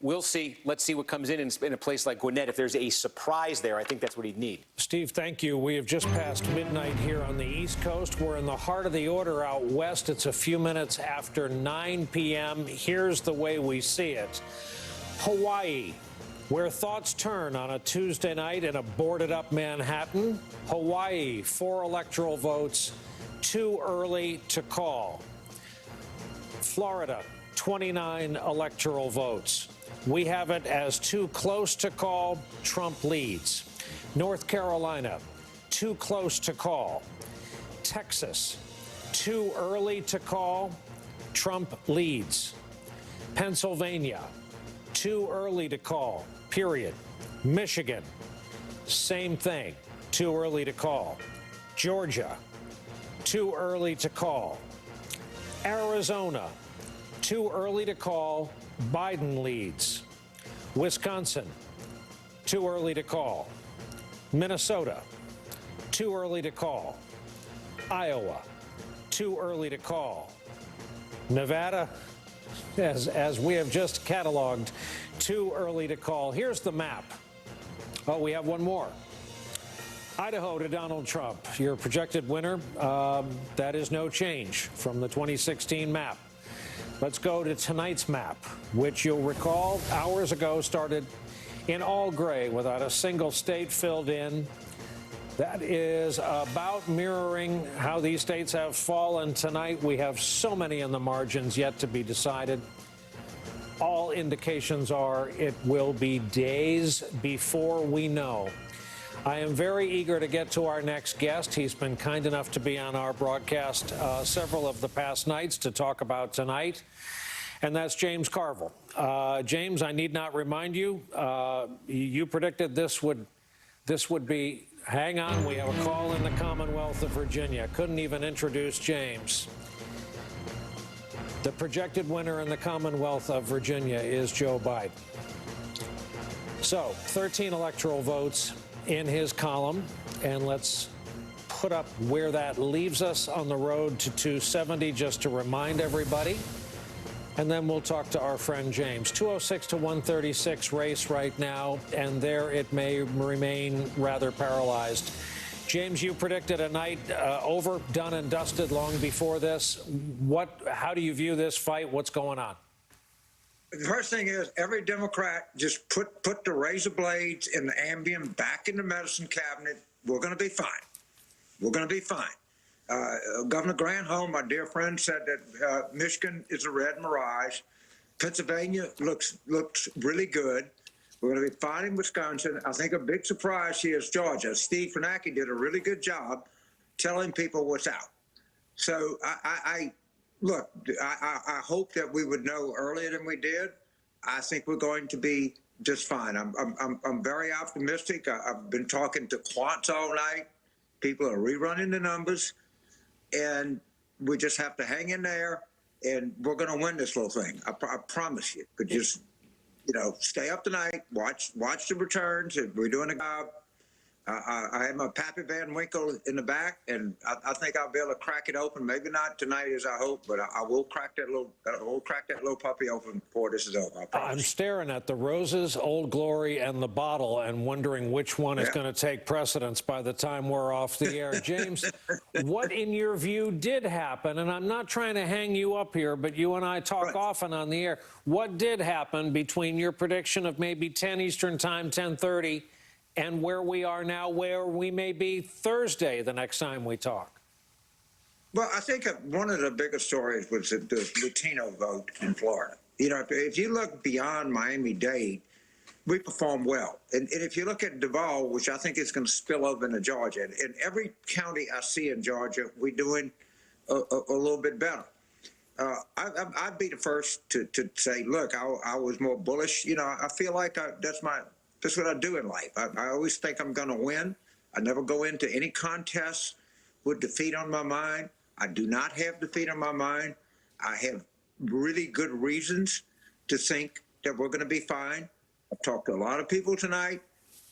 we'll see. Let's see what comes in a place like Gwinnett. If there's a surprise there, I think that's what he'd need. Steve, thank you. We have just passed midnight here on the East Coast. We're in the heart of the order out west. It's a few minutes after 9 p.m. Here's the way we see it. Hawaii, where thoughts turn on a Tuesday night in a boarded-up Manhattan. Hawaii, 4 electoral votes, too early to call. Florida, 29 electoral votes. We have it as too close to call. Trump leads. North Carolina, too close to call. Texas, too early to call. Trump leads. Pennsylvania, too early to call, period. Michigan, same thing, too early to call. Georgia, too early to call. Arizona, too early to call. Biden leads. Wisconsin, too early to call. Minnesota, too early to call. Iowa, too early to call. Nevada, as we have just cataloged, too early to call. Here's the map. Oh, we have one more. Idaho to Donald Trump, your projected winner. That is no change from the 2016 map. Let's go to tonight's map, which you'll recall hours ago started in all gray without a single state filled in. That is about mirroring how these states have fallen tonight. We have so many in the margins yet to be decided. All indications are it will be days before we know. I am very eager to get to our next guest. He's been kind enough to be on our broadcast several of the past nights to talk about tonight, and that's James Carville. James, I need not remind you, you predicted this would be, hang on, we have a call in the Commonwealth of Virginia. Couldn't even introduce James. The projected winner in the Commonwealth of Virginia is Joe Biden. So, 13 electoral votes in his column, and let's put up where that leaves us on the road to 270 just to remind everybody, and then we'll talk to our friend James. 206 to 136 race right now, and there it may remain rather paralyzed. James, you predicted a night over, done and dusted long before this. How do you view this fight? What's going on? The first thing is every Democrat just put the razor blades and the Ambien back in the medicine cabinet. We're going to be fine. We're going to be fine. Governor Granholm, my dear friend, said that Michigan is a red mirage. Pennsylvania looks really good. We're going to be fine in Wisconsin. I think a big surprise here is Georgia. Steve Fernacki did a really good job telling people what's out. So Look, I hope that we would know earlier than we did. I think we're going to be just fine. I'm very optimistic. I've been talking to quants all night. People are rerunning the numbers, and we just have to hang in there, and we're going to win this little thing. I promise you. But just, stay up tonight, watch the returns. We're doing a job. I have my Pappy Van Winkle in the back, and I think I'll be able to crack it open. Maybe not tonight as I hope, but I will crack that little puppy open before this is over. I'm staring at the roses, Old Glory, and the bottle, and wondering which one is going to take precedence by the time we're off the air. James, what in your view did happen? And I'm not trying to hang you up here, but you and I talk often on the air. What did happen between your prediction of maybe 10 Eastern Time, 10:30? And where we are now, where we may be Thursday the next time we talk? Well, I think one of the biggest stories was the Latino vote in Florida. If you look beyond Miami-Dade, we perform well. And if you look at Duval, which I think is going to spill over into Georgia, in every county I see in Georgia, we're doing a little bit better. I'd be the first to say, look, I was more bullish. I feel like that's what I do in life. I always think I'm going to win. I never go into any contest with defeat on my mind. I do not have defeat on my mind. I have really good reasons to think that we're going to be fine. I've talked to a lot of people tonight.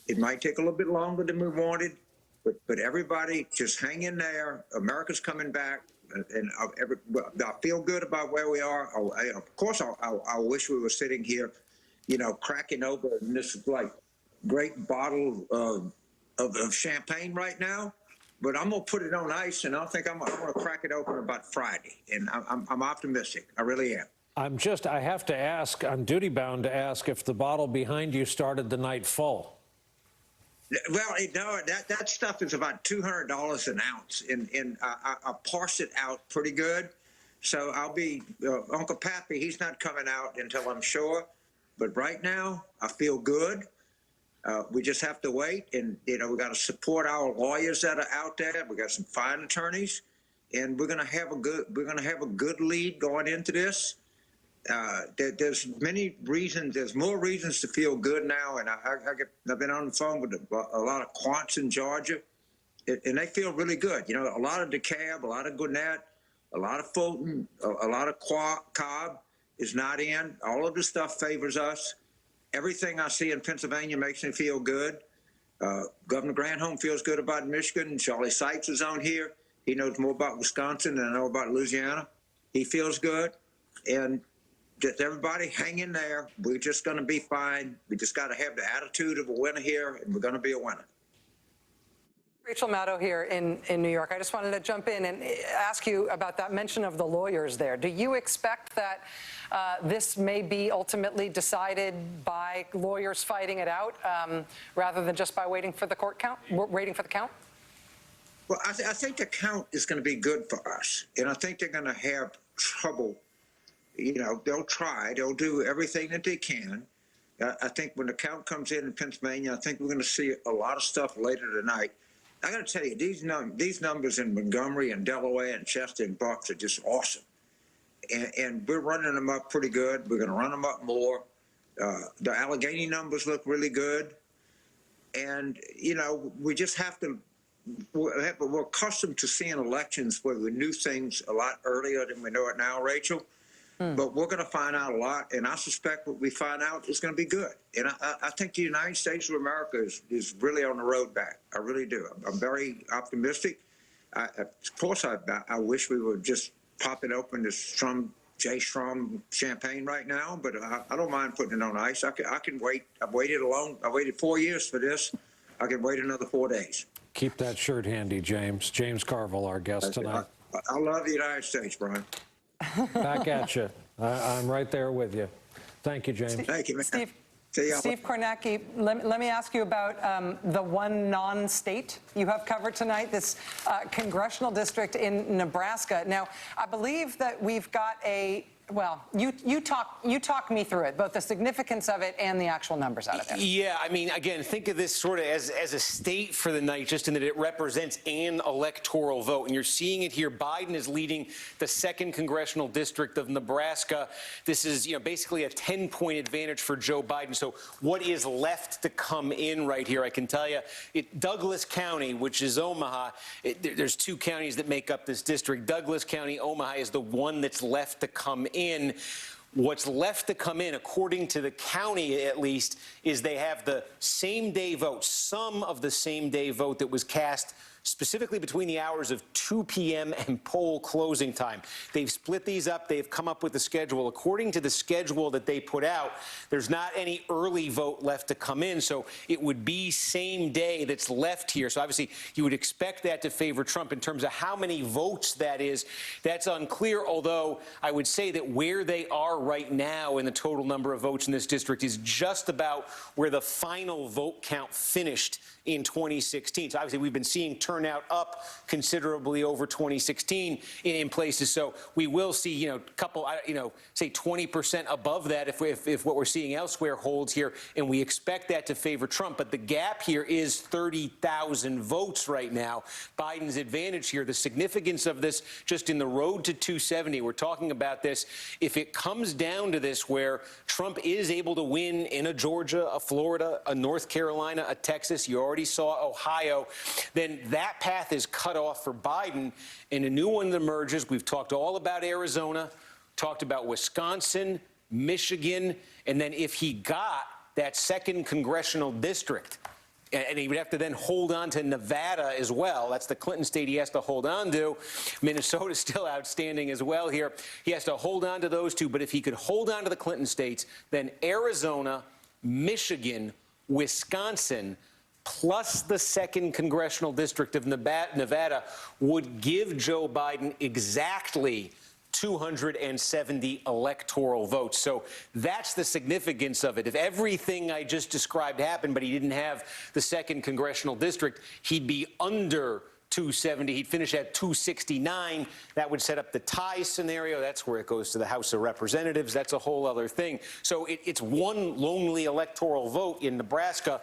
It might take a little bit longer than we wanted, but everybody just hang in there. America's coming back, and I feel good about where we are. Of course, I wish we were sitting here cracking open this like great bottle of champagne right now. But I'm gonna put it on ice, and I think I'm gonna crack it open about Friday. And I'm optimistic. I really am. I have to ask, I'm duty bound to ask if the bottle behind you started the night full. Well, that stuff is about $200 an ounce, and I parse it out pretty good. So I'll be Uncle Pappy. He's not coming out until I'm sure. But right now, I feel good. We just have to wait, and we got to support our lawyers that are out there. We got some fine attorneys, and we're gonna have a good lead going into this. There's many reasons. There's more reasons to feel good now, and I've been on the phone with a lot of quants in Georgia, and they feel really good. A lot of DeKalb, a lot of Gwinnett, a lot of Fulton, a lot of Cobb is not in. All of this stuff favors us. Everything I see in Pennsylvania makes me feel good. Governor Granholm feels good about Michigan. Charlie Sykes is on here. He knows more about Wisconsin than I know about Louisiana. He feels good. And just everybody hang in there. We're just going to be fine. We just got to have the attitude of a winner here, and we're going to be a winner. Rachel Maddow here in New York. I just wanted to jump in and ask you about that mention of the lawyers there. Do you expect that this may be ultimately decided by lawyers fighting it out rather than just by waiting for the count? Well, I think the count is going to be good for us, and I think they're going to have trouble. They'll try. They'll do everything that they can. I think when the count comes in Pennsylvania, I think we're going to see a lot of stuff later tonight. I got to tell you, these numbers in Montgomery and Delaware and Chester and Bucks are just awesome. And we're running them up pretty good. We're going to run them up more. The Allegheny numbers look really good. And, we just have to, we're accustomed to seeing elections where we knew things a lot earlier than we know it now, Rachel. But we're going to find out a lot, and I suspect what we find out is going to be good. And I think the United States of America is really on the road back. I really do. I'm very optimistic. Of course, I wish we would just pop it open this J. Strom champagne right now, but I don't mind putting it on ice. I can wait. I've waited I waited 4 years for this. I can wait another 4 days. Keep that shirt handy, James. James Carville, our guest tonight. I love the United States, Brian. Back at you. I'm right there with you. Thank you, James. Thank you, man. Steve Kornacki, let me ask you about the one non-state you have covered tonight, this congressional district in Nebraska. Now, I believe that we've got you talk me through it, both the significance of it and the actual numbers out of it. Yeah, I mean, again, think of this sort of as a state for the night, just in that it represents an electoral vote. And you're seeing it here. Biden is leading the 2nd congressional district of Nebraska. This is, basically a 10-point advantage for Joe Biden. So what is left to come in right here? I can tell you, Douglas County, which is Omaha, there's 2 counties that make up this district. Douglas County, Omaha is the one that's left to come in. What's left to come in, according to the county at least, is they have the same-day vote, some of the same-day vote that was cast specifically between the hours of 2 p.m. and poll closing time. They've split these up. They've come up with a schedule. According to the schedule that they put out, there's not any early vote left to come in, so it would be same day that's left here. So obviously you would expect that to favor Trump. In terms of how many votes that is, that's unclear, although I would say that where they are right now in the total number of votes in this district is just about where the final vote count finished in 2016. So obviously we've been seeing turnout up considerably over 2016 in places. So we will see, say 20% above that if what we're seeing elsewhere holds here, and we expect that to favor Trump. But the gap here is 30,000 votes right now. Biden's advantage here, the significance of this just in the road to 270, we're talking about this. If it comes down to this where Trump is able to win in a Georgia, a Florida, a North Carolina, a Texas, you already saw Ohio, then that path is cut off for Biden, and a new one that emerges. We've talked all about Arizona, talked about Wisconsin, Michigan, and then if he got that 2nd congressional district, and he would have to then hold on to Nevada as well. That's the Clinton state he has to hold on to. Minnesota's still outstanding as well here. He has to hold on to those two. But if he could hold on to the Clinton states, then Arizona, Michigan, Wisconsin, plus the 2nd Congressional District of Nevada would give Joe Biden exactly 270 electoral votes. So that's the significance of it. If everything I just described happened, but he didn't have the 2nd Congressional District, he'd be under 270. He'd finish at 269. That would set up the tie scenario. That's where it goes to the House of Representatives. That's a whole other thing. So it's one lonely electoral vote in Nebraska.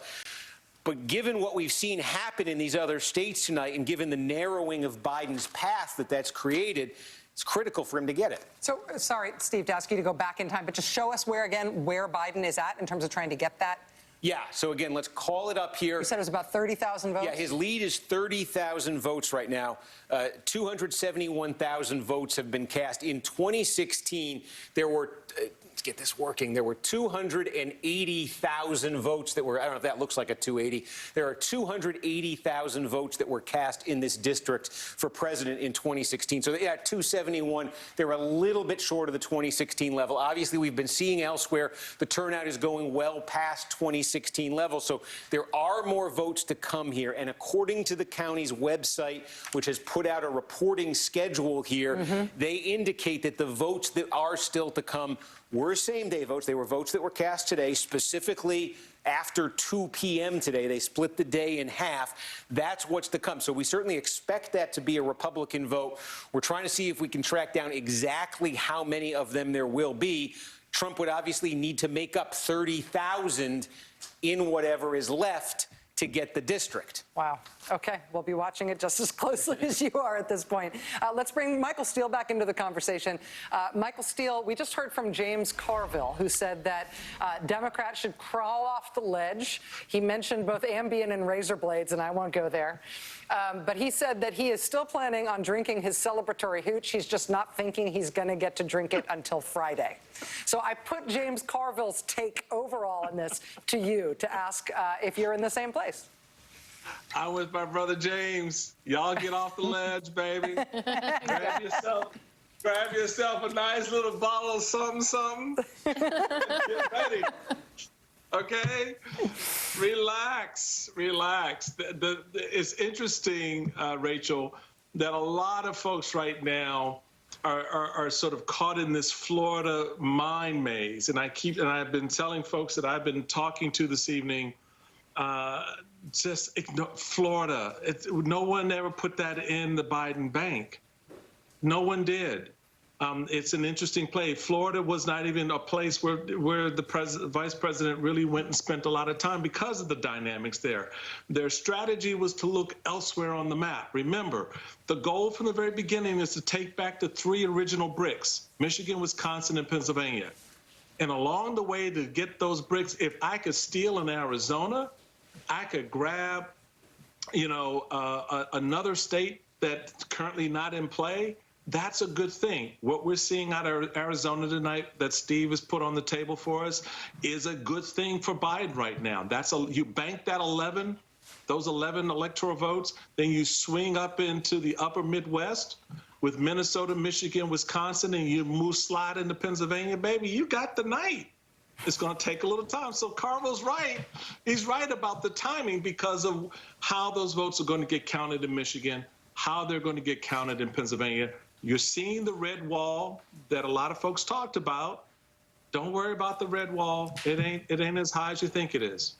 But given what we've seen happen in these other states tonight, and given the narrowing of Biden's path that's created, it's critical for him to get it. So, sorry, Steve, to ask you to go back in time, but just show us where Biden is at in terms of trying to get that. Yeah, so again, let's call it up here. You said it was about 30,000 votes? Yeah, his lead is 30,000 votes right now. 271,000 votes have been cast. In 2016, there were, let's get this working, there were 280,000 votes that were, I don't know if that looks like a 280. There are 280,000 votes that were cast in this district for president in 2016. So, yeah, 271. They were a little bit short of the 2016 level. Obviously, we've been seeing elsewhere the turnout is going well past 2016 levels. So there are more votes to come here. And according to the county's website, which has put out a reporting schedule here, they indicate that the votes that are still to come were same-day votes. They were votes that were cast today, specifically after 2 p.m. today. They split the day in half. That's what's to come. So we certainly expect that to be a Republican vote. We're trying to see if we can track down exactly how many of them there will be. Trump would obviously need to make up 30,000 in whatever is left to get the district. Wow. Okay. We'll be watching it just as closely as you are at this point. Let's bring Michael Steele back into the conversation. Michael Steele, we just heard from James Carville, who said that Democrats should crawl off the ledge. He mentioned both Ambien and razor blades, and I won't go there. But he said that he is still planning on drinking his celebratory hooch. He's just not thinking he's going to get to drink it until Friday. So I put James Carville's take overall on this to you to ask if you're in the same place. I'm with my brother James. Y'all get off the ledge, baby. grab yourself a nice little bottle of something. Get ready. Okay? Relax. It's interesting, Rachel, that a lot of folks right now are sort of caught in this Florida mind maze. And I've been telling folks that I've been talking to this evening, just ignore Florida. No one ever put that in the Biden bank. No one did. It's an interesting play. Florida was not even a place where the vice president really went and spent a lot of time because of the dynamics there. Their strategy was to look elsewhere on the map. Remember, the goal from the very beginning is to take back the 3 original bricks, Michigan, Wisconsin, and Pennsylvania. And along the way to get those bricks, if I could steal in Arizona, I could grab, another state that's currently not in play. That's a good thing. What we're seeing out of Arizona tonight that Steve has put on the table for us is a good thing for Biden right now. You bank that 11, those 11 electoral votes, then you swing up into the upper Midwest with Minnesota, Michigan, Wisconsin, and you slide into Pennsylvania, baby, you got the night. It's going to take a little time. So Carville's right. He's right about the timing because of how those votes are going to get counted in Michigan, how they're going to get counted in Pennsylvania. You're seeing the red wall that a lot of folks talked about. Don't worry about the red wall. It ain't as high as you think it is.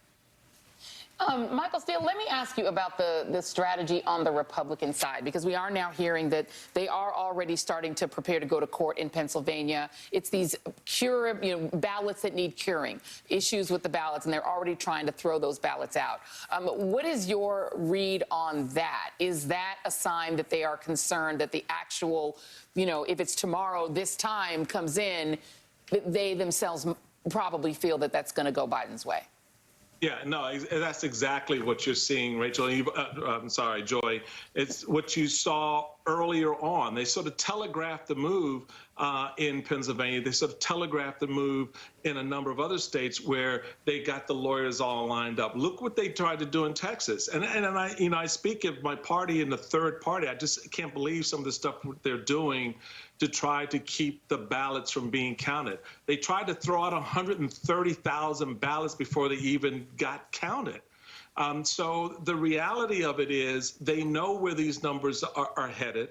Michael Steele, let me ask you about the strategy on the Republican side, because we are now hearing that they are already starting to prepare to go to court in Pennsylvania. It's these ballots that need curing, issues with the ballots, and they're already trying to throw those ballots out. What is your read on that? Is that a sign that they are concerned that the actual, if it's tomorrow, this time comes in, that they themselves probably feel that that's going to go Biden's way? Yeah, no, that's exactly what you're seeing, Rachel. I'm sorry, Joy. It's what you saw earlier on. They sort of telegraphed the move in Pennsylvania. They sort of telegraphed the move in a number of other states where they got the lawyers all lined up. Look what they tried to do in Texas. And I, I speak of my party and the third party. I just can't believe some of the stuff they're doing to try to keep the ballots from being counted. They tried to throw out 130,000 ballots before they even got counted. So the reality of it is they know where these numbers are headed.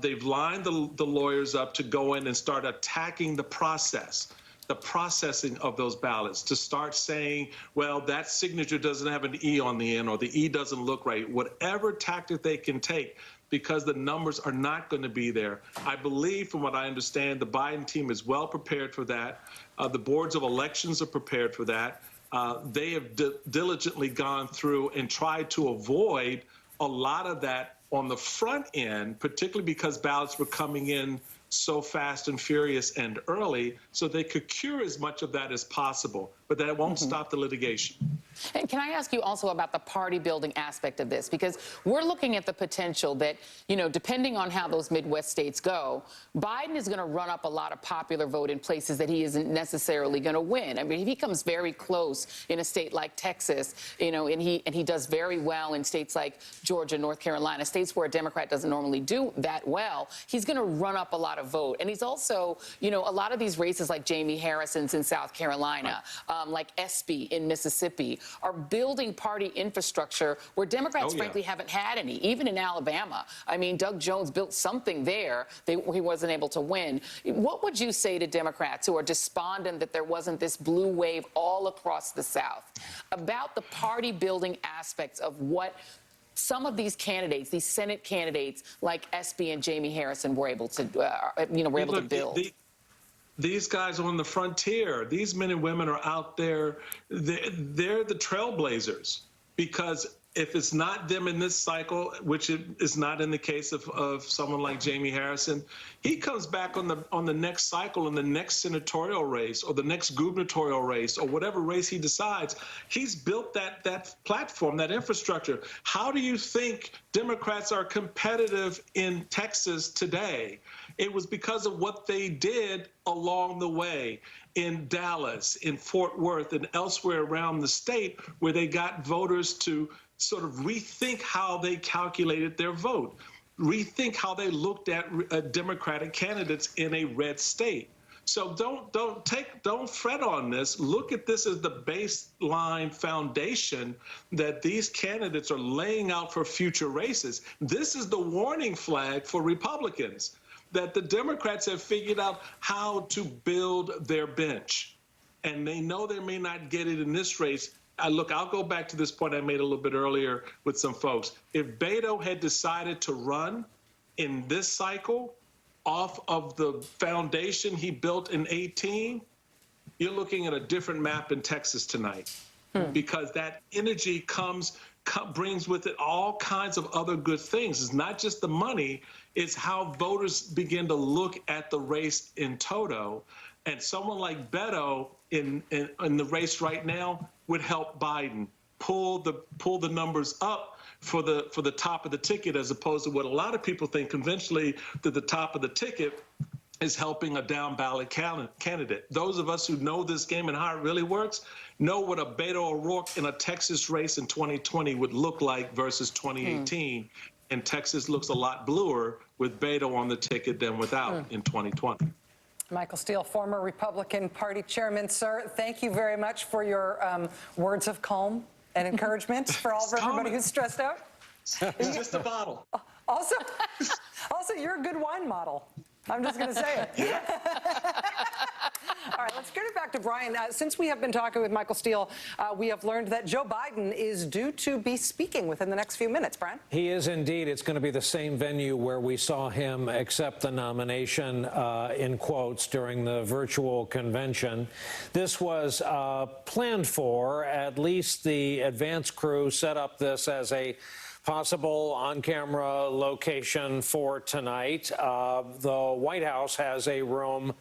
They've lined the lawyers up to go in and start attacking the processing of those ballots, to start saying, well, that signature doesn't have an E on the end, or the E doesn't look right. Whatever tactic they can take, because the numbers are not going to be there. I believe, from what I understand, the Biden team is well prepared for that. The boards of elections are prepared for that. They have diligently gone through and tried to avoid a lot of that on the front end, particularly because ballots were coming in so fast and furious and early, so they could cure as much of that as possible. But that won't stop the litigation. And can I ask you also about the party building aspect of this? Because we're looking at the potential that, depending on how those Midwest states go, Biden is going to run up a lot of popular vote in places that he isn't necessarily going to win. I mean, if he comes very close in a state like Texas, and he does very well in states like Georgia, North Carolina, states where a Democrat doesn't normally do that well, he's going to run up a lot of vote. And he's also, a lot of these races like Jamie Harrison's in South Carolina, like Espy in Mississippi, are building party infrastructure where Democrats, frankly, haven't had any, even in Alabama. I mean, Doug Jones built something there he wasn't able to win. What would you say to Democrats who are despondent that there wasn't this blue wave all across the South about the party building aspects of what some of these candidates, these Senate candidates like Espy and Jamie Harrison were able to, to build? These guys on the frontier, these men and women are out there. They're the trailblazers, because if it's not them in this cycle, which is not in the case of someone like Jamie Harrison, he comes back on the next cycle, in the next senatorial race or the next gubernatorial race or whatever race he decides. He's built that platform, that infrastructure. How do you think Democrats are competitive in Texas today? It was because of what they did along the way in Dallas, in Fort Worth, and elsewhere around the state, where they got voters to sort of rethink how they calculated their vote, rethink how they looked at Democratic candidates in a red state. So don't fret on this. Look at this as the baseline foundation that these candidates are laying out for future races. This is the warning flag for Republicans, that the Democrats have figured out how to build their bench. And they know they may not get it in this race. Look, I'll go back to this point I made a little bit earlier with some folks. If Beto had decided to run in this cycle off of the foundation he built in 2018, you're looking at a different map in Texas tonight. Because that energy brings with it all kinds of other good things. It's not just the money, it's how voters begin to look at the race in toto. And someone like Beto in the race right now would help Biden pull the numbers up for the top of the ticket, as opposed to what a lot of people think conventionally, that the top of the ticket is helping a down ballot candidate. Those of us who know this game and how it really works know what a Beto O'Rourke in a Texas race in 2020 would look like versus 2018. And Texas looks a lot bluer with Beto on the ticket than without in 2020. Michael Steele, former Republican Party chairman. Sir, thank you very much for your words of calm and encouragement for everybody who's stressed out. It's just a bottle. Also, you're a good wine model. I'm just going to say it. All right, let's get it back to Brian. Since we have been talking with Michael Steele, we have learned that Joe Biden is due to be speaking within the next few minutes. Brian? He is indeed. It's going to be the same venue where we saw him accept the nomination, in quotes, during the virtual convention. This was planned for. At least the advance crew set up this as a possible on-camera location for tonight. The White House has a room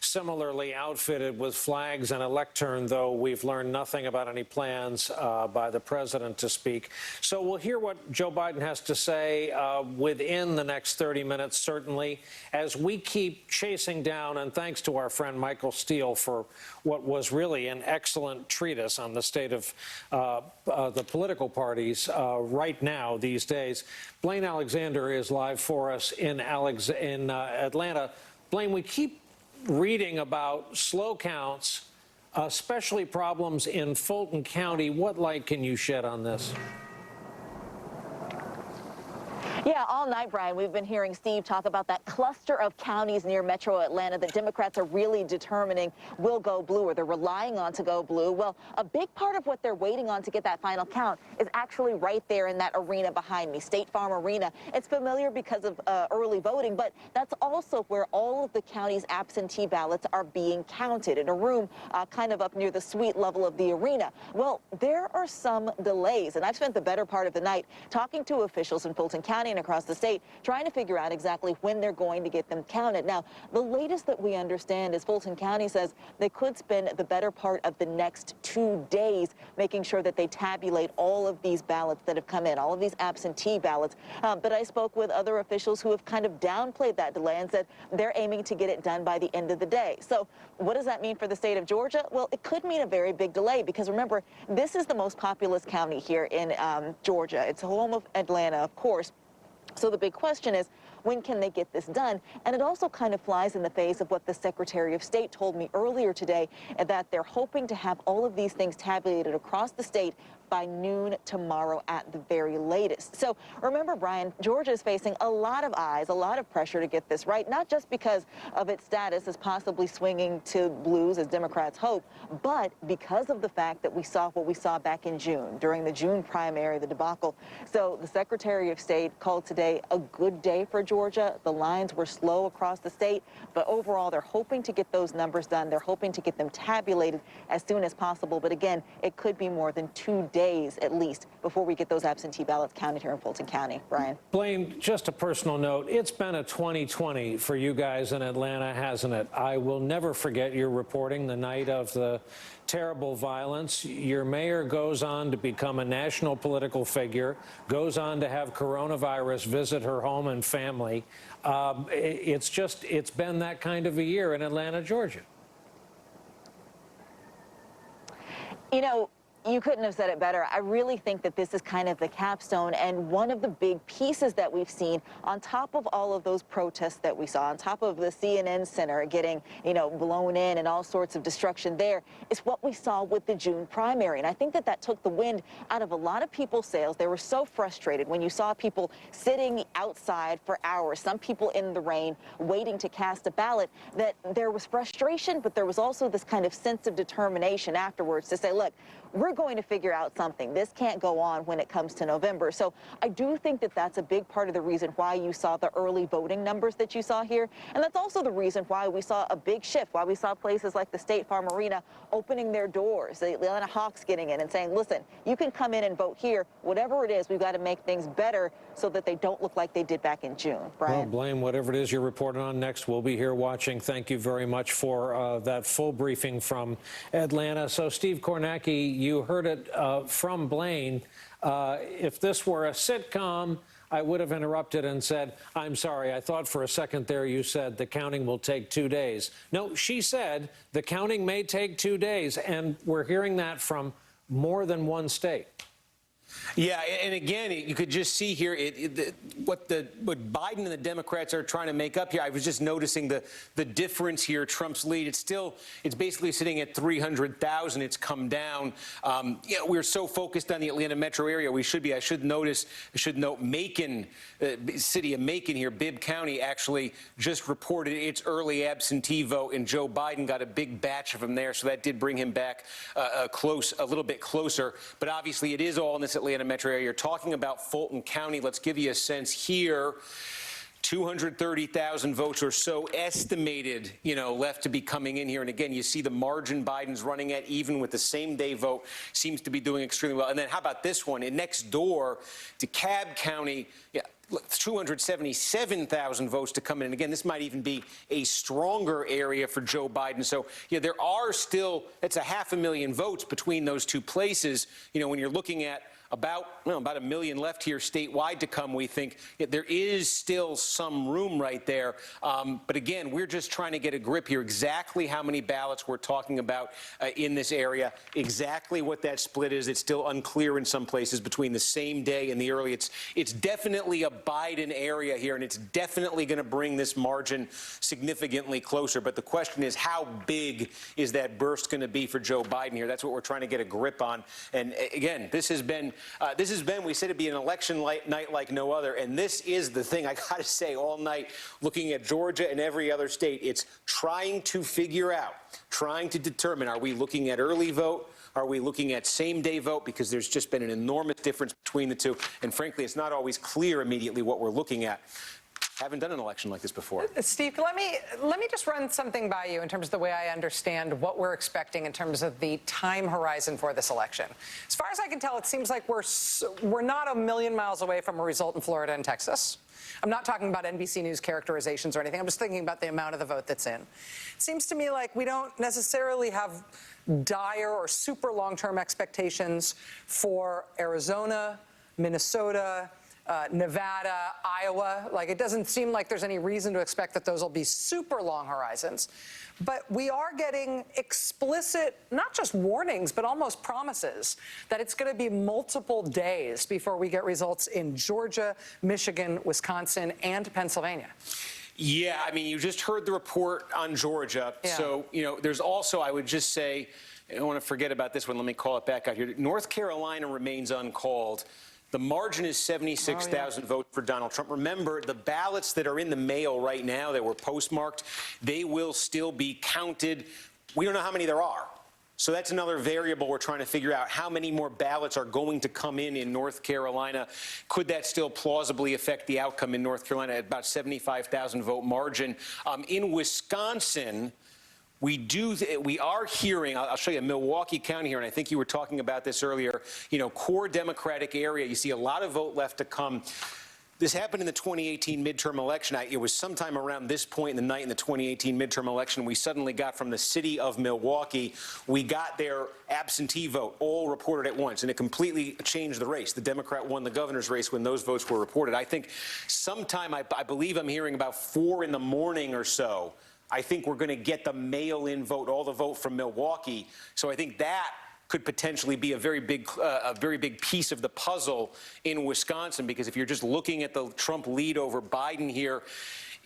similarly outfitted with flags and a lectern, though we've learned nothing about any plans by the president to speak. So we'll hear what Joe Biden has to say within the next 30 minutes, certainly, as we keep chasing down, and thanks to our friend Michael Steele for what was really an excellent treatise on the state of the political parties right now these days. Blaine Alexander is live for us in Atlanta. Blaine, we keep reading about slow counts, especially problems in Fulton County. What light can you shed on this? Yeah, all night, Brian, we've been hearing Steve talk about that cluster of counties near Metro Atlanta that Democrats are really determining will go blue, or they're relying on to go blue. Well, a big part of what they're waiting on to get that final count is actually right there in that arena behind me, State Farm Arena. It's familiar because of early voting, but that's also where all of the county's absentee ballots are being counted in a room kind of up near the suite level of the arena. Well, there are some delays, and I've spent the better part of the night talking to officials in Fulton County and across the state, trying to figure out exactly when they're going to get them counted. Now, the latest that we understand is Fulton County says they could spend the better part of the next 2 days making sure that they tabulate all of these ballots that have come in, all of these absentee ballots. But I spoke with other officials who have kind of downplayed that delay and said they're aiming to get it done by the end of the day. So what does that mean for the state of Georgia? Well, it could mean a very big delay, because remember, this is the most populous county here in Georgia. It's home of Atlanta, of course. So the big question is, when can they get this done? And it also kind of flies in the face of what the Secretary of State told me earlier today, that they're hoping to have all of these things tabulated across the state by noon tomorrow at the very latest. So remember, Brian, Georgia is facing a lot of eyes, a lot of pressure to get this right, not just because of its status as possibly swinging to blues, as Democrats hope, but because of the fact that we saw what we saw back in June, during the June primary, the debacle. So the Secretary of State called today a good day for Georgia. The lines were slow across the state, but overall, they're hoping to get those numbers done. They're hoping to get them tabulated as soon as possible. But again, it could be more than 2 days at least before we get those absentee ballots counted here in Fulton County. Brian. Blaine, just a personal note. It's been a 2020 for you guys in Atlanta, hasn't it? I will never forget your reporting the night of the terrible violence. Your mayor goes on to become a national political figure, goes on to have coronavirus visit her home and family. It's been that kind of a year in Atlanta, Georgia. You know, you couldn't have said it better. I really think that this is kind of the capstone and one of the big pieces that we've seen on top of all of those protests that we saw, on top of the CNN Center getting, blown in and all sorts of destruction there, is what we saw with the June primary. And I think that took the wind out of a lot of people's sails. They were so frustrated when you saw people sitting outside for hours, some people in the rain, waiting to cast a ballot, that there was frustration, but there was also this kind of sense of determination afterwards to say, look, we're going to figure out something. This can't go on when it comes to November. So I do think that that's a big part of the reason why you saw the early voting numbers that you saw here. And that's also the reason why we saw a big shift, why we saw places like the State Farm Arena opening their doors, the Atlanta Hawks getting in and saying, listen, you can come in and vote here. Whatever it is, we've got to make things better so that they don't look like they did back in June. Brian. Well, Blaine, whatever it is you're reporting on next, we'll be here watching. Thank you very much for that full briefing from Atlanta. So, Steve Kornacki, you heard it from Blaine. If this were a sitcom, I would have interrupted and said, I'm sorry, I thought for a second there you said the counting will take 2 days. No, she said the counting may take 2 days, and we're hearing that from more than one state. Yeah, and again, you could just see here what Biden and the Democrats are trying to make up here. I was just noticing the difference here. Trump's lead, it's basically sitting at 300,000. It's come down. We're so focused on the Atlanta metro area. I should note Macon, city of Macon here, Bibb County actually just reported its early absentee vote, and Joe Biden got a big batch of them there, so that did bring him back a little bit closer. But obviously, it is all in this Atlanta metro area. You're talking about Fulton County. Let's give you a sense here. 230,000 votes or so estimated, left to be coming in here. And again, you see the margin Biden's running at, even with the same-day vote, seems to be doing extremely well. And then how about this one? Next door, DeKalb County, 277,000 votes to come in. And again, this might even be a stronger area for Joe Biden. So, there are still, it's 500,000 votes between those two places. When you're looking at about a million left here statewide to come, we think there is still some room right there. But again, we're just trying to get a grip here, exactly how many ballots we're talking about in this area, exactly what that split is. It's still unclear in some places between the same day and the early. It's definitely a Biden area here, and it's definitely going to bring this margin significantly closer. But the question is, how big is that burst going to be for Joe Biden here? That's what we're trying to get a grip on. And again, this has been, we said it'd be an election night like no other. And this is the thing I got to say all night, looking at Georgia and every other state. It's trying to figure out, trying to determine, are we looking at early vote? Are we looking at same-day vote? Because there's just been an enormous difference between the two. And frankly, it's not always clear immediately what we're looking at. Haven't done an election like this before. Steve, let me just run something by you in terms of the way I understand what we're expecting in terms of the time horizon for this election. As far as I can tell, it seems like we're not a million miles away from a result in Florida and Texas. I'm not talking about NBC News characterizations or anything. I'm just thinking about the amount of the vote that's in. It seems to me like we don't necessarily have dire or super long-term expectations for Arizona, Minnesota, Nevada, Iowa. Like, it doesn't seem like there's any reason to expect that those will be super long horizons. But we are getting explicit, not just warnings, but almost promises that it's going to be multiple days before we get results in Georgia, Michigan, Wisconsin, and Pennsylvania. Yeah, I mean, you just heard the report on Georgia. Yeah. So, there's also, I would just say, I don't want to forget about this one. Let me call it back out here. North Carolina remains uncalled. The margin is 76,000 votes for Donald Trump. Remember, the ballots that are in the mail right now that were postmarked, they will still be counted. We don't know how many there are. So that's another variable we're trying to figure out. How many more ballots are going to come in North Carolina? Could that still plausibly affect the outcome in North Carolina at about 75,000 vote margin? In Wisconsin, we are hearing, I'll show you Milwaukee County here, and I think you were talking about this earlier, core Democratic area. You see a lot of vote left to come. This happened in the 2018 midterm election. It was sometime around this point in the night in the 2018 midterm election, we suddenly got from the city of Milwaukee, we got their absentee vote all reported at once, and it completely changed the race. The Democrat won the governor's race when those votes were reported. I think sometime, I believe I'm hearing about 4 in the morning or so, I think we're going to get the mail-in vote, all the vote from Milwaukee. So I think that could potentially be a very big piece of the puzzle in Wisconsin, because if you're just looking at the Trump lead over Biden here,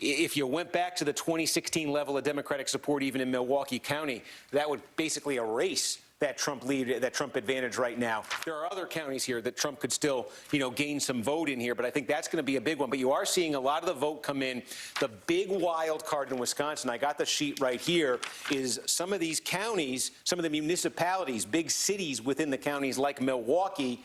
if you went back to the 2016 level of Democratic support, even in Milwaukee County, that would basically erase that Trump lead, that Trump advantage right now. There are other counties here that Trump could still, gain some vote in here, but I think that's going to be a big one. But you are seeing a lot of the vote come in. The big wild card in Wisconsin, I got the sheet right here, is some of these counties, some of the municipalities, big cities within the counties like Milwaukee,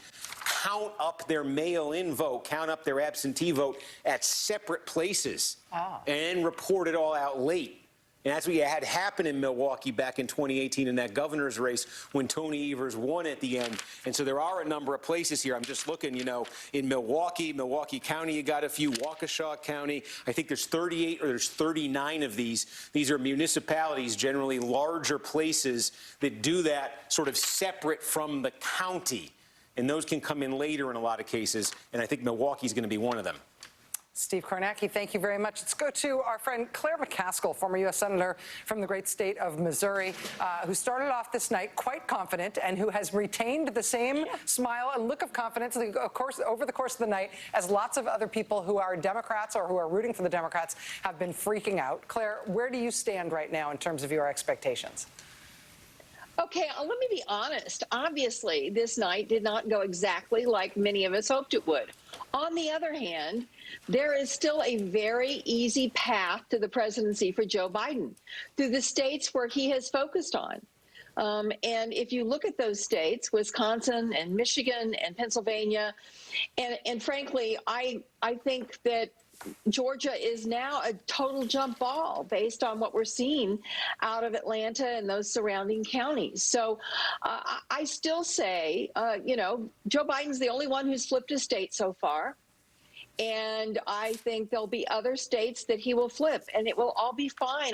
count up their mail-in vote, count up their absentee vote at separate places and report it all out late. And that's what had happened in Milwaukee back in 2018 in that governor's race when Tony Evers won at the end. And so there are a number of places here. I'm just looking, in Milwaukee County, you got a few, Waukesha County. I think there's 38 or there's 39 of these. These are municipalities, generally larger places that do that sort of separate from the county. And those can come in later in a lot of cases. And I think Milwaukee's going to be one of them. Steve Kornacki, thank you very much. Let's go to our friend Claire McCaskill, former U.S. Senator from the great state of Missouri, who started off this night quite confident and who has retained the same smile and look of confidence, of course, over the course of the night, as lots of other people who are Democrats or who are rooting for the Democrats have been freaking out. Claire, where do you stand right now in terms of your expectations? Okay, let me be honest. Obviously, this night did not go exactly like many of us hoped it would. On the other hand, there is still a very easy path to the presidency for Joe Biden through the states where he has focused on. And if you look at those states, Wisconsin and Michigan and Pennsylvania, and frankly, I think that Georgia is now a total jump ball based on what we're seeing out of Atlanta and those surrounding counties. So I still say, Joe Biden's the only one who's flipped a state so far. And I think there'll be other states that he will flip, and it will all be fine.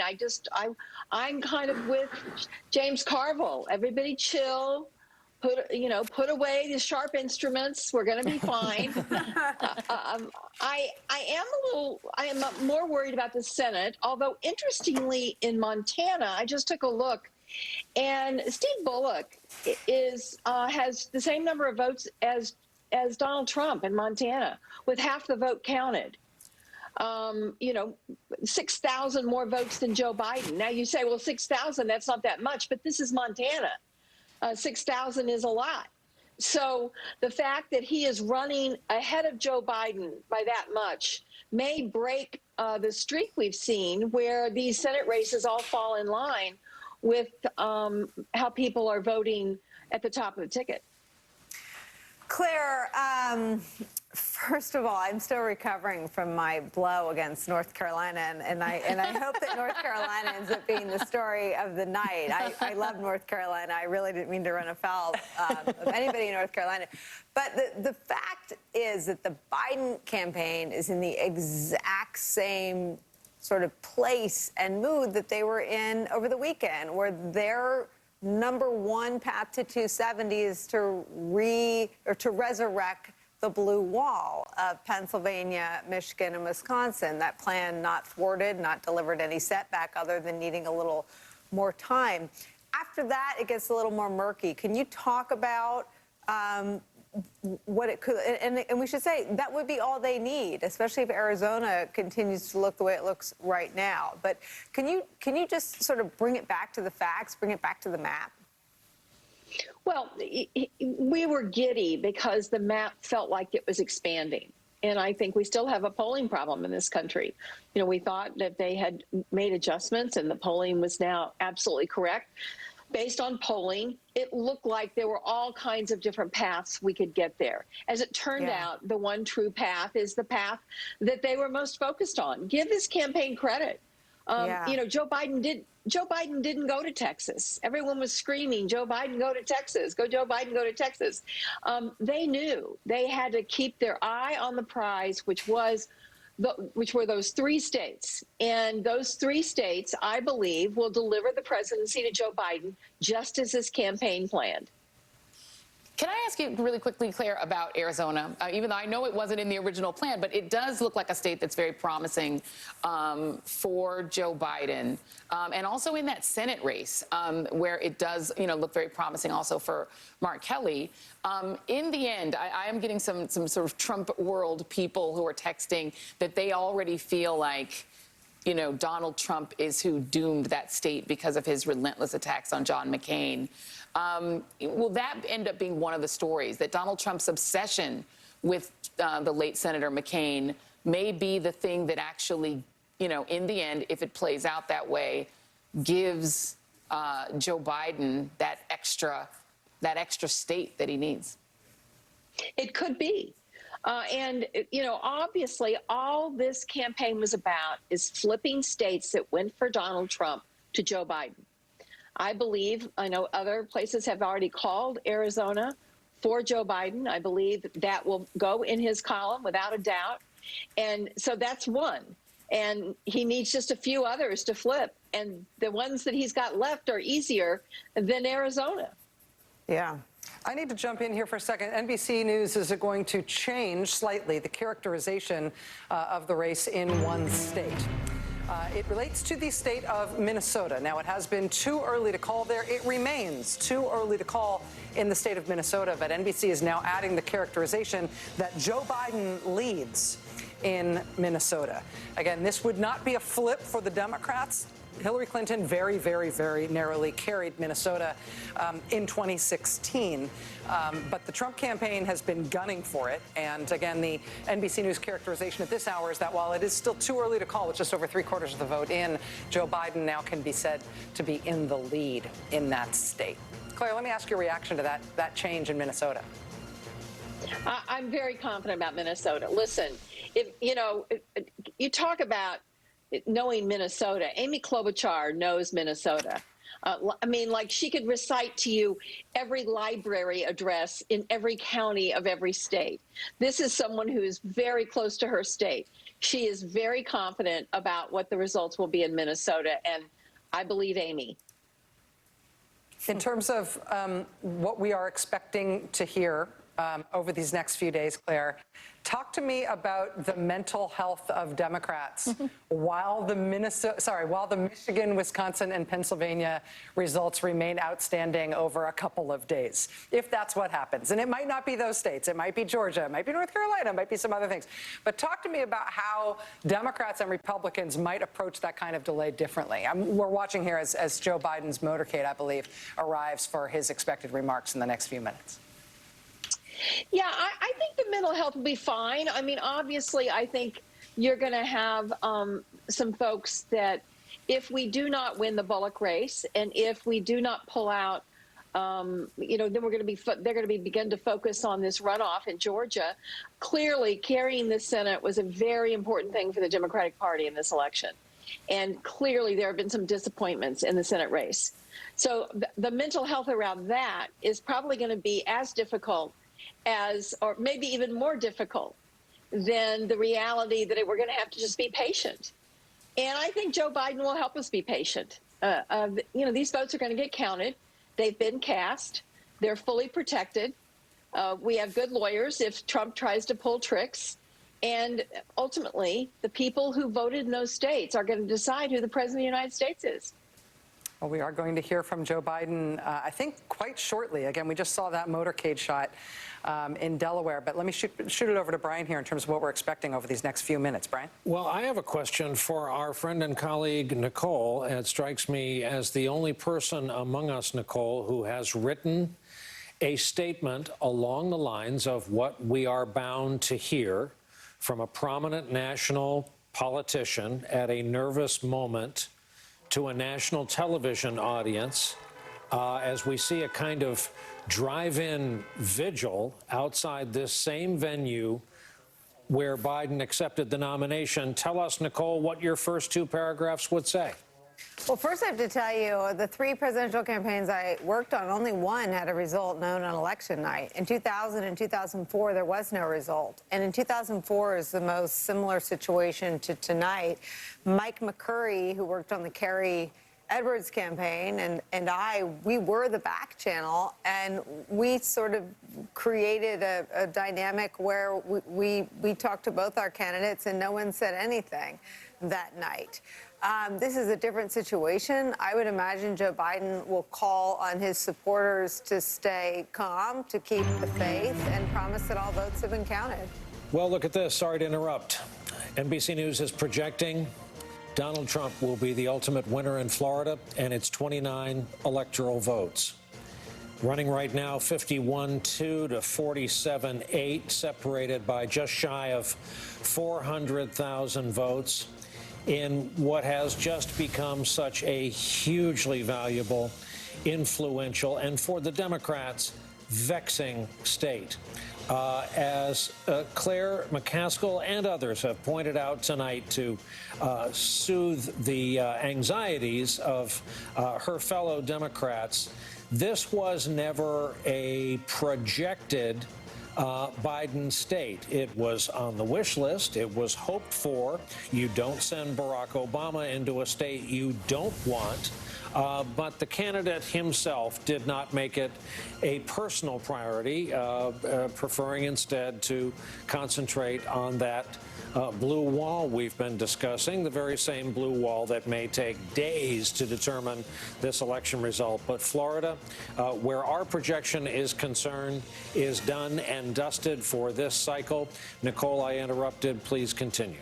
I'm kind of with James Carville. Everybody chill. Put away the sharp instruments. We're going to be fine. I am more worried about the Senate, although interestingly in Montana, I just took a look, and Steve Bullock has the same number of votes as Donald Trump in Montana, with half the vote counted. 6,000 more votes than Joe Biden. Now you say, well, 6,000, that's not that much, but this is Montana. 6,000 is a lot. So the fact that he is running ahead of Joe Biden by that much may break the streak we've seen where these Senate races all fall in line with how people are voting at the top of the ticket. Claire, first of all, I'm still recovering from my blow against North Carolina, and I hope that North Carolina ends up being the story of the night. I love North Carolina. I really didn't mean to run afoul of anybody in North Carolina. But the fact is that the Biden campaign is in the exact same sort of place and mood that they were in over the weekend, where their number one path to 270 is to resurrect the blue wall of Pennsylvania, Michigan, and Wisconsin. That plan not thwarted, not delivered any setback other than needing a little more time. After that, it gets a little more murky. Can you talk about what it could, and we should say that would be all they need, especially if Arizona continues to look the way it looks right now. But can you just sort of bring it back to the facts, bring it back to the map? Well, we were giddy because the map felt like it was expanding. And I think we still have a polling problem in this country. We thought that they had made adjustments and the polling was now absolutely correct. Based on polling, it looked like there were all kinds of different paths we could get there. As it turned out, the one true path is the path that they were most focused on. Give this campaign credit. Joe Biden didn't go to Texas. Everyone was screaming, Joe Biden, go to Texas. Go, Joe Biden, go to Texas. They knew they had to keep their eye on the prize, which were those three states. And those three states, I believe, will deliver the presidency to Joe Biden just as his campaign planned. Can I ask you really quickly, Claire, about Arizona? Even though I know it wasn't in the original plan, but it does look like a state that's very promising for Joe Biden. And also in that Senate race, where it does, look very promising also for Mark Kelly. In the end, I am getting some sort of Trump world people who are texting that they already feel like, Donald Trump is who doomed that state because of his relentless attacks on John McCain. Will that end up being one of the stories, that Donald Trump's obsession with the late Senator McCain may be the thing that actually, in the end, if it plays out that way, gives Joe Biden that extra state that he needs? It could be. Obviously, all this campaign was about is flipping states that went for Donald Trump to Joe Biden. I know other places have already called Arizona for Joe Biden. I believe that will go in his column without a doubt. And so that's one. And he needs just a few others to flip. And the ones that he's got left are easier than Arizona. Yeah. I need to jump in here for a second. NBC News is going to change slightly the characterization of the race in one state. It relates to the state of Minnesota. Now, it has been too early to call there. It remains too early to call in the state of Minnesota, but NBC is now adding the characterization that Joe Biden leads in Minnesota. Again, this would not be a flip for the Democrats. Hillary Clinton very, very, very narrowly carried Minnesota in 2016. But the Trump campaign has been gunning for it. And again, the NBC News characterization at this hour is that while it is still too early to call, with just over 3/4 of the vote in, Joe Biden now can be said to be in the lead in that state. Claire, let me ask your reaction to that change in Minnesota. I'm very confident about Minnesota. Listen, you talk about knowing Minnesota. Amy Klobuchar knows Minnesota. I mean, like, she could recite to you every library address in every county of every state. This is someone who is very close to her state. She is very confident about what the results will be in Minnesota, and I believe Amy. In terms of what we are expecting to hear over these next few days, Claire, talk to me about the mental health of Democrats while the Michigan, Wisconsin, and Pennsylvania results remain outstanding over a couple of days, if that's what happens. And it might not be those states. It might be Georgia. It might be North Carolina. It might be some other things. But talk to me about how Democrats and Republicans might approach that kind of delay differently. We're watching here as Joe Biden's motorcade, I believe, arrives for his expected remarks in the next few minutes. Yeah, I think the mental health will be fine. I mean, obviously, I think you're going to have some folks that, if we do not win the Bullock race, and if we do not pull out, then they're going to begin to focus on this runoff in Georgia. Clearly, carrying the Senate was a very important thing for the Democratic Party in this election, and clearly there have been some disappointments in the Senate race. So the mental health around that is probably going to be as difficult or maybe even more difficult than the reality that we're going to have to just be patient. And I think Joe Biden will help us be patient. These votes are going to get counted. They've been cast. They're fully protected. We have good lawyers if Trump tries to pull tricks. And ultimately, the people who voted in those states are going to decide who the president of the United States is. Well, we are going to hear from Joe Biden, I think, quite shortly. Again, we just saw that motorcade shot in Delaware. But let me shoot it over to Brian here in terms of what we're expecting over these next few minutes. Brian? Well, I have a question for our friend and colleague, Nicole. It strikes me as the only person among us, Nicole, who has written a statement along the lines of what we are bound to hear from a prominent national politician at a nervous moment to a national television audience as we see a kind of drive-in vigil outside this same venue where Biden accepted the nomination. Tell us, Nicole, what your first two paragraphs would say. Well, first I have to tell you, the three presidential campaigns I worked on, only one had a result known on election night. In 2000 and 2004, there was no result. And in 2004 is the most similar situation to tonight. Mike McCurry, who worked on the Kerry Edwards campaign, and we were the back channel, and we sort of created a dynamic where we talked to both our candidates and no one said anything that night. This is a different situation. I would imagine Joe Biden will call on his supporters to stay calm, to keep the faith, and promise that all votes have been counted. Well, look at this. Sorry to interrupt. NBC News is projecting Donald Trump will be the ultimate winner in Florida, and it's 29 electoral votes. Running right now 51-2 to 47-8, separated by just shy of 400,000 votes in what has just become such a hugely valuable, influential, and for the Democrats, vexing state. As Claire McCaskill and others have pointed out tonight to soothe the anxieties of her fellow Democrats, this was never a projected Biden state. It was on the wish list. It was hoped for. You don't send Barack Obama into a state you don't want. But the candidate himself did not make it a personal priority, preferring instead to concentrate on that blue wall we've been discussing, the very same blue wall that may take days to determine this election result. But Florida, where our projection is concerned, is done and dusted for this cycle. Nicole, I interrupted. Please continue.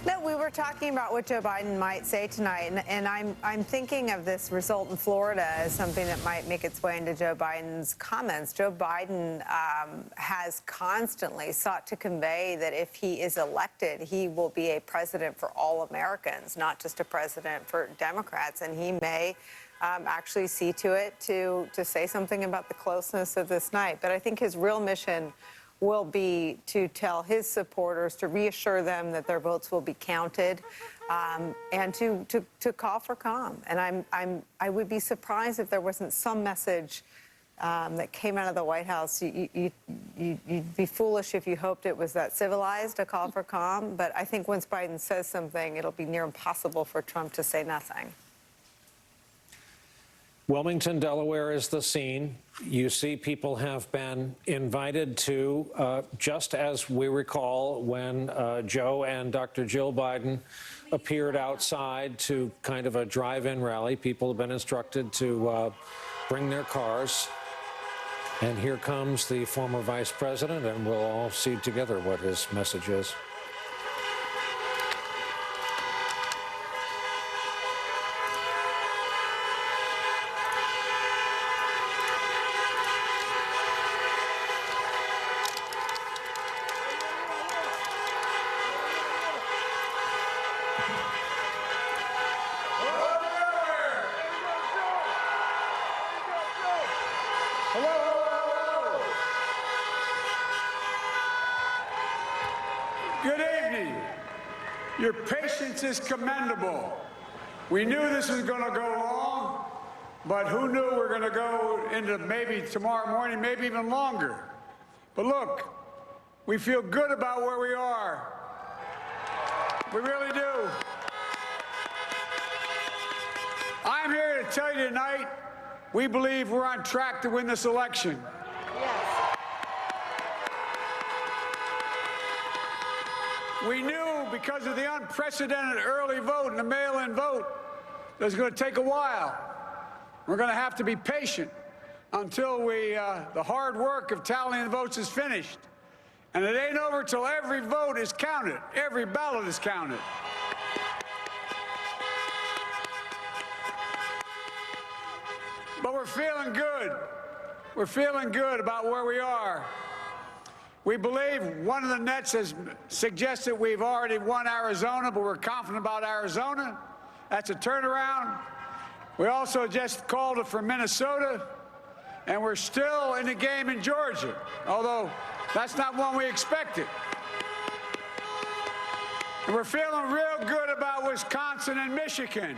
No, we were talking about what Joe Biden might say tonight, and I'm thinking of this result in Florida as something that might make its way into Joe Biden's comments. Joe Biden has constantly sought to convey that if he is elected, he will be a president for all Americans, not just a president for Democrats, and he may actually see to it to say something about the closeness of this night. But I think his real mission will be to tell his supporters, to reassure them that their votes will be counted, and to call for calm. And I would be surprised if there wasn't some message that came out of the White House. You'd be foolish if you hoped it was that civilized, a call for calm. But I think once Biden says something, it'll be near impossible for Trump to say nothing. Wilmington, Delaware is the scene. You see people have been invited to, just as we recall when Joe and Dr. Jill Biden appeared outside to kind of a drive-in rally. People have been instructed to bring their cars. And here comes the former vice president, and we'll all see together what his message is. Good evening. Your patience is commendable. We knew this was going to go long, but who knew we were going to go into maybe tomorrow morning, maybe even longer. But look, we feel good about where we are. We really do. I'm here to tell you tonight, we believe we're on track to win this election. We knew because of the unprecedented early vote and the mail-in vote that it was going to take a while. We're going to have to be patient until the hard work of tallying the votes is finished. And it ain't over till every vote is counted, every ballot is counted. But we're feeling good. We're feeling good about where we are. We believe one of the nets has suggested we've already won Arizona, but we're confident about Arizona. That's a turnaround. We also just called it for Minnesota, and we're still in the game in Georgia, although that's not one we expected. And we're feeling real good about Wisconsin and Michigan.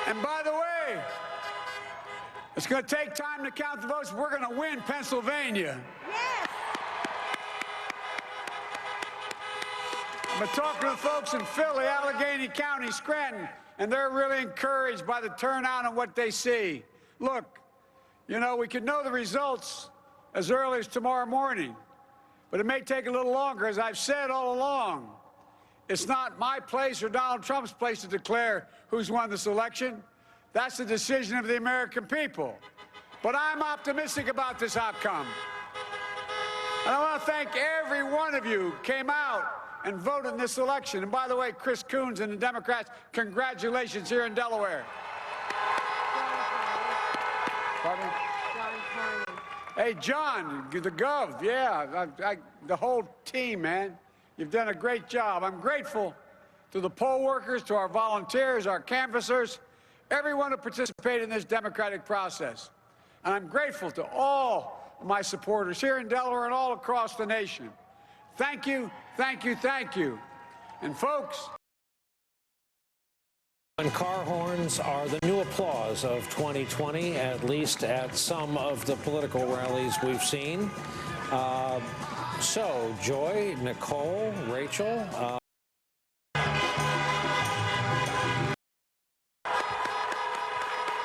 And by the way, it's going to take time to count the votes. We're going to win Pennsylvania. Yes. I've been talking to the folks in Philly, Allegheny County, Scranton, and they're really encouraged by the turnout and what they see. Look, you know, we could know the results as early as tomorrow morning, but it may take a little longer. As I've said all along, it's not my place or Donald Trump's place to declare who's won this election. That's the decision of the American people. But I'm optimistic about this outcome. And I want to thank every one of you who came out and voted in this election. And by the way, Chris Coons and the Democrats, congratulations here in Delaware. Pardon? Hey, John, the Gov, yeah, the whole team, man. You've done a great job. I'm grateful to the poll workers, to our volunteers, our canvassers, everyone who participated in this democratic process. And I'm grateful to all of my supporters here in Delaware and all across the nation. Thank you, thank you, thank you. And folks, And car horns are the new applause of 2020, at least at some of the political rallies we've seen. So, Joy, Nicole, Rachel.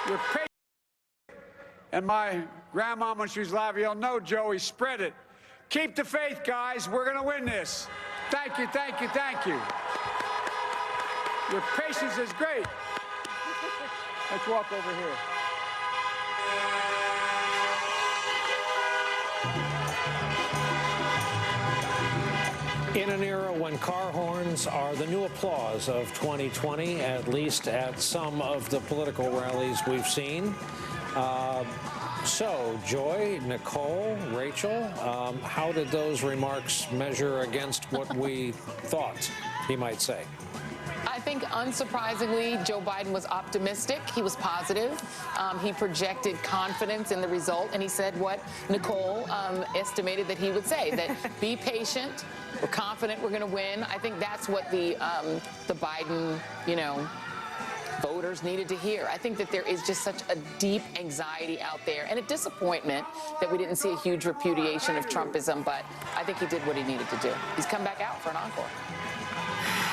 Your patience. And my grandma, when she was alive, you'll know, Joey, spread it. Keep the faith, guys. We're going to win this. Thank you, thank you, thank you. Your patience is great. Let's walk over here. In an era when car horns are the new applause of 2020, at least at some of the political rallies we've seen. So, Joy, Nicole, Rachel, how did those remarks measure against what we thought he might say? I think, unsurprisingly, Joe Biden was optimistic. He was positive. He projected confidence in the result, and he said what Nicole estimated that he would say, that be patient, we're confident we're going to win. I think that's what the Biden, voters needed to hear. I think that there is just such a deep anxiety out there and a disappointment that we didn't see a huge repudiation of Trumpism, but I think he did what he needed to do. He's come back out for an encore.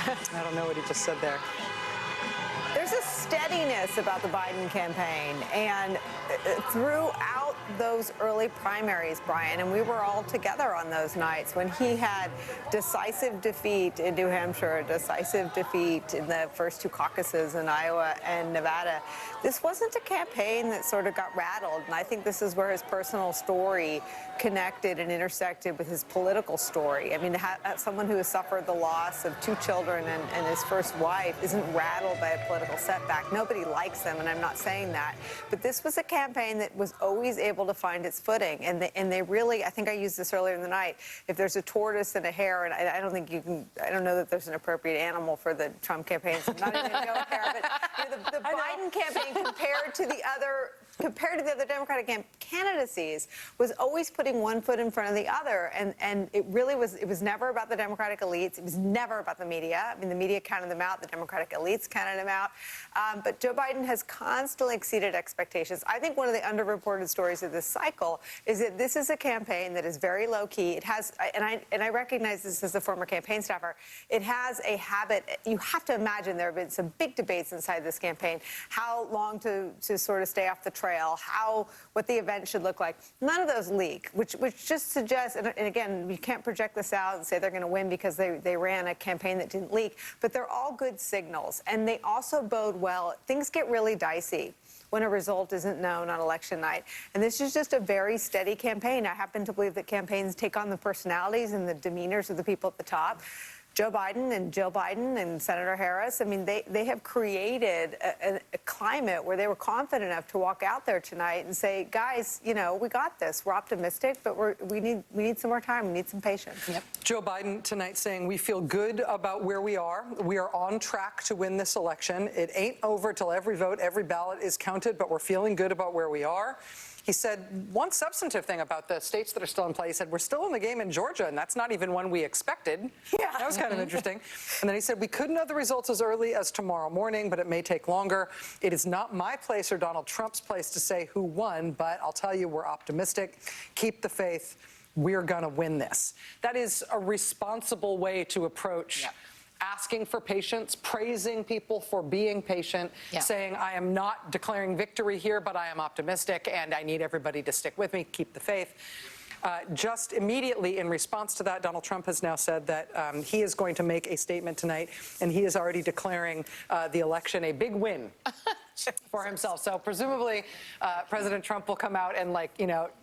I don't know what he just said there. There's a steadiness about the Biden campaign, and throughout those early primaries, Brian, and we were all together on those nights when he had decisive defeat in New Hampshire, decisive defeat in the first two caucuses in Iowa and Nevada. This wasn't a campaign that sort of got rattled, and I think this is where his personal story connected and intersected with his political story. I mean, someone who has suffered the loss of two children and his first wife isn't rattled by a political setback. Nobody likes them, and I'm not saying that. But this was a campaign that was always able to find its footing, and they really, I think I used this earlier in the night, if there's a tortoise and a hare, and I don't think you can, I don't know that there's an appropriate animal for the Trump campaign, so I'm not even going to go there, but the Biden campaign compared to the other Democratic candidacies was always putting one foot in front of the other, and it was never about the Democratic elites. It was never about the media. I mean, the media counted them out. The Democratic elites counted them out. But Joe Biden has constantly exceeded expectations. I think one of the underreported stories of this cycle is that this is a campaign that is very low-key. It has, and I recognize this as a former campaign staffer, it has a habit. You have to imagine there have been some big debates inside this campaign, how long to sort of stay off the trail, what the event should look like. None of those leak, which just suggests, and again, you can't project this out and say they're going to win because they ran a campaign that didn't leak, but they're all good signals, and they also bode well. Things get really dicey when a result isn't known on election night. And this is just a very steady campaign. I happen to believe that campaigns take on the personalities and the demeanors of the people at the top. Joe Biden and Jill Biden and Senator Harris, I mean, they have created a climate where they were confident enough to walk out there tonight and say, guys, we got this. We're optimistic, but we need some more time. We need some patience. Yep. Joe Biden tonight saying we feel good about where we are. We are on track to win this election. It ain't over till every vote, every ballot is counted, but we're feeling good about where we are. He said one substantive thing about the states that are still in play. He said, we're still in the game in Georgia, and that's not even one we expected. Yeah. That was kind of interesting. And then he said, we could know the results as early as tomorrow morning, but it may take longer. It is not my place or Donald Trump's place to say who won, but I'll tell you, we're optimistic. Keep the faith. We're going to win this. That is a responsible way to approach asking for patience, praising people for being patient, saying, I am not declaring victory here, but I am optimistic, and I need everybody to stick with me, keep the faith. Just immediately in response to that, Donald Trump has now said that he is going to make a statement tonight, and he is already declaring the election a big win for himself. So presumably, President Trump will come out and,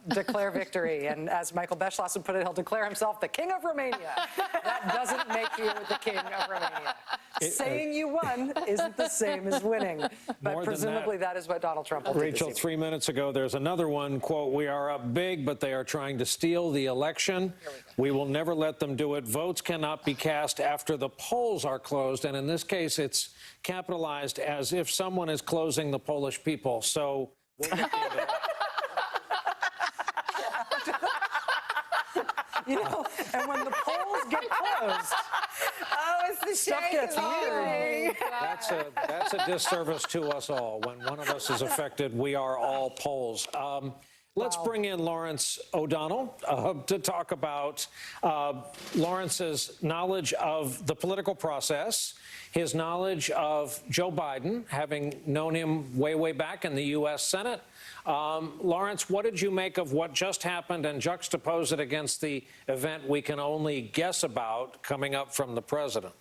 declare victory. And as Michael Beschloss would put it, he'll declare himself the king of Romania. That doesn't make you the king of Romania. Saying you won isn't the same as winning. But presumably that is what Donald Trump will do. Rachel, 3 minutes ago, there's another one, quote, we are up big, but they are trying to steal the election. We will never let them do it. Votes cannot be cast after the polls are closed. And in this case, it's capitalized as if someone is closing the Polish people. So we'll look into that. And when the polls get closed, it's the stuff gets weird. That's a disservice to us all. When one of us is affected, we are all Poles. Let's bring in Lawrence O'Donnell to talk about Lawrence's knowledge of the political process, his knowledge of Joe Biden, having known him way, way back in the U.S. Senate. Lawrence, what did you make of what just happened and juxtapose it against the event we can only guess about coming up from the president?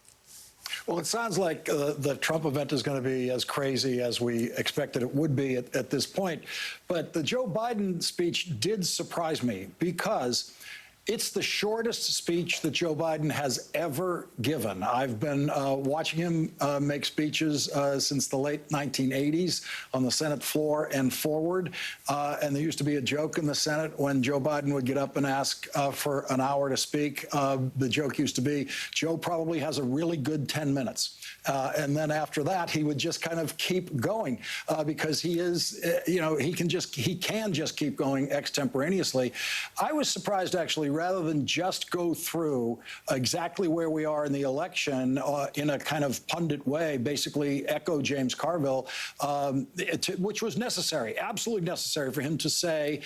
Well, it sounds like the Trump event is going to be as crazy as we expected it would be at this point. But the Joe Biden speech did surprise me because It's the shortest speech that Joe Biden has ever given. I've been watching him make speeches since the late 1980s on the Senate floor and forward. And there used to be a joke in the Senate when Joe Biden would get up and ask for an hour to speak. The joke used to be, Joe probably has a really good 10 minutes. And then after that, he would just kind of keep going because he is, he can just keep going extemporaneously. I was surprised, actually, rather than just go through exactly where we are in the election in a kind of pundit way, basically echo James Carville, which was necessary, absolutely necessary for him to say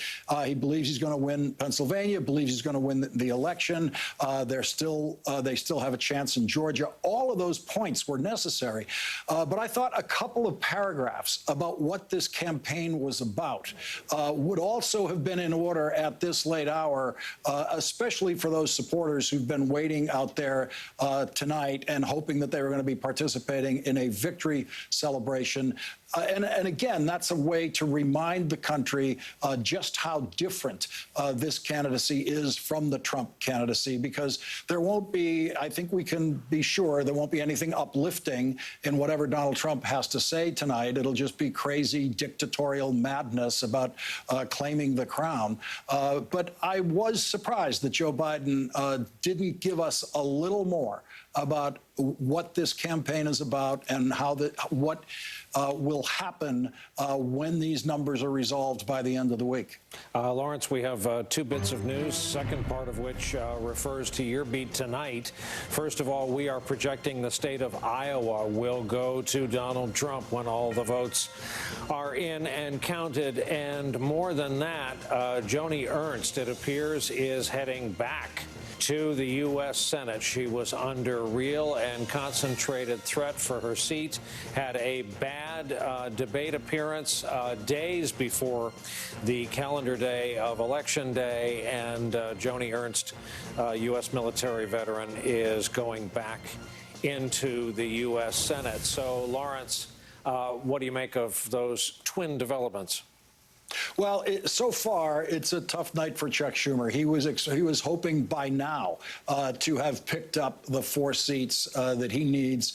he believes he's going to win Pennsylvania, believes he's going to win the election. They still have a chance in Georgia. All of those points were necessary. But I thought a couple of paragraphs about what this campaign was about would also have been in order at this late hour, especially for those supporters who've been waiting out there tonight and hoping that they were going to be participating in a victory celebration. And again, that's a way to remind the country just how different this candidacy is from the Trump candidacy, because there won't be, I think we can be sure, there won't be anything uplifting in whatever Donald Trump has to say tonight. It'll just be crazy dictatorial madness about claiming the crown. But I was surprised that Joe Biden didn't give us a little more about what this campaign is about and how what will happen when these numbers are resolved by the end of the week. Lawrence, we have two bits of news, second part of which refers to your beat tonight. First of all, we are projecting the state of Iowa will go to Donald Trump when all the votes are in and counted. And more than that, Joni Ernst, it appears, is heading back to the U.S. Senate. She was under real and concentrated threat for her seat, had a bad debate appearance days before the calendar day of Election Day, and Joni Ernst, U.S. military veteran, is going back into the U.S. Senate. So, Lawrence, what do you make of those twin developments? Well, so far, it's a tough night for Chuck Schumer. He was hoping by now to have picked up the 4 seats that he needs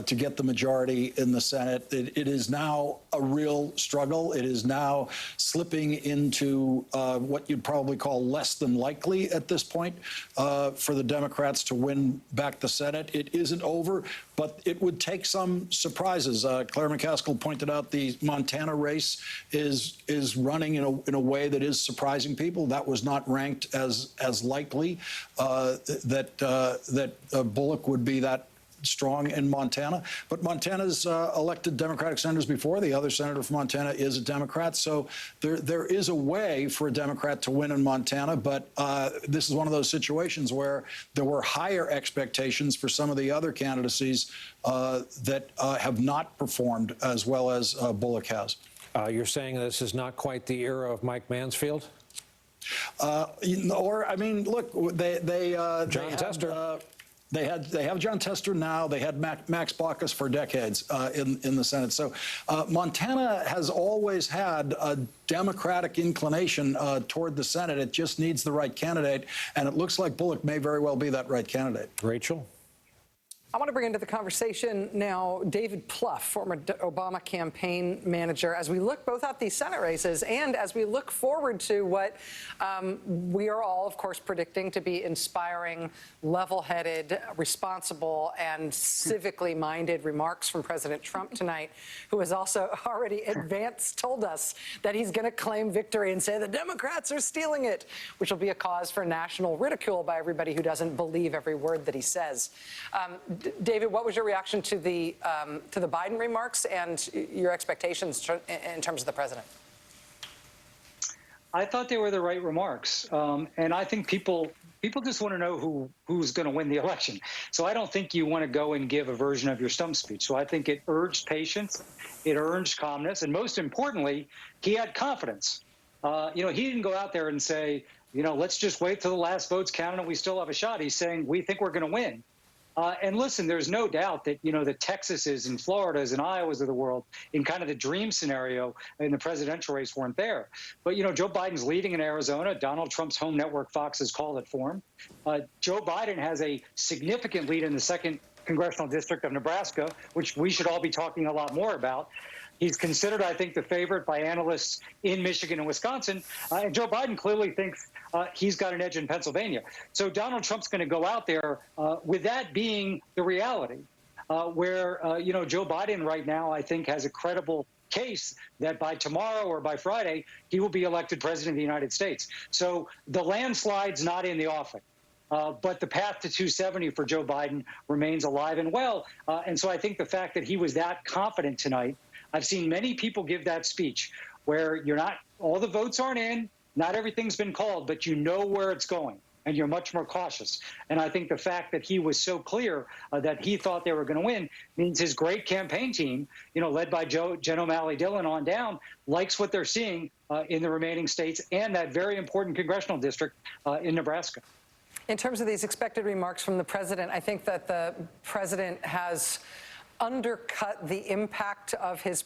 to get the majority in the Senate. It is now a real struggle. It is now slipping into what you'd probably call less than likely at this point for the Democrats to win back the Senate. It isn't over, but it would take some surprises. Claire McCaskill pointed out the Montana race is running in a way that is surprising people. That was not ranked as likely that Bullock would be that strong in Montana. But Montana's elected Democratic senators before. The other senator from Montana is a Democrat. So there is a way for a Democrat to win in Montana. But this is one of those situations where there were higher expectations for some of the other candidacies that have not performed as well as Bullock has. You're saying this is not quite the era of Mike Mansfield? I mean, look, John Tester. They have John Tester now. They had Max Baucus for decades in the Senate. So Montana has always had a Democratic inclination toward the Senate. It just needs the right candidate, and it looks like Bullock may very well be that right candidate. Rachel? I want to bring into the conversation now David Plouffe, former Obama campaign manager, as we look both at these Senate races and as we look forward to what we are all, of course, predicting to be inspiring, level-headed, responsible, and civically minded remarks from President Trump tonight, who has also already told us that he's going to claim victory and say the Democrats are stealing it, which will be a cause for national ridicule by everybody who doesn't believe every word that he says. David, what was your reaction to the Biden remarks and your expectations in terms of the president? I thought they were the right remarks, and I think people just want to know who's going to win the election. So I don't think you want to go and give a version of your stump speech. So I think it urged patience, it urged calmness, and most importantly, he had confidence. He didn't go out there and say, let's just wait till the last vote's counted and we still have a shot. He's saying we think we're going to win. And listen, there's no doubt that, the Texases and Floridas and Iowas of the world in kind of the dream scenario in the presidential race weren't there. But, Joe Biden's leading in Arizona. Donald Trump's home network, Fox, has called it for him. Joe Biden has a significant lead in the 2nd Congressional District of Nebraska, which we should all be talking a lot more about. He's considered, I think, the favorite by analysts in Michigan and Wisconsin. And Joe Biden clearly thinks he's got an edge in Pennsylvania. So Donald Trump's going to go out there with that being the reality, where, Joe Biden right now, I think, has a credible case that by tomorrow or by Friday, he will be elected president of the United States. So the landslide's not in the offing. But the path to 270 for Joe Biden remains alive and well. And so I think the fact that he was that confident tonight, I've seen many people give that speech where all the votes aren't in, not everything's been called, but you know where it's going, and you're much more cautious. And I think the fact that he was so clear that he thought they were going to win means his great campaign team, led by Jen O'Malley Dillon on down, likes what they're seeing in the remaining states and that very important congressional district in Nebraska. In terms of these expected remarks from the president, I think that the president has undercut the impact of his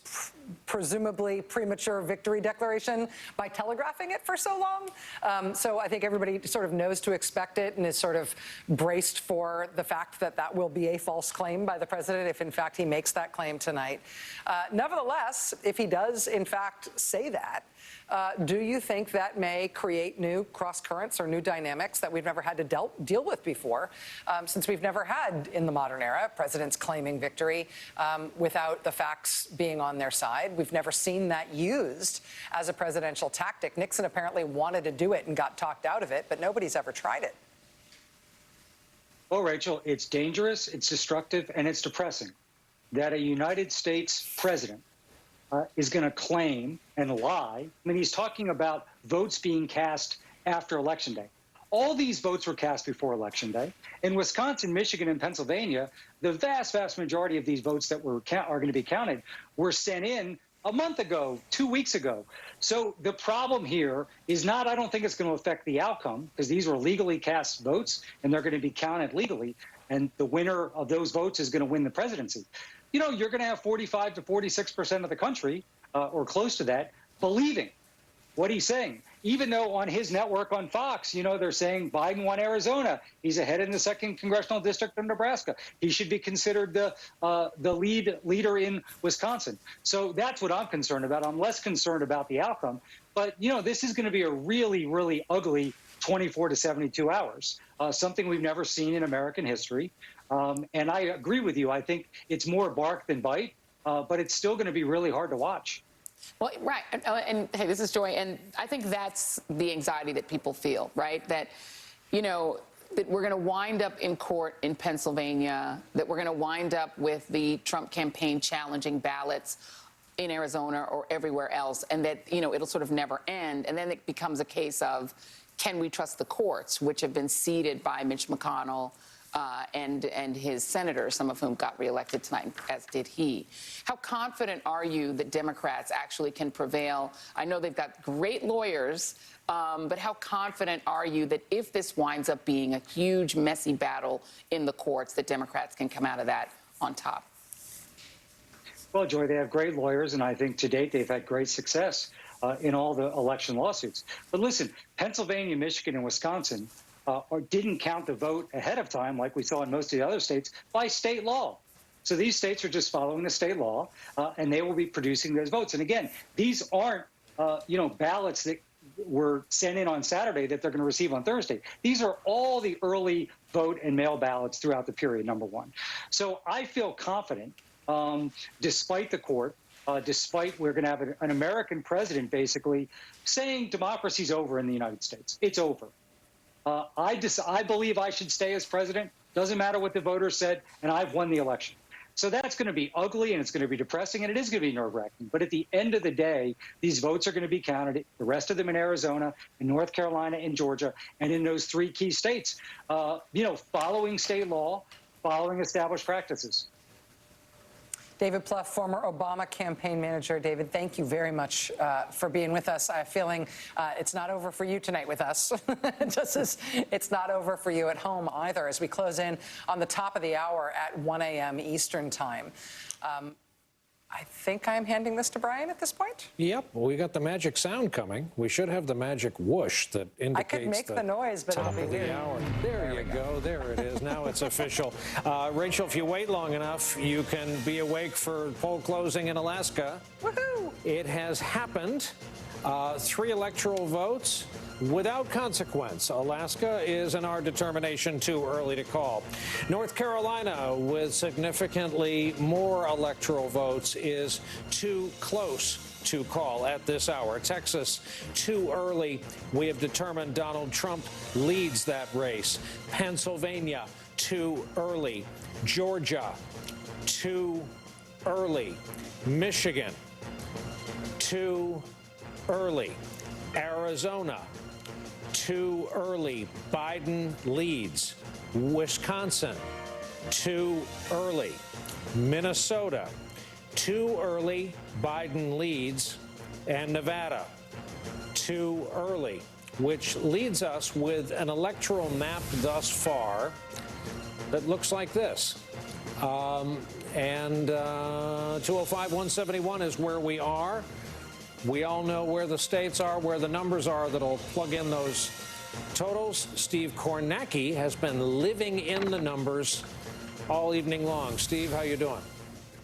presumably premature victory declaration by telegraphing it for so long. So I think everybody sort of knows to expect it and is sort of braced for the fact that that will be a false claim by the president if, in fact, he makes that claim tonight. Nevertheless, if he does, in fact, say that, do you think that may create new cross currents or new dynamics that we've never had to deal with before, since we've never had in the modern era presidents claiming victory without the facts being on their side? We've never seen that used as a presidential tactic. Nixon apparently wanted to do it and got talked out of it, but nobody's ever tried it. Well, Rachel, it's dangerous, it's destructive, and it's depressing that a United States president is going to claim and lie. I mean, he's talking about votes being cast after Election Day. All these votes were cast before Election Day. In Wisconsin, Michigan, and Pennsylvania, the vast, vast majority of these votes that are going to be counted were sent in a month ago, 2 weeks ago. So the problem here is not, I don't think it's going to affect the outcome, because these were legally cast votes, and they're going to be counted legally, and the winner of those votes is going to win the presidency. You're going to have 45 to 46% of the country, or close to that, believing what he's saying. Even though on his network on Fox, they're saying Biden won Arizona. He's ahead in the 2nd Congressional District of Nebraska. He should be considered the leader in Wisconsin. So that's what I'm concerned about. I'm less concerned about the outcome. But, this is going to be a really, really ugly 24 to 72 hours, something we've never seen in American history. And I agree with you. I think it's more bark than bite, but it's still going to be really hard to watch. Well, right. And hey, this is Joy. And I think that's the anxiety that people feel, right? That, that we're going to wind up in court in Pennsylvania, that we're going to wind up with the Trump campaign challenging ballots in Arizona or everywhere else, and that, it'll sort of never end. And then it becomes a case of, can we trust the courts, which have been ceded by Mitch McConnell and his senators, some of whom got reelected tonight, as did he. How confident are you that Democrats actually can prevail? I know they've got great lawyers, but how confident are you that if this winds up being a huge, messy battle in the courts, that Democrats can come out of that on top? Well, Joy, they have great lawyers, and I think to date they've had great success in all the election lawsuits. But listen, Pennsylvania, Michigan, and Wisconsin didn't count the vote ahead of time, like we saw in most of the other states, by state law. So these states are just following the state law, and they will be producing those votes. And again, these aren't, ballots that were sent in on Saturday that they're going to receive on Thursday. These are all the early vote and mail ballots throughout the period, number one. So I feel confident, despite the court, despite we're going to have an American president basically saying democracy's over in the United States. It's over. I believe I should stay as president. Doesn't matter what the voters said, and I've won the election. So that's going to be ugly, and it's going to be depressing, and it is going to be nerve-wracking. But at the end of the day, these votes are going to be counted, the rest of them in Arizona, in North Carolina, in Georgia, and in those 3 key states, following state law, following established practices. David Plouffe, former Obama campaign manager. David, thank you very much for being with us. I'm feeling it's not over for you tonight with us, just as it's not over for you at home either, as we close in on the top of the hour at 1 a.m. Eastern time. I think I'm handing this to Brian at this point. Yep, well, we got the magic sound coming. We should have the magic whoosh that indicates I could make the noise, but it'll be weird. There you go. There it is. Now it's official. Rachel, if you wait long enough, you can be awake for poll closing in Alaska. Woohoo! It has happened. 3 electoral votes without consequence. Alaska is, in our determination, too early to call. North Carolina, with significantly more electoral votes, is too close to call at this hour. Texas, too early. We have determined Donald Trump leads that race. Pennsylvania, too early. Georgia, too early. Michigan, too early. Arizona, too early. Biden leads. Wisconsin, too early. Minnesota, too early. Biden leads. And Nevada, too early, which leads us with an electoral map thus far that looks like this. 205-171 is where we are. We all know where the states are, where the numbers are that'll plug in those totals. Steve Kornacki has been living in the numbers all evening long. Steve, how you doing?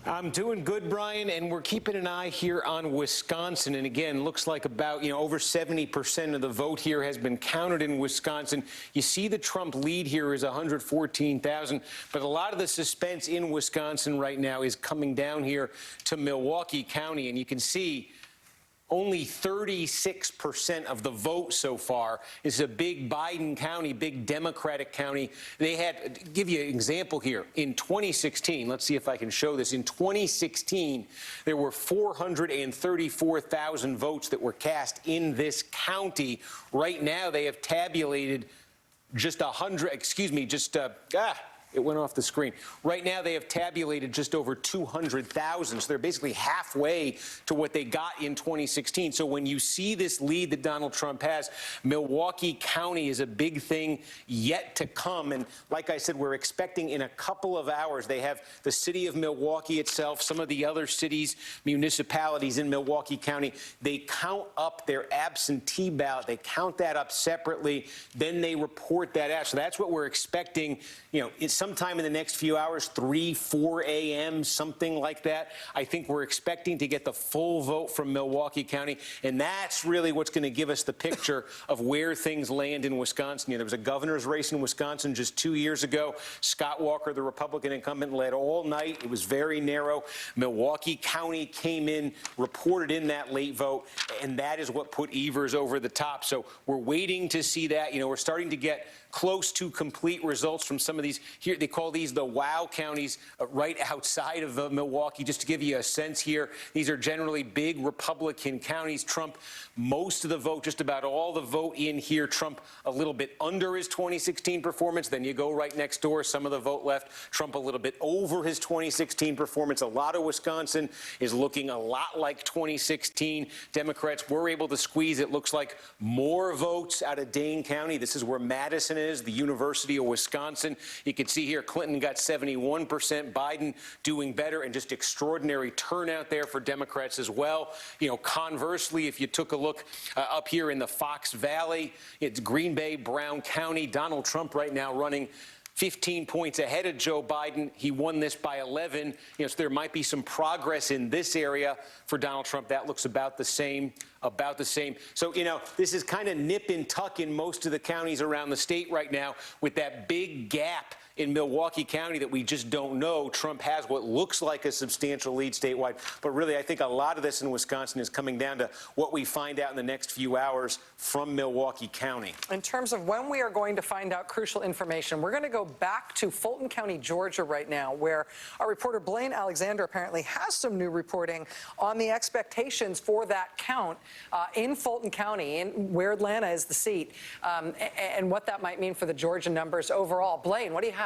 I'm doing good, Brian, and we're keeping an eye here on Wisconsin. And again, looks like about, over 70% of the vote here has been counted in Wisconsin. You see the Trump lead here is 114,000, but a lot of the suspense in Wisconsin right now is coming down here to Milwaukee County, and you can see only 36% of the vote so far. This is a big Biden county, big Democratic county. They had, to give you an example here, in 2016, let's see if I can show this. In 2016, there were 434,000 votes that were cast in this county. Right now, they have tabulated just it went off the screen. Right now, they have tabulated just over 200,000. So they're basically halfway to what they got in 2016. So when you see this lead that Donald Trump has, Milwaukee County is a big thing yet to come. And like I said, we're expecting in a couple of hours, they have the city of Milwaukee itself, some of the other cities, municipalities in Milwaukee County. They count up their absentee ballot. They count that up separately. Then they report that out. So that's what we're expecting, sometime in the next few hours, 3, 4 a.m., something like that. I think we're expecting to get the full vote from Milwaukee County, and that's really what's going to give us the picture of where things land in Wisconsin. There was a governor's race in Wisconsin just 2 years ago. Scott Walker, the Republican incumbent, led all night. It was very narrow. Milwaukee County came in, reported in that late vote, and that is what put Evers over the top. So we're waiting to see that. We're starting to get close to complete results from some of these. Here, they call these the WOW counties right outside of Milwaukee. Just to give you a sense here, these are generally big Republican counties. Trump, most of the vote, just about all the vote in here. Trump a little bit under his 2016 performance. Then you go right next door, some of the vote left. Trump a little bit over his 2016 performance. A lot of Wisconsin is looking a lot like 2016. Democrats were able to squeeze, it looks like, more votes out of Dane County. This is where Madison is, the University of Wisconsin. You can see here Clinton got 71%, Biden doing better, and just extraordinary turnout there for Democrats as well. Conversely, if you took a look up here in the Fox Valley, it's Green Bay, Brown County, Donald Trump right now running 15 points ahead of Joe Biden. He won this by 11. So there might be some progress in this area for Donald Trump. That looks about the same. So, this is kind of nip and tuck in most of the counties around the state right now, with that big gap in Milwaukee County that we just don't know. Trump has what looks like a substantial lead statewide. But really, I think a lot of this in Wisconsin is coming down to what we find out in the next few hours from Milwaukee County. In terms of when we are going to find out crucial information, we're going to go back to Fulton County, Georgia right now, where our reporter Blaine Alexander apparently has some new reporting on the expectations for that count in Fulton County, where Atlanta is the seat, and what that might mean for the Georgia numbers overall. Blaine, what do you have?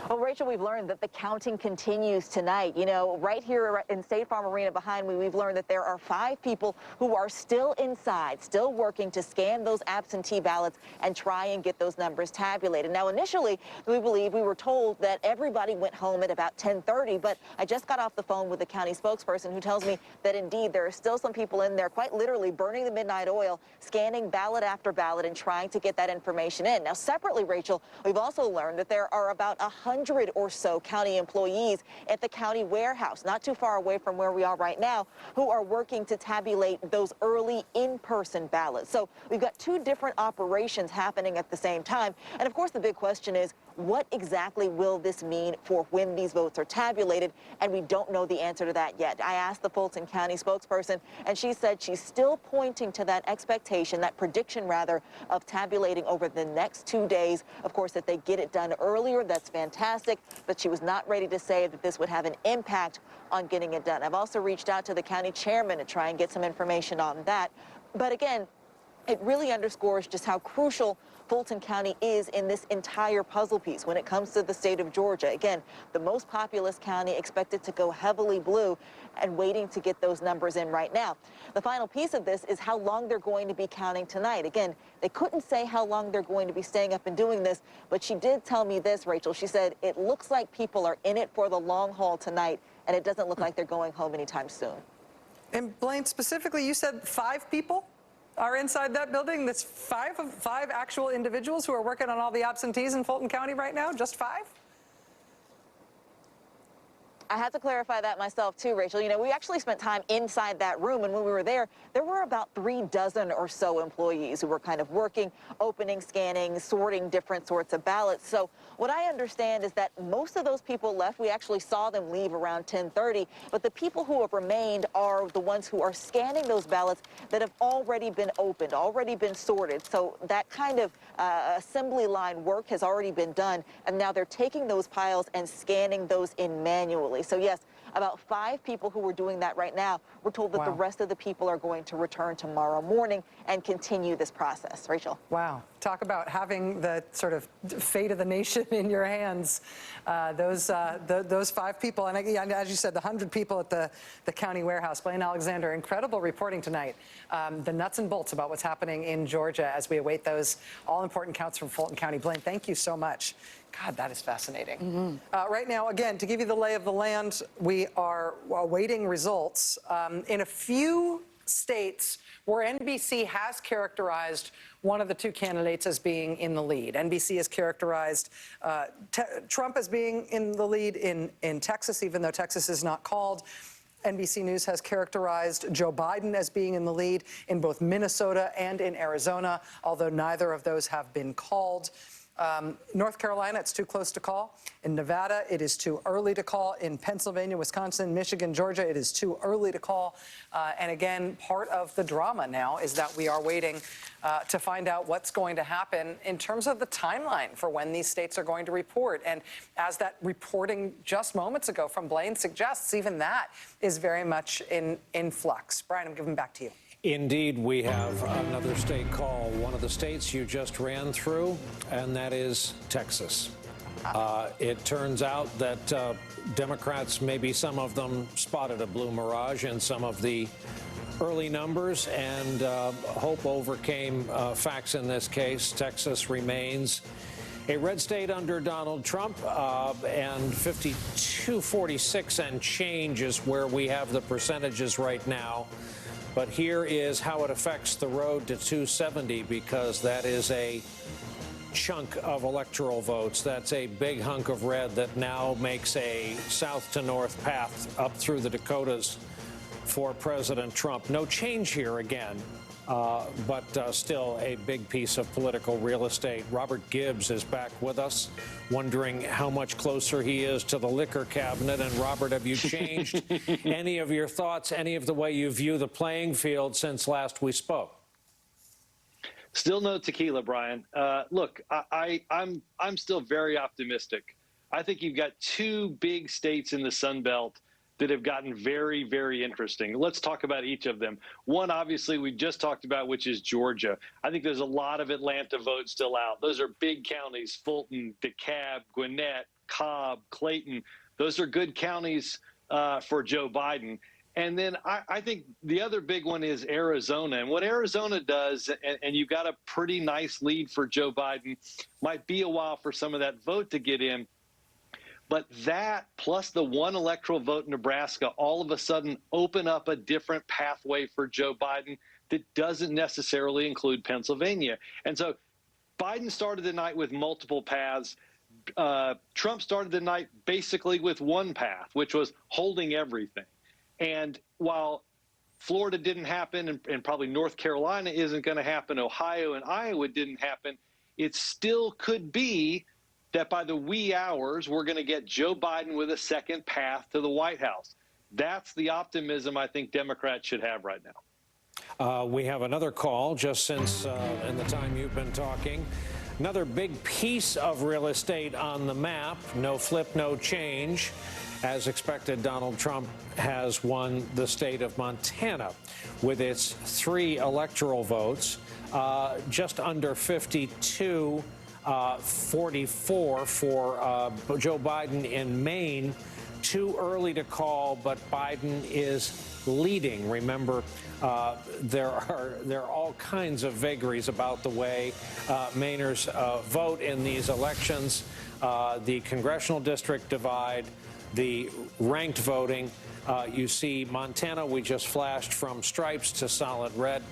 Well, Rachel, we've learned that the counting continues tonight. You know, right here in State Farm Arena behind me, we've learned that there are 5 people who are still inside, still working to scan those absentee ballots and try and get those numbers tabulated. Now, initially, we were told that everybody went home at about 10:30, but I just got off the phone with the county spokesperson who tells me that indeed there are still some people in there quite literally burning the midnight oil, scanning ballot after ballot and trying to get that information in. Now, separately, Rachel, we've also learned that there are about 100 or so county employees at the county warehouse, not too far away from where we are right now, who are working to tabulate those early in-person ballots. So we've got 2 different operations happening at the same time. And of course, the big question is, what exactly will this mean for when these votes are tabulated? And we don't know the answer to that yet. I asked the Fulton County spokesperson, and she said she's still pointing to that expectation, that prediction rather, of tabulating over the next 2 days. Of course, if they get it done earlier, that's fantastic, but she was not ready to say that this would have an impact on getting it done. I've also reached out to the county chairman to try and get some information on that. But again, it really underscores just how crucial Fulton County is in this entire puzzle piece when it comes to the state of Georgia. Again, the most populous county, expected to go heavily blue, and waiting to get those numbers in right now. The final piece of this is how long they're going to be counting tonight. Again, they couldn't say how long they're going to be staying up and doing this, but she did tell me this, Rachel. She said, it looks like people are in it for the long haul tonight, and it doesn't look like they're going home anytime soon. And Blaine, specifically, you said 5 people are inside that building? That's 5 actual individuals who are working on all the absentees in Fulton County right now? Just 5? I had to clarify that myself too, Rachel. You know, we actually spent time inside that room, and when we were there were about 3 dozen or so employees who were kind of working, opening, scanning, sorting different sorts of ballots. So what I understand is that most of those people left. We actually saw them leave around 10:30, but the people who have remained are the ones who are scanning those ballots that have already been opened, already been sorted. So that kind of assembly line work has already been done, and now they're taking those piles and scanning those in manually. So yes, about 5 people who are doing that right now. We're told that the rest of the people are going to return tomorrow morning and continue this process. Rachel. Wow. Talk about having the sort of fate of the nation in your hands. Those 5 people, and as you said, the 100 people at the county warehouse. Blaine Alexander, incredible reporting tonight. The nuts and bolts about what's happening in Georgia as we await those all-important counts from Fulton County. Blaine, thank you so much. God, that is fascinating. Right now, again, to give you the lay of the land, we are awaiting results in a few states where NBC has characterized one of the 2 candidates as being in the lead. NBC has characterized Trump as being in the lead in Texas, even though Texas is not called. NBC News has characterized Joe Biden as being in the lead in both Minnesota and in Arizona, although neither of those have been called. North Carolina, it's too close to call. In Nevada, it is too early to call. In Pennsylvania, Wisconsin, Michigan, Georgia, it is too early to call. And again, part of the drama now is that we are waiting to find out what's going to happen in terms of the timeline for when these states are going to report. And as that reporting just moments ago from Blaine suggests, even that is very much in flux. Brian, I'm giving back to you. Indeed, we have another state call, one of the states you just ran through, and that is Texas. It turns out that Democrats, maybe some of them, spotted a blue mirage in some of the early numbers, and hope overcame facts in this case. Texas remains a red state under Donald Trump, and 52-46 and change is where we have the percentages right now. But here is how it affects the road to 270, because that is a chunk of electoral votes. That's a big hunk of red that now makes a south to north path up through the Dakotas for President Trump. No change here again, but still a big piece of political real estate. Robert Gibbs is back with us, wondering how much closer he is to the liquor cabinet. And Robert, have you changed any of your thoughts, any of the way you view the playing field since last we spoke? Still no tequila, Brian. Look, I'm still very optimistic. I think you've got 2 big states in the Sun Belt that have gotten very, very interesting. Let's talk about each of them. One, obviously, we just talked about, which is Georgia. I think there's a lot of Atlanta votes still out. Those are big counties: Fulton, DeKalb, Gwinnett, Cobb, Clayton. Those are good counties for Joe Biden. And then I think the other big one is Arizona. And what Arizona does, and you've got a pretty nice lead for Joe Biden, might be a while for some of that vote to get in. But that plus the one electoral vote in Nebraska all of a sudden open up a different pathway for Joe Biden that doesn't necessarily include Pennsylvania. And so Biden started the night with multiple paths. Trump started the night basically with one path, which was holding everything. And while Florida didn't happen, and probably North Carolina isn't going to happen, Ohio and Iowa didn't happen, it still could be that by the wee hours, we're going to get Joe Biden with a second path to the White House. That's the optimism I think Democrats should have right now. We have another call just since in the time you've been talking. Another big piece of real estate on the map. No flip, no change. As expected, Donald Trump has won the state of Montana with its 3 electoral votes, just under 52. 44 for Joe Biden in Maine. Too early to call, but Biden is leading. Remember, there are all kinds of vagaries about the way Mainers vote in these elections. The congressional district divide, the ranked voting. You see Montana, we just flashed from stripes to solid red.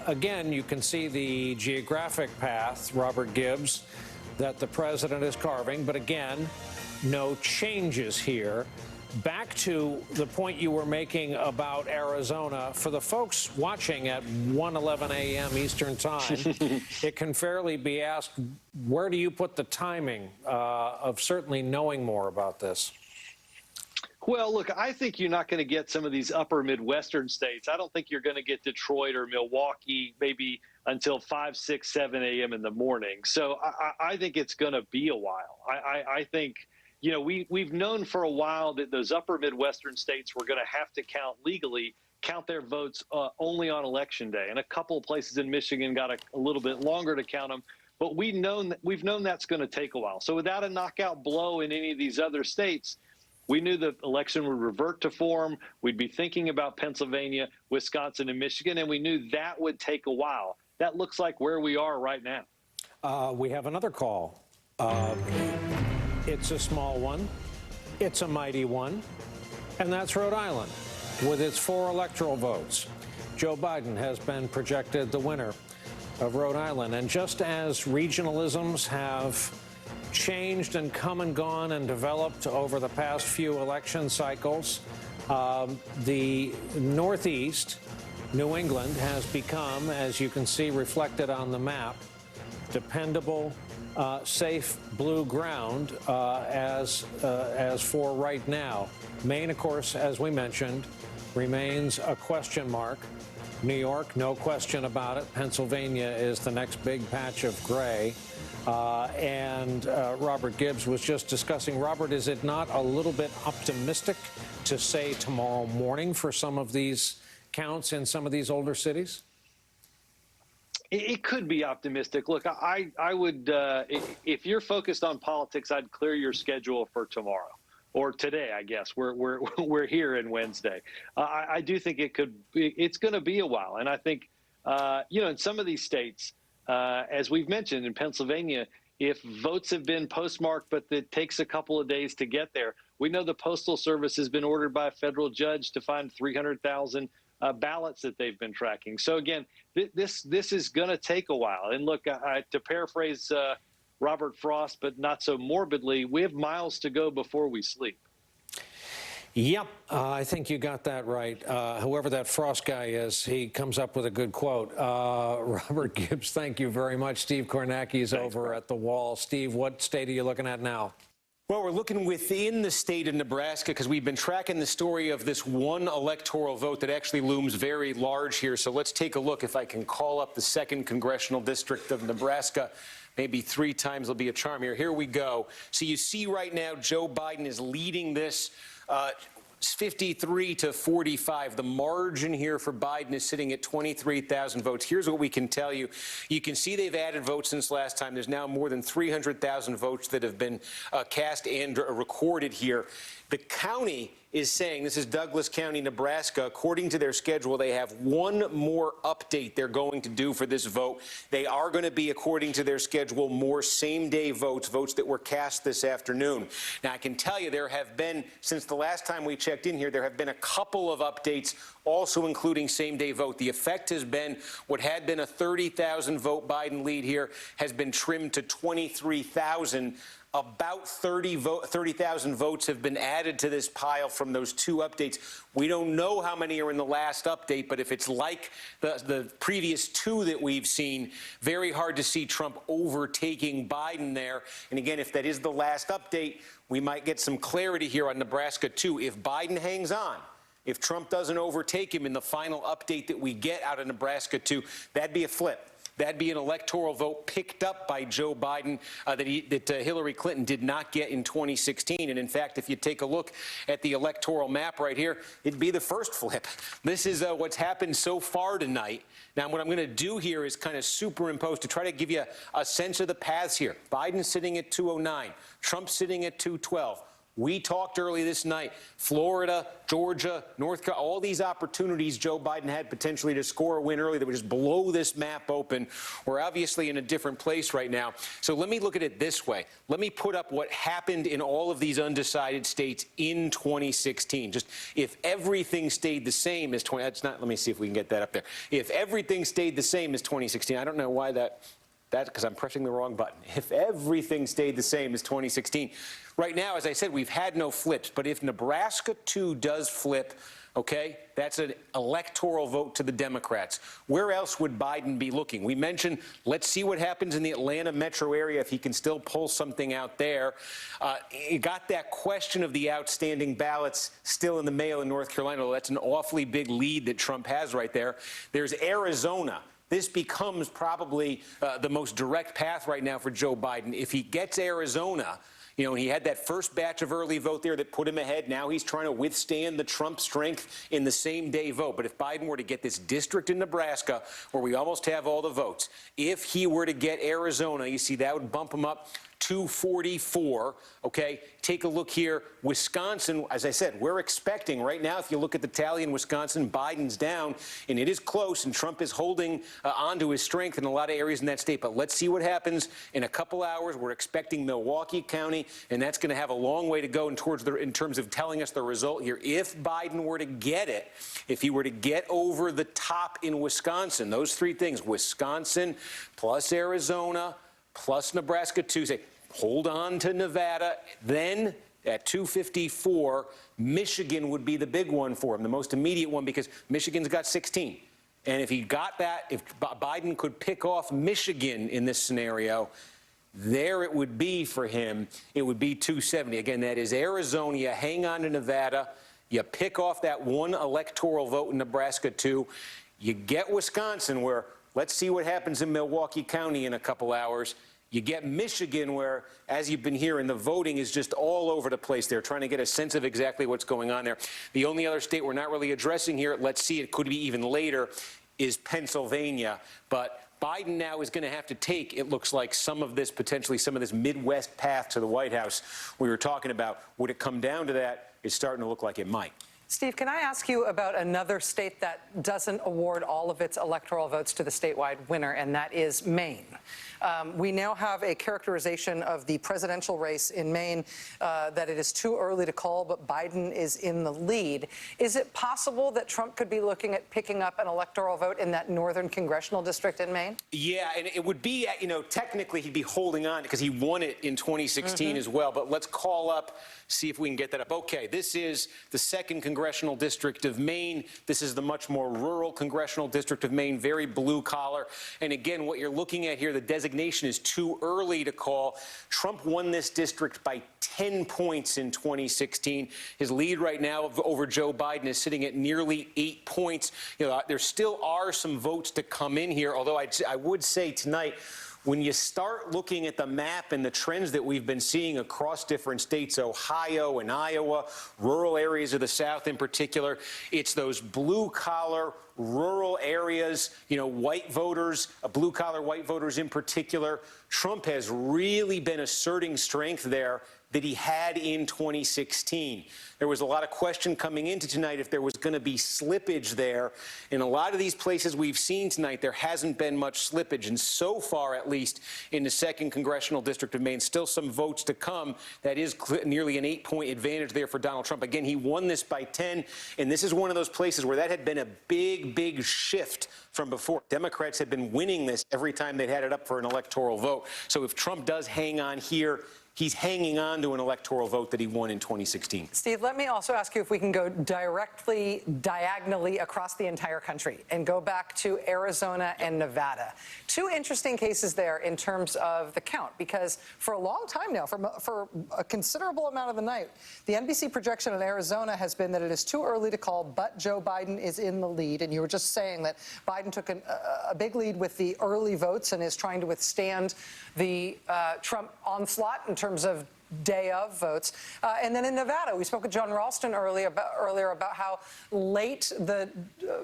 Again, you can see the geographic path, Robert Gibbs, that the president is carving. But again, no changes here. Back to the point you were making about Arizona. For the folks watching at 1:11 a.m. Eastern Time, it can fairly be asked, where do you put the timing of certainly knowing more about this? Well, look, I think you're not going to get some of these upper Midwestern states. I don't think you're going to get Detroit or Milwaukee maybe until 5, 6, 7 a.m. in the morning. So I think it's going to be a while. I think, you know, we've known for a while that those upper Midwestern states were going to have to count their votes only on Election Day. And a couple of places in Michigan got a little bit longer to count them. But we've known that's going to take a while. So without a knockout blow in any of these other states, we knew the election would revert to form. We'd be thinking about Pennsylvania, Wisconsin, and Michigan, and we knew that would take a while. That looks like where we are right now. We have another call. It's a small one. It's a mighty one. And that's Rhode Island with its 4 electoral votes. Joe Biden has been projected the winner of Rhode Island. And just as regionalisms have changed and come and gone and developed over the past few election cycles, the Northeast, New England, has become, as you can see reflected on the map, dependable, safe blue ground as for right now. Maine, of course, as we mentioned, remains a question mark. New York, no question about it. Pennsylvania is the next big patch of gray. And Robert Gibbs was just discussing. Robert, is it not a little bit optimistic to say tomorrow morning for some of these counts in some of these older cities? It could be optimistic. Look, I would, if you're focused on politics, I'd clear your schedule for tomorrow or today. I guess we're here in Wednesday. I do think it's going to be a while, and I think in some of these states. As we've mentioned in Pennsylvania, if votes have been postmarked, but it takes a couple of days to get there, we know the Postal Service has been ordered by a federal judge to find 300,000 ballots that they've been tracking. So again, this is going to take a while. And look, to paraphrase Robert Frost, but not so morbidly, we have miles to go before we sleep. Yep, I think you got that right. Whoever that Frost guy is, he comes up with a good quote. Robert Gibbs, thank you very much. Steve Kornacki is over at the Wall. Steve, what state are you looking at now? Well, we're looking within the state of Nebraska because we've been tracking the story of this one electoral vote that actually looms very large here. So let's take a look. If I can call up the 2nd Congressional District of Nebraska, maybe 3 times will be a charm here. Here we go. So you see right now Joe Biden is leading this 53 to 45. The margin here for Biden is sitting at 23,000 votes. Here's what we can tell you. You can see they've added votes since last time. There's now more than 300,000 votes that have been cast and recorded here. The county is saying, this is Douglas County, Nebraska, according to their schedule, they have one more update they're going to do for this vote. They are going to be, according to their schedule, more same-day votes, votes that were cast this afternoon. Now, I can tell you there have been, since the last time we checked in here, there have been a couple of updates, also including same-day vote. The effect has been what had been a 30,000 vote Biden lead here has been trimmed to 23,000. About 30,000 votes have been added to this pile from those two updates. We don't know how many are in the last update, but if it's like the previous two that we've seen, very hard to see Trump overtaking Biden there. And again, if that is the last update, we might get some clarity here on Nebraska, too. If Biden hangs on, if Trump doesn't overtake him in the final update that we get out of Nebraska, too, that'd be a flip. That'd be an electoral vote picked up by Joe Biden that Hillary Clinton did not get in 2016. And in fact, if you take a look at the electoral map right here, it'd be the first flip. This is what's happened so far tonight. Now, what I'm going to do here is kind of superimpose to try to give you a sense of the paths here. Biden sitting at 209, Trump sitting at 212. We talked early this night, Florida, Georgia, North Carolina, all these opportunities Joe Biden had potentially to score a win early that would just blow this map open. We're obviously in a different place right now. So let me look at it this way. Let me put up what happened in all of these undecided states in 2016. Just if everything stayed the same as let me see if we can get that up there. If everything stayed the same as 2016, I don't know why because I'm pressing the wrong button. If everything stayed the same as 2016, right now, as I said, we've had no flips. But if Nebraska 2 does flip, okay, that's an electoral vote to the Democrats. Where else would Biden be looking? We mentioned, let's see what happens in the Atlanta metro area if he can still pull something out there. You got that question of the outstanding ballots still in the mail in North Carolina. Well, that's an awfully big lead that Trump has right there. There's Arizona. This becomes probably the most direct path right now for Joe Biden. If he gets Arizona, he had that first batch of early vote there that put him ahead. Now he's trying to withstand the Trump strength in the same-day vote. But if Biden were to get this district in Nebraska where we almost have all the votes, if he were to get Arizona, you see that would bump him up 244, okay? Take a look here. Wisconsin, as I said, we're expecting right now, if you look at the tally in Wisconsin, Biden's down, and it is close, and Trump is holding on to his strength in a lot of areas in that state. But let's see what happens in a couple hours. We're expecting Milwaukee County, and that's going to have a long way to go in terms of telling us the result here. If Biden were to get it, if he were to get over the top in Wisconsin, those three things, Wisconsin plus Arizona, plus Nebraska 2, say, hold on to Nevada. Then at 254, Michigan would be the big one for him, the most immediate one, because Michigan's got 16. And if he got that, if Biden could pick off Michigan in this scenario, there it would be for him. It would be 270. Again, that is Arizona. You hang on to Nevada. You pick off that one electoral vote in Nebraska 2. You get Wisconsin, where let's see what happens in Milwaukee County in a couple hours. You get Michigan, where, as you've been hearing, the voting is just all over the place. They're trying to get a sense of exactly what's going on there. The only other state we're not really addressing here, let's see, it could be even later, is Pennsylvania. But Biden now is going to have to take, it looks like, potentially some of this Midwest path to the White House we were talking about. Would it come down to that? It's starting to look like it might. Steve, can I ask you about another state that doesn't award all of its electoral votes to the statewide winner, and that is Maine? We now have a characterization of the presidential race in Maine that it is too early to call, but Biden is in the lead. Is it possible that Trump could be looking at picking up an electoral vote in that northern congressional district in Maine? Yeah, and it would be, technically he'd be holding on because he won it in 2016 as well. But let's call up, see if we can get that up. Okay, this is the 2nd Congressional District of Maine. This is the much more rural Congressional District of Maine, very blue collar. And again, what you're looking at here, the designation is too early to call. Trump won this district by 10 points in 2016. His lead right now over Joe Biden is sitting at nearly 8 points. There still are some votes to come in here, although I would say tonight, when you start looking at the map and the trends that we've been seeing across different states, Ohio and Iowa, rural areas of the South in particular, it's those blue-collar, rural areas, white voters, blue-collar white voters in particular. Trump has really been asserting strength there that he had in 2016. There was a lot of question coming into tonight if there was going to be slippage there. In a lot of these places we've seen tonight, there hasn't been much slippage. And so far, at least, in the 2nd Congressional District of Maine, still some votes to come. That is nearly an 8-point advantage there for Donald Trump. Again, he won this by 10, and this is one of those places where that had been a big, big shift from before. Democrats had been winning this every time they'd had it up for an electoral vote. So if Trump does hang on here, he's hanging on to an electoral vote that he won in 2016. Steve, let me also ask you if we can go diagonally across the entire country and go back to Arizona and Nevada. 2 interesting cases there in terms of the count, because for a long time now, for a considerable amount of the night, the NBC projection in Arizona has been that it is too early to call, but Joe Biden is in the lead. And you were just saying that Biden took a big lead with the early votes and is trying to withstand the Trump onslaught in terms of day of votes. And then in Nevada, we spoke with John Ralston earlier about how late the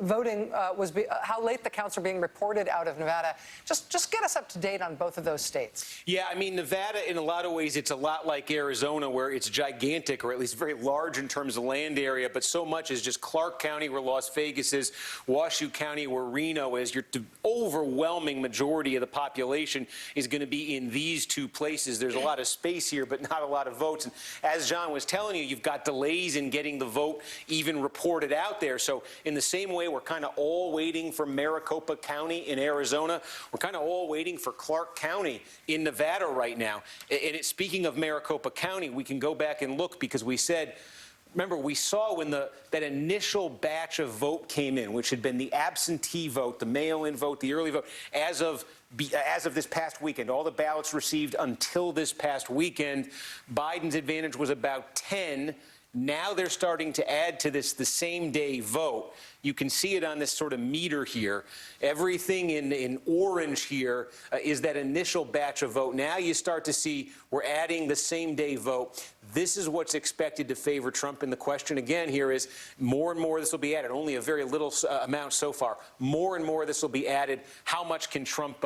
voting how late the counts are being reported out of Nevada. Just get us up to date on both of those states. Yeah, I mean, Nevada, in a lot of ways, it's a lot like Arizona, where it's gigantic, or at least very large in terms of land area, but so much is just Clark County, where Las Vegas is, Washoe County, where Reno is. Your overwhelming majority of the population is going to be in these 2 places. There's a lot of space here, but not a lot of votes. And as John was telling you, you've got delays in getting the vote even reported out there. So in the same way, we're kind of all waiting for Maricopa County in Arizona. We're kind of all waiting for Clark County in Nevada right now. And speaking of Maricopa County, we can go back and look, because we said, remember, we saw when that initial batch of vote came in, which had been the absentee vote, the mail-in vote, the early vote, as of this past weekend, all the ballots received until this past weekend, Biden's advantage was about 10. Now they're starting to add to this the same day vote. You can see it on this sort of meter here. Everything in orange here is that initial batch of vote. Now you start to see we're adding the same day vote. This is what's expected to favor Trump. And the question again here is more and more of this will be added. Only a very little amount so far. More and more of this will be added. How much can Trump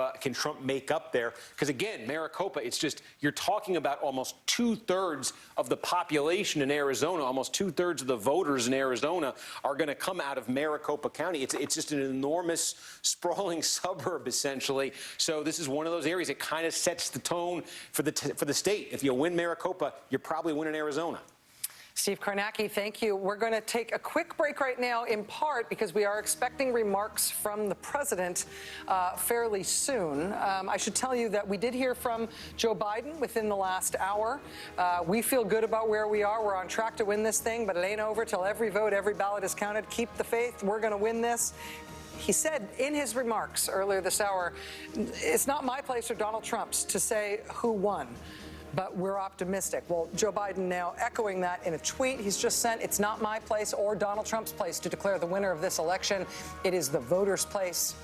make up there? Because again, Maricopa, it's just, you're talking about almost 2/3 of the population in Arizona, almost 2/3 of the voters in Arizona are going to come out of Maricopa County. It's just an enormous, sprawling suburb, essentially. So this is one of those areas that kind of sets the tone for the state. If you win Maricopa, you're probably winning Arizona. Steve Kornacki, thank you. We're going to take a quick break right now, in part because we are expecting remarks from the president fairly soon. I should tell you that we did hear from Joe Biden within the last hour. We feel good about where we are. We're on track to win this thing, but it ain't over till every vote, every ballot is counted. Keep the faith. We're going to win this. He said in his remarks earlier this hour, it's not my place or Donald Trump's to say who won, but we're optimistic. Well, Joe Biden now echoing that in a tweet he's just sent. It's not my place or Donald Trump's place to declare the winner of this election. It is the voters' place.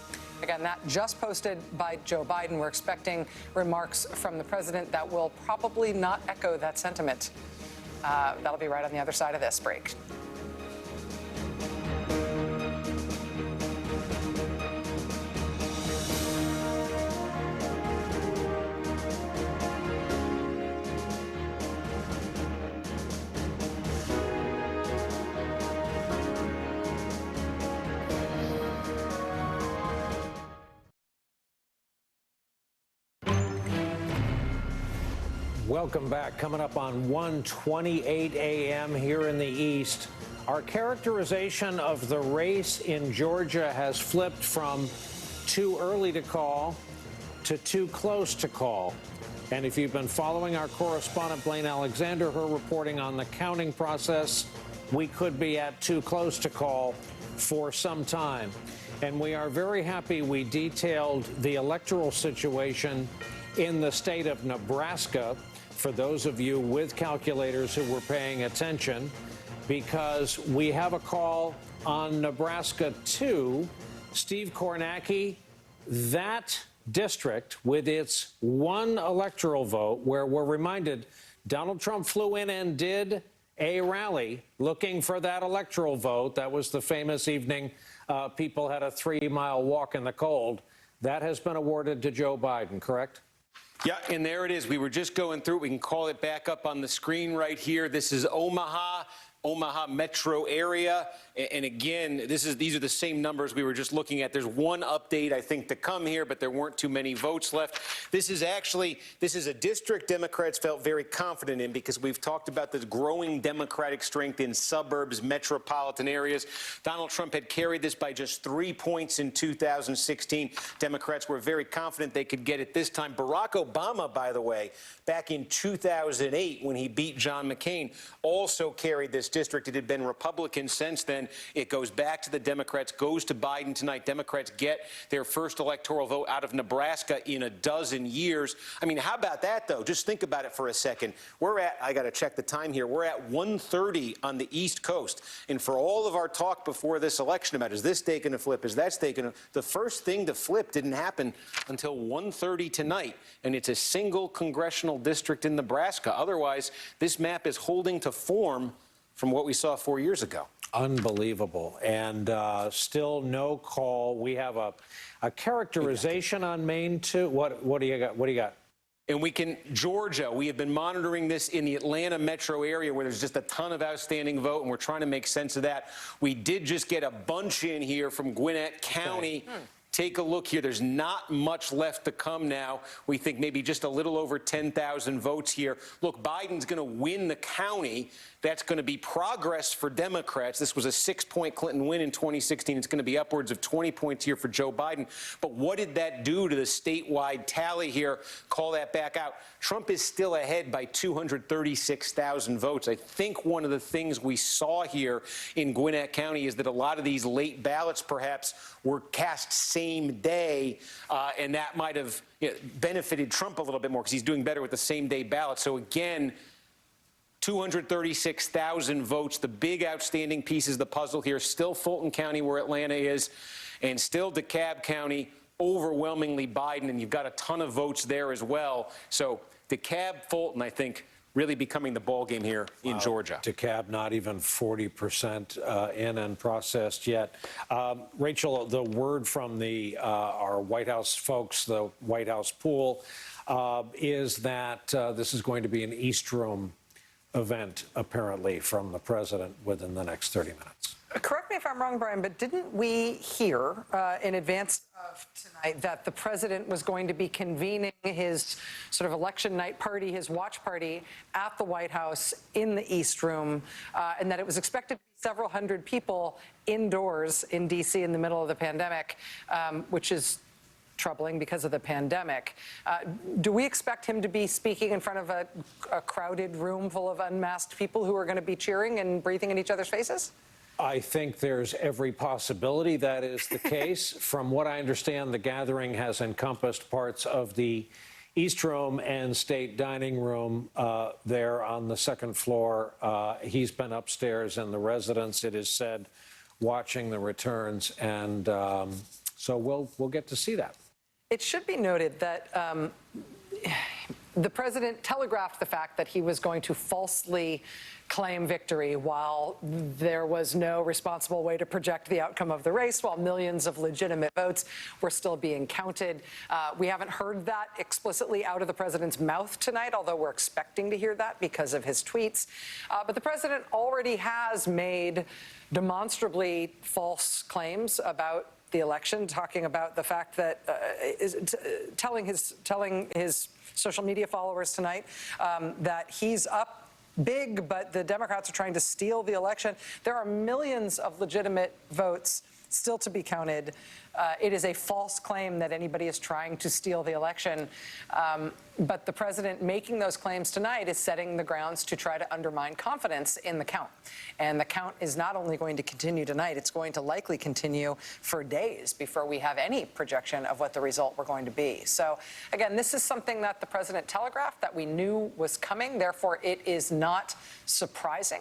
Again, that just posted by Joe Biden. We're expecting remarks from the president that will probably not echo that sentiment. That'll be right on the other side of this break. Welcome back. Coming up on 1:28 a.m. here in the East, our characterization of the race in Georgia has flipped from too early to call to too close to call. And if you've been following our correspondent Blaine Alexander, her reporting on the counting process, we could be at too close to call for some time. And we are very happy we detailed the electoral situation in the state of Nebraska, for those of you with calculators who were paying attention, because we have a call on Nebraska 2. Steve Kornacki, that district with its one electoral vote, where we're reminded Donald Trump flew in and did a rally looking for that electoral vote. That was the famous evening people had a 3-mile walk in the cold. That has been awarded to Joe Biden, correct? Yeah, and there it is. We were just going through it. We can call it back up on the screen right here. This is Omaha metro area. And again, these are the same numbers we were just looking at. There's one update, I think, to come here, but there weren't too many votes left. This is a district Democrats felt very confident in because we've talked about the growing Democratic strength in suburbs, metropolitan areas. Donald Trump had carried this by just 3 points in 2016. Democrats were very confident they could get it this time. Barack Obama, by the way, back in 2008 when he beat John McCain, also carried this district. It had been Republican since then. It goes back to the Democrats, goes to Biden tonight. Democrats get their first electoral vote out of Nebraska in a dozen years. I mean, how about that, though? Just think about it for a second. I got to check the time here. We're at 1:30 on the East Coast. And for all of our talk before this election about is this state going to flip, is that state going to, the first thing to flip didn't happen until 1:30 tonight. And it's a single congressional district in Nebraska. Otherwise, this map is holding to form from what we saw 4 years ago. Unbelievable. And still no call. We have a characterization on Maine, too. What do you got? What do you got? And Georgia, we have been monitoring this in the Atlanta metro area where there's just a ton of outstanding vote, and we're trying to make sense of that. We did just get a bunch in here from Gwinnett County. Okay. Take a look here. There's not much left to come now. We think maybe just a little over 10,000 votes here. Look, Biden's going to win the county. That's going to be progress for Democrats. This was a 6-point Clinton win in 2016. It's going to be upwards of 20 points here for Joe Biden. But what did that do to the statewide tally here? Call that back out. Trump is still ahead by 236,000 votes. I think one of the things we saw here in Gwinnett County is that a lot of these late ballots perhaps were cast same day, and that might have benefited Trump a little bit more because he's doing better with the same day ballot. So again, 236,000 votes. The big outstanding pieces of the puzzle here, still Fulton County where Atlanta is, and still DeKalb County, overwhelmingly Biden, and you've got a ton of votes there as well. So DeKalb, Fulton, I think, really becoming the ballgame here in Georgia. DeKalb not even 40% in and processed yet. Rachel, the word from our White House folks, the White House pool, is that this is going to be an East Room event, apparently, from the president within the next 30 minutes. Correct me if I'm wrong, Brian, but didn't we hear in advance of tonight that the president was going to be convening his sort of election night party, his watch party, at the White House in the East Room, and that it was expected to be several hundred people indoors in D.C. in the middle of the pandemic, which is troubling because of the pandemic. Do we expect him to be speaking in front of a crowded room full of unmasked people who are going to be cheering and breathing in each other's faces? I think there's every possibility that is the case. From what I understand, the gathering has encompassed parts of the East Room and State Dining Room there on the second floor. He's been upstairs in the residence, it is said, watching the returns, and so we'll get to see that. It should be noted that the president telegraphed the fact that he was going to falsely claim victory while there was no responsible way to project the outcome of the race, while millions of legitimate votes were still being counted. We haven't heard that explicitly out of the president's mouth tonight, although we're expecting to hear that because of his tweets. But the president already has made demonstrably false claims about the election, talking about the fact that telling his social media followers tonight that he's up big, but the Democrats are trying to steal the election. There are millions of legitimate votes still to be counted. It is a false claim that anybody is trying to steal the election. But the president making those claims tonight is setting the grounds to try to undermine confidence in the count. And the count is not only going to continue tonight, it's going to likely continue for days before we have any projection of what the result were going to be. So, again, this is something that the president telegraphed, that we knew was coming. Therefore, it is not surprising.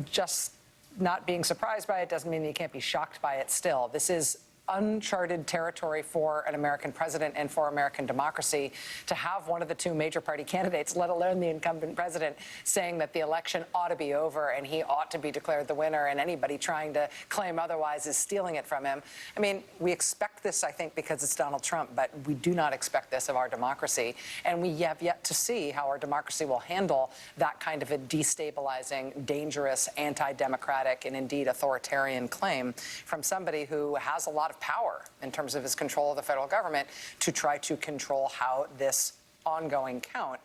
Just not being surprised by it doesn't mean that you can't be shocked by it still. This is uncharted territory for an American president and for American democracy to have one of the two major party candidates, let alone the incumbent president, saying that the election ought to be over and he ought to be declared the winner, and anybody trying to claim otherwise is stealing it from him. I mean, we expect this, I think, because it's Donald Trump, but we do not expect this of our democracy. And we have yet to see how our democracy will handle that kind of a destabilizing, dangerous, anti-democratic, and indeed authoritarian claim from somebody who has a lot of power in terms of his control of the federal government to try to control how this ongoing count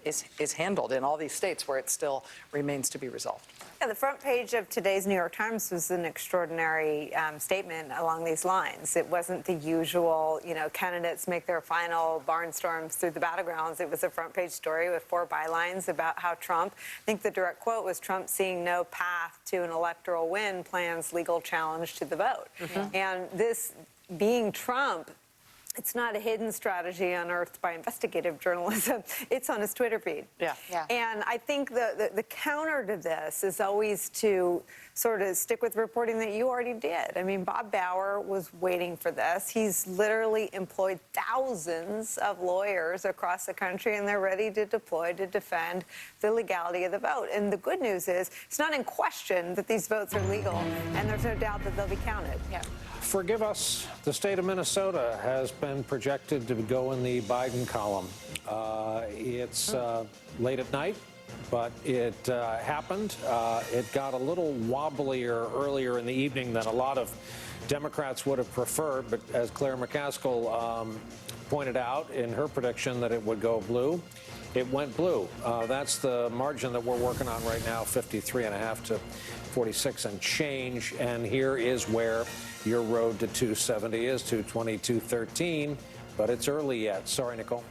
is handled in all these states where it still remains to be resolved. Yeah, the front page of today's New York Times was an extraordinary statement along these lines. It wasn't the usual, candidates make their final barnstorms through the battlegrounds. It was a front page story with 4 bylines about how Trump, I think the direct quote was, Trump seeing no path to an electoral win plans legal challenge to the vote. Mm-hmm. And this being Trump, it's not a hidden strategy unearthed by investigative journalism. It's on his Twitter feed. Yeah. And I think the counter to this is always to sort of stick with reporting that you already did. I mean, Bob Bauer was waiting for this. He's literally employed thousands of lawyers across the country, and they're ready to deploy to defend the legality of the vote. And the good news is it's not in question that these votes are legal, and there's no doubt that they'll be counted. Yeah. Forgive us, the state of Minnesota has been projected to go in the Biden column. It's late at night, but it happened. It got a little wobblier earlier in the evening than a lot of Democrats would have preferred, but as Claire McCaskill pointed out in her prediction that it would go blue, it went blue. That's the margin that we're working on right now, 53.5 to 46 and change. And here is where your road to 270 is, 220, 213, but it's early yet. Sorry, Nicole.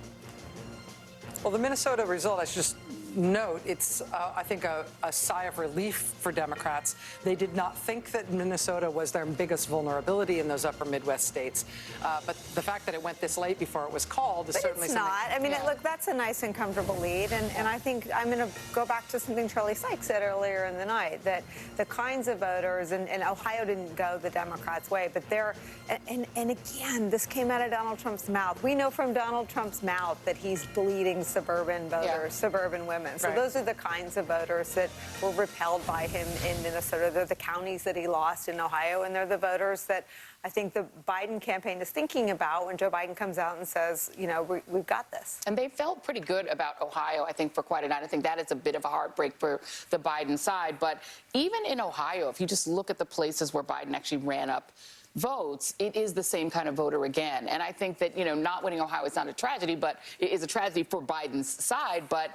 Well, the Minnesota result, I should just note, it's, I think, a sigh of relief for Democrats. They did not think that Minnesota was their biggest vulnerability in those upper Midwest states. But the fact that it went this late before it was called is certainly something. But it's not. I mean, yeah. Look, that's a nice and comfortable lead. And I think I'm going to go back to something Charlie Sykes said earlier in the night, that the kinds of voters, and Ohio didn't go the Democrats' way, but they're, and again, this came out of Donald Trump's mouth. We know from Donald Trump's mouth that he's bleeding suburban voters, suburban women. So those are the kinds of voters that were repelled by him in Minnesota. They're the counties that he lost in Ohio, and they're the voters that I think the Biden campaign is thinking about when Joe Biden comes out and says, we've got this. And they felt pretty good about Ohio, I think, for quite a night. I think that is a bit of a heartbreak for the Biden side. But even in Ohio, if you just look at the places where Biden actually ran up votes, it is the same kind of voter again. And I think that, not winning Ohio is not a tragedy, but it is a tragedy for Biden's side. But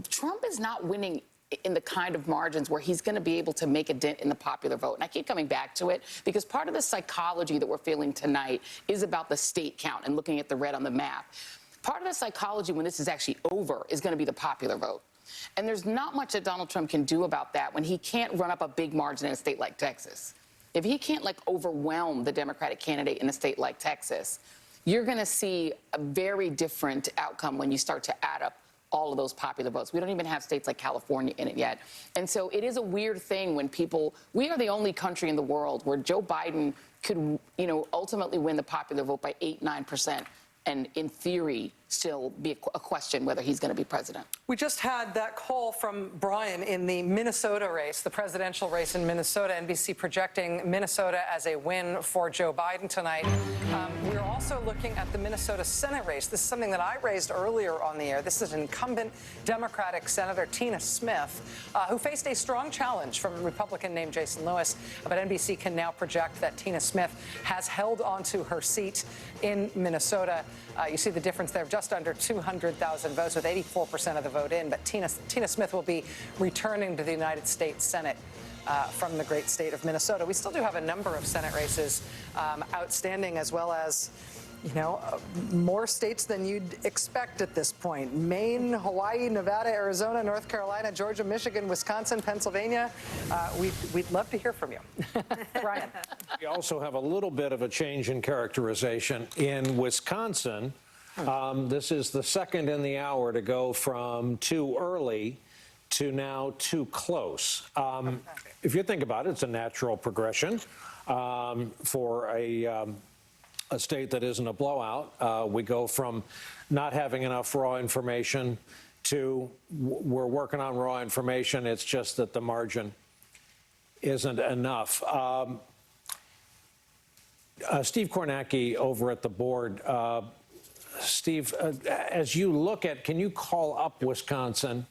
Trump is not winning in the kind of margins where he's going to be able to make a dent in the popular vote. And I keep coming back to it because part of the psychology that we're feeling tonight is about the state count and looking at the red on the map. Part of the psychology when this is actually over is going to be the popular vote. And there's not much that Donald Trump can do about that when he can't run up a big margin in a state like Texas. If he can't, overwhelm the Democratic candidate in a state like Texas, you're going to see a very different outcome when you start to add up all of those popular votes. We don't even have states like California in it yet. And so it is a weird thing when we are the only country in the world where Joe Biden could, ultimately win the popular vote by 8-9%. And in theory, still be a question whether he's going to be president. We just had that call from Brian in the Minnesota race, the presidential race in Minnesota. NBC projecting Minnesota as a win for Joe Biden tonight. We're also looking at the Minnesota Senate race. This is something that I raised earlier on the air. This is incumbent Democratic Senator Tina Smith, who faced a strong challenge from a Republican named Jason Lewis. But NBC can now project that Tina Smith has held onto her seat in Minnesota. You see the difference there, just under 200,000 votes with 84% of the vote in. But Tina Smith will be returning to the United States Senate from the great state of Minnesota. We still do have a number of Senate races outstanding, as well as, more states than you'd expect at this point. Maine, Hawaii, Nevada, Arizona, North Carolina, Georgia, Michigan, Wisconsin, Pennsylvania. We'd love to hear from you. Brian. We also have a little bit of a change in characterization in Wisconsin. This is the second in the hour to go from too early to now too close. If you think about it, it's a natural progression. for a state that isn't a blowout. We go from not having enough raw information to we're working on raw information. It's just that the margin isn't enough. Steve Kornacki over at the board. Steve, as you look at, can you call up Wisconsin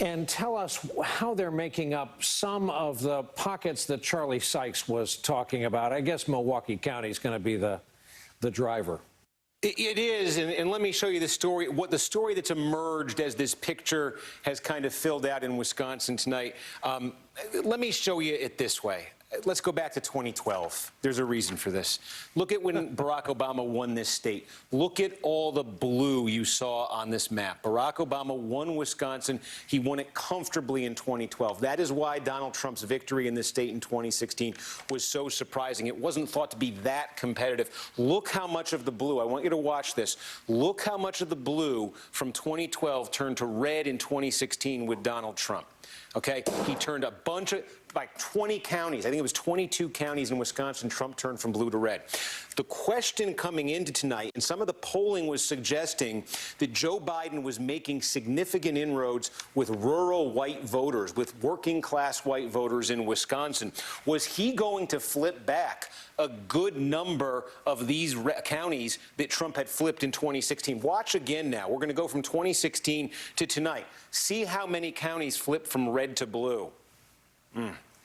and tell us how they're making up some of the pockets that Charlie Sykes was talking about? I guess Milwaukee County is going to be the driver. It is, and let me show you the story, the story that's emerged as this picture has kind of filled out in Wisconsin tonight. Let me show you it this way. Let's go back to 2012. There's a reason for this. Look at when Barack Obama won this state. Look at all the blue you saw on this map. Barack Obama won Wisconsin. He won it comfortably in 2012. That is why Donald Trump's victory in this state in 2016 was so surprising. It wasn't thought to be that competitive. Look how much of the blue, I want you to watch this. Look how much of the blue from 2012 turned to red in 2016 with Donald Trump. Okay, he turned a bunch of, like 20 counties, I think it was 22 counties in Wisconsin, Trump turned from blue to red. The question coming into tonight, and some of the polling was suggesting that Joe Biden was making significant inroads with rural white voters, with working class white voters in Wisconsin. Was he going to flip back a good number of these counties that Trump had flipped in 2016? Watch again now. We're going to go from 2016 to tonight. See how many counties flipped from red to blue.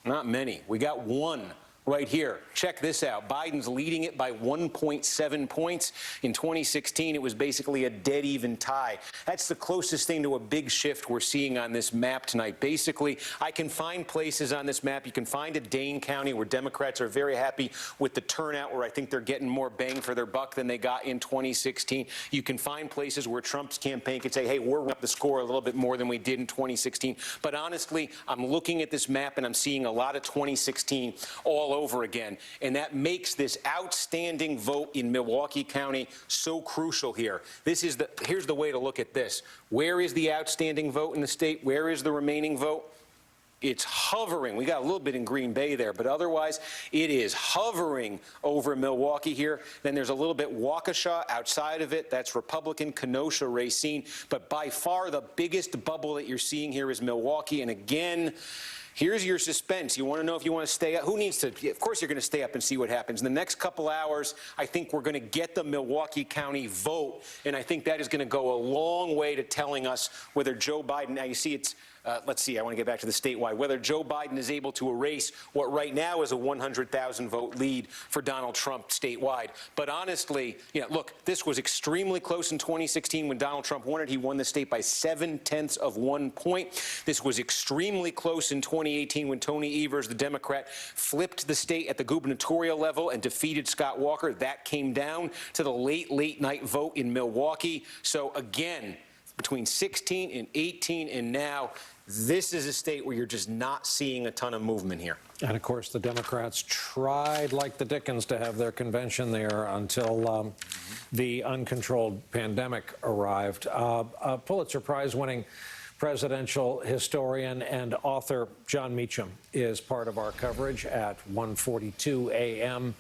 Not many. We got one right here. Check this out. Biden's leading it by 1.7 points. In 2016, it was basically a dead even tie. That's the closest thing to a big shift we're seeing on this map tonight. Basically, I can find places on this map. You can find a Dane County where Democrats are very happy with the turnout, where I think they're getting more bang for their buck than they got in 2016. You can find places where Trump's campaign could say, hey, we're up the score a little bit more than we did in 2016. But honestly, I'm looking at this map and I'm seeing a lot of 2016 all over again. And that makes this outstanding vote in Milwaukee County so crucial here. Here's the way to look at this. Where is the outstanding vote in the state? Where is the remaining vote? It's hovering. We got a little bit in Green Bay there, but otherwise it is hovering over Milwaukee here. Then there's a little bit Waukesha outside of it. That's Republican, Kenosha, Racine. But by far the biggest bubble that you're seeing here is Milwaukee. And again, here's your suspense. You want to know if you want to stay up? Who needs to? Of course, you're going to stay up and see what happens. In the next couple hours, I think we're going to get the Milwaukee County vote, and I think that is going to go a long way to telling us whether Joe Biden, now you see it's, let's see, I want to get back to the statewide, whether Joe Biden is able to erase what right now is a 100,000 vote lead for Donald Trump statewide. But honestly, look, this was extremely close in 2016 when Donald Trump won it. He won the state by 0.7 of 1 point. This was extremely close in 2018 when Tony Evers, the Democrat, flipped the state at the gubernatorial level and defeated Scott Walker. That came down to the late night vote in Milwaukee. So again, between 16 and 18 and now, this is a state where you're just not seeing a ton of movement here. And of course, the Democrats tried like the Dickens to have their convention there until the uncontrolled pandemic arrived. Pulitzer Prize-winning presidential historian and author John Meacham is part of our coverage at 1:42 a.m.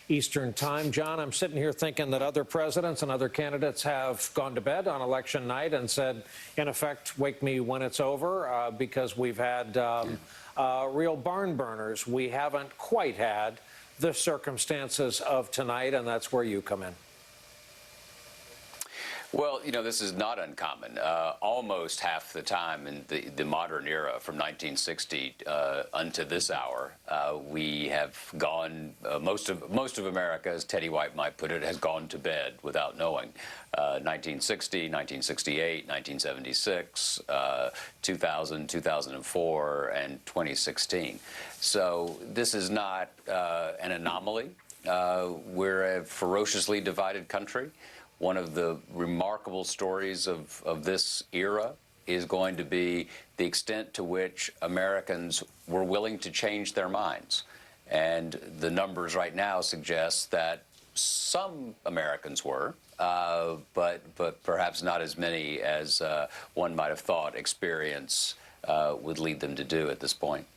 Eastern Time. John, I'm sitting here thinking that other presidents and other candidates have gone to bed on election night and said, in effect, wake me when it's over, because we've had real barn burners. We haven't quite had the circumstances of tonight, and that's where you come in. Well, this is not uncommon. Almost half the time in the modern era, from 1960 unto this hour, we have gone. Most of America, as Teddy White might put it, has gone to bed without knowing. 1960, 1968, 1976, 2000, 2004, and 2016. So this is not an anomaly. We're a ferociously divided country. One of the remarkable stories of this era is going to be the extent to which Americans were willing to change their minds. And the numbers right now suggest that some Americans were, but perhaps not as many as one might have thought experience would lead them to do at this point.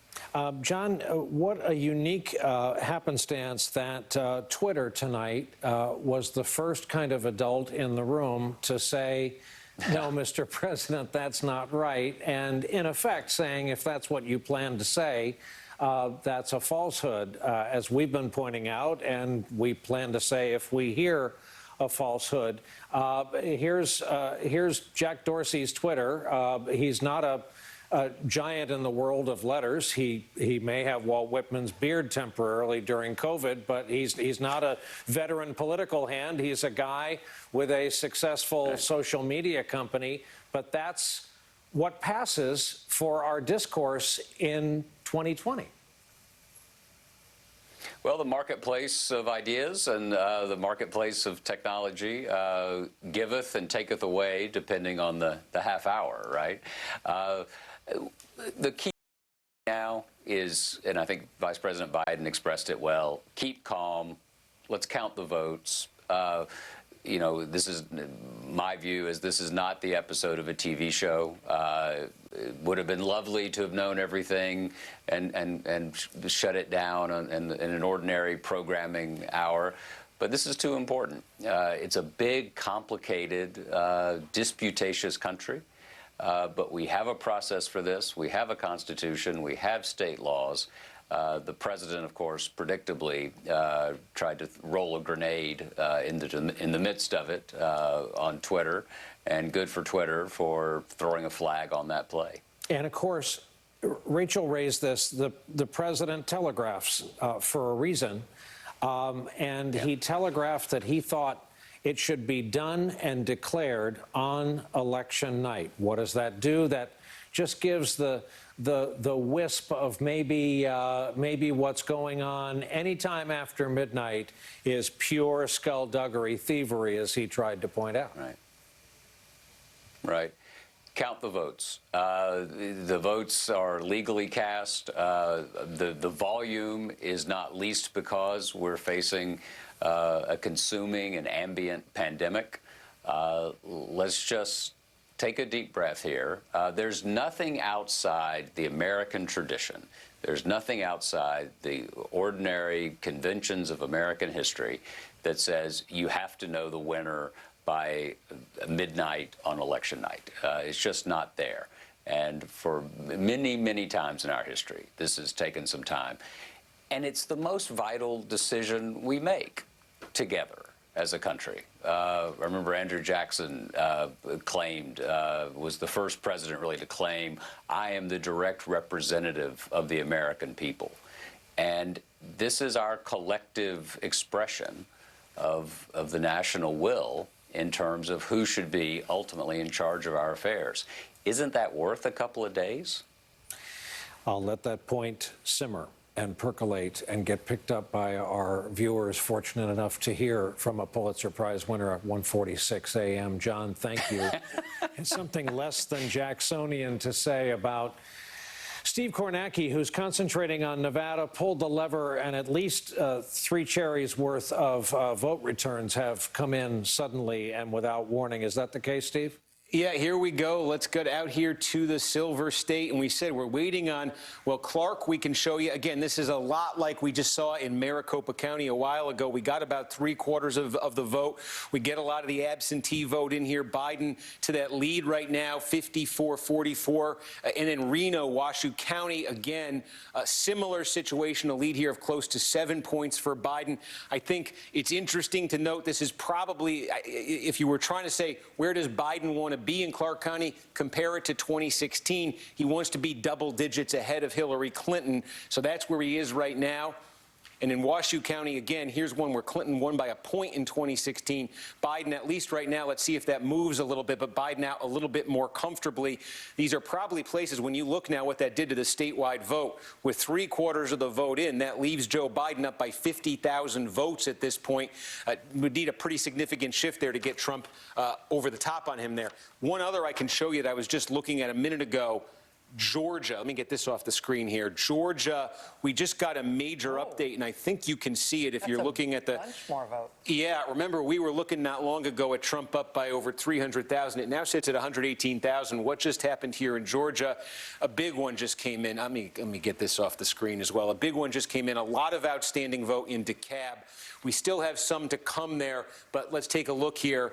John, what a unique happenstance that Twitter tonight was the first kind of adult in the room to say, no, Mr. President, that's not right. And in effect saying, if that's what you plan to say, that's a falsehood, as we've been pointing out, and we plan to say if we hear a falsehood. Here's Jack Dorsey's Twitter. He's not a giant in the world of letters. He may have Walt Whitman's beard temporarily during COVID, but he's not a veteran political hand. He's a guy with a successful social media company. But that's what passes for our discourse in 2020. Well, the marketplace of ideas and the marketplace of technology giveth and taketh away, depending on the half hour, right? The key now is, and I think Vice President Biden expressed it well, keep calm, let's count the votes. You know, this is, my view is this is not the episode of a TV show. It would have been lovely to have known everything and shut it down in an ordinary programming hour. But this is too important. It's a big, complicated, disputatious country. But we have a process for this. We have a constitution. We have state laws. The president, of course, predictably tried to roll a grenade in the midst of it on Twitter, and good for Twitter for throwing a flag on that play. And of course, Rachel raised this. The president telegraphs for a reason, and he telegraphed that he thought it should be done and declared on election night. What does that do? That just gives the wisp of maybe what's going on anytime after midnight is pure skullduggery, thievery, as he tried to point out. Right. Right. Count the votes. The votes are legally cast. The volume is not least because we're facing a consuming and ambient pandemic. Let's just take a deep breath here. There's nothing outside the American tradition. There's nothing outside the ordinary conventions of American history that says you have to know the winner by midnight on election night. It's just not there. And for many, many times in our history, this has taken some time. And it's the most vital decision we make together as a country. I remember Andrew Jackson claimed, was the first president really to claim, I am the direct representative of the American people. And this is our collective expression of the national will in terms of who should be ultimately in charge of our affairs. Isn't that worth a couple of days? I'll let that point simmer and percolate and get picked up by our viewers fortunate enough to hear from a Pulitzer Prize winner at 1:46 a.m. John, thank you. And something less than Jacksonian to say about Steve Kornacki, who's concentrating on Nevada, pulled the lever, and at least 3 cherries worth of vote returns have come in suddenly and without warning. Is that the case, Steve? Yeah, here we go. Let's get out here to the Silver State. And we said we're waiting on, well, Clark, we can show you. Again, this is a lot like we just saw in Maricopa County a while ago. We got about 3/4 of the vote. We get a lot of the absentee vote in here. Biden to that lead right now, 54-44. And in Reno, Washoe County, again, a similar situation, a lead here of close to 7 points for Biden. I think it's interesting to note this is probably, if you were trying to say, where does Biden want to be in Clark County, compare it to 2016. He wants to be double digits ahead of Hillary Clinton. So that's where he is right now. And in Washoe County, again, here's one where Clinton won by a point in 2016. Biden, at least right now, let's see if that moves a little bit, but Biden out a little bit more comfortably. These are probably places, when you look now what that did to the statewide vote, with 3/4 of the vote in, that leaves Joe Biden up by 50,000 votes at this point. Would need a pretty significant shift there to get Trump over the top on him there. One other I can show you that I was just looking at a minute ago. Georgia, let me get this off the screen here. Georgia, we just got a major update, and I think you can see it if you're looking at the bunch more vote. Yeah, remember we were looking not long ago at Trump up by over 300,000. It now sits at 118,000. What just happened here in Georgia? A big one just came in. Let me get this off the screen as well. A big one just came in. A lot of outstanding vote in DeKalb. We still have some to come there, but let's take a look here.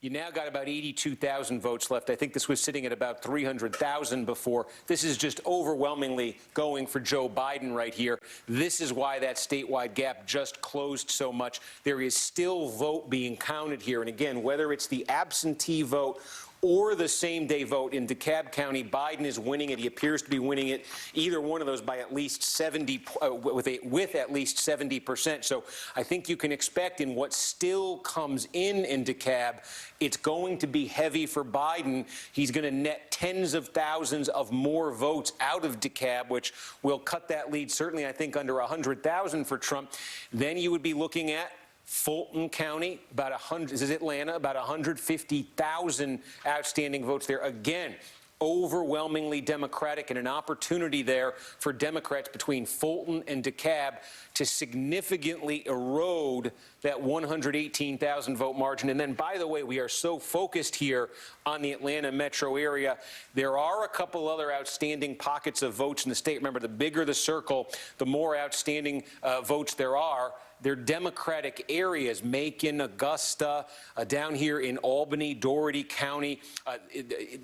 You now got about 82,000 votes left. I think this was sitting at about 300,000 before. This is just overwhelmingly going for Joe Biden right here. This is why that statewide gap just closed so much. There is still vote being counted here. And again, whether it's the absentee vote or the same-day vote in DeKalb County, Biden is winning it. He appears to be winning it, either one of those, by at least 70, with at least 70%. So I think you can expect in what still comes in DeKalb, it's going to be heavy for Biden. He's going to net tens of thousands of more votes out of DeKalb, which will cut that lead, certainly, I think, under 100,000 for Trump. Then you would be looking at Fulton County, about 100, this is Atlanta, about 150,000 outstanding votes there. Again, overwhelmingly Democratic, and an opportunity there for Democrats between Fulton and DeKalb to significantly erode that 118,000 vote margin. And then, by the way, we are so focused here on the Atlanta metro area. There are a couple other outstanding pockets of votes in the state. Remember, the bigger the circle, the more outstanding votes there are. They're Democratic areas, Macon, Augusta, down here in Albany, Dougherty County.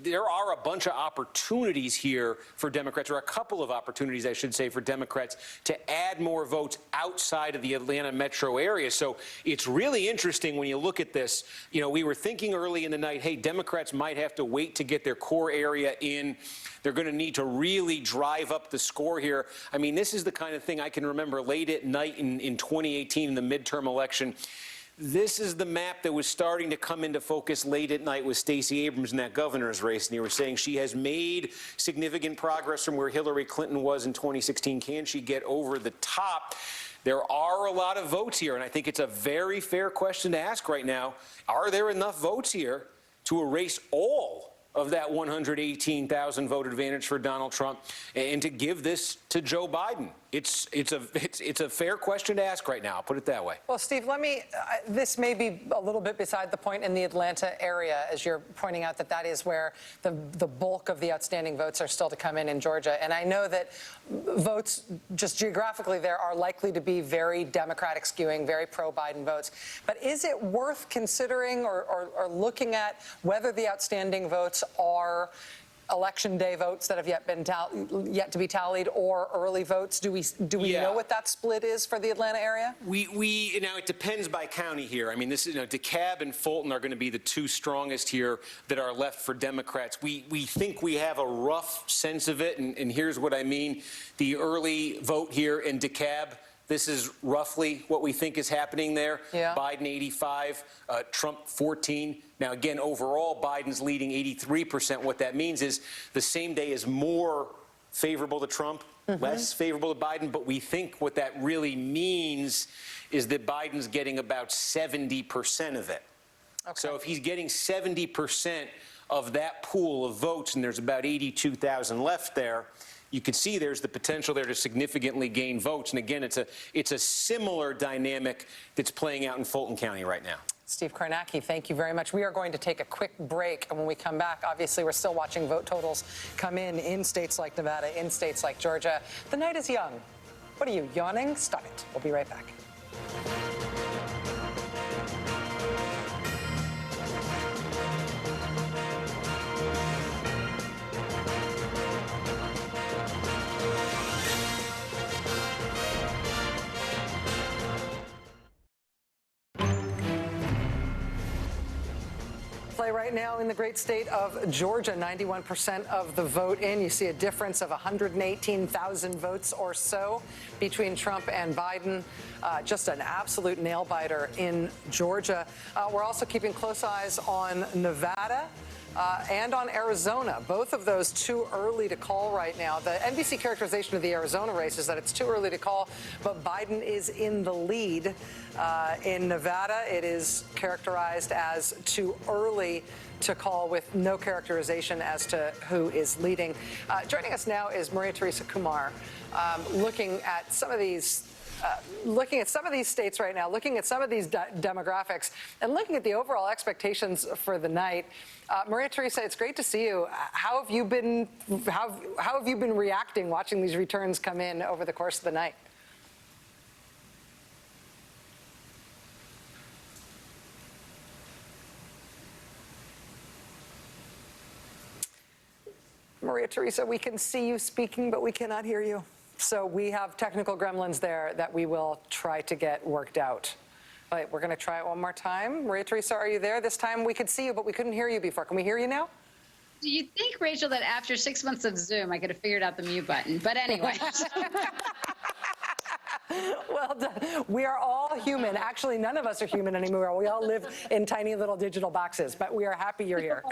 There are a bunch of opportunities here for Democrats, or a couple of opportunities, I should say, for Democrats to add more votes outside of the Atlanta metro area. So it's really interesting when you look at this. You know, we were thinking early in the night, hey, Democrats might have to wait to get their core area in. They're going to need to really drive up the score here. I mean, this is the kind of thing I can remember late at night in 2018 in the midterm election. This is the map that was starting to come into focus late at night with Stacey Abrams in that governor's race. And you were saying she has made significant progress from where Hillary Clinton was in 2016. Can she get over the top? There are a lot of votes here, and I think it's a very fair question to ask right now. Are there enough votes here to erase all of that 118,000 vote advantage for Donald Trump and to give this to Joe Biden? It's a fair question to ask right now. I'll put it that way. Well, Steve, this may be a little bit beside the point in the Atlanta area, as you're pointing out that is where the bulk of the outstanding votes are still to come in Georgia. And I know that votes just geographically there are likely to be very Democratic skewing, very pro-Biden votes. But is it worth considering or looking at whether the outstanding votes are election day votes that have yet to be tallied, or early votes? Do we know what that split is for the Atlanta area? We now, it depends by county here. I mean, this is, DeKalb and Fulton are going to be the two strongest here that are left for Democrats. We think we have a rough sense of it, and here's what I mean. The early vote here in DeKalb, this is roughly what we think is happening there. Yeah. Biden 85, Trump 14. Now, again, overall, Biden's leading 83%. What that means is the same day is more favorable to Trump, less favorable to Biden. But we think what that really means is that Biden's getting about 70% of it. Okay. So if he's getting 70% of that pool of votes, and there's about 82,000 left there, you can see there's the potential there to significantly gain votes. And again, it's a similar dynamic that's playing out in Fulton County right now. Steve Kornacki, thank you very much. We are going to take a quick break, and when we come back, obviously we're still watching vote totals come in states like Nevada, in states like Georgia. The night is young. What are you, yawning? Stop it. We'll be right back. Right now in the great state of Georgia, 91% of the vote in. You see a difference of 118,000 votes or so between Trump and Biden. Just an absolute nail-biter in Georgia. We're also keeping close eyes on Nevada. and on Arizona. Both of those too early to call right now. The NBC characterization of the Arizona race is that it's too early to call, but Biden is in the lead. In Nevada, it is characterized as too early to call, with no characterization as to who is leading. Joining us now is Maria Teresa Kumar, looking at some of these states right now, looking at some of these demographics, and looking at the overall expectations for the night. Maria Teresa, it's great to see you. How have you been reacting watching these returns come in over the course of the night? Maria Teresa, we can see you speaking, but we cannot hear you. So we have technical gremlins there that we will try to get worked out. All right, we're going to try it one more time. Maria Teresa, are you there? This time we could see you, but we couldn't hear you before. Can we hear you now? Do you think, Rachel, that after 6 months of Zoom, I could have figured out the mute button? But anyway. Well done. We are all human. Actually, none of us are human anymore. We all live in tiny little digital boxes, but we are happy you're here.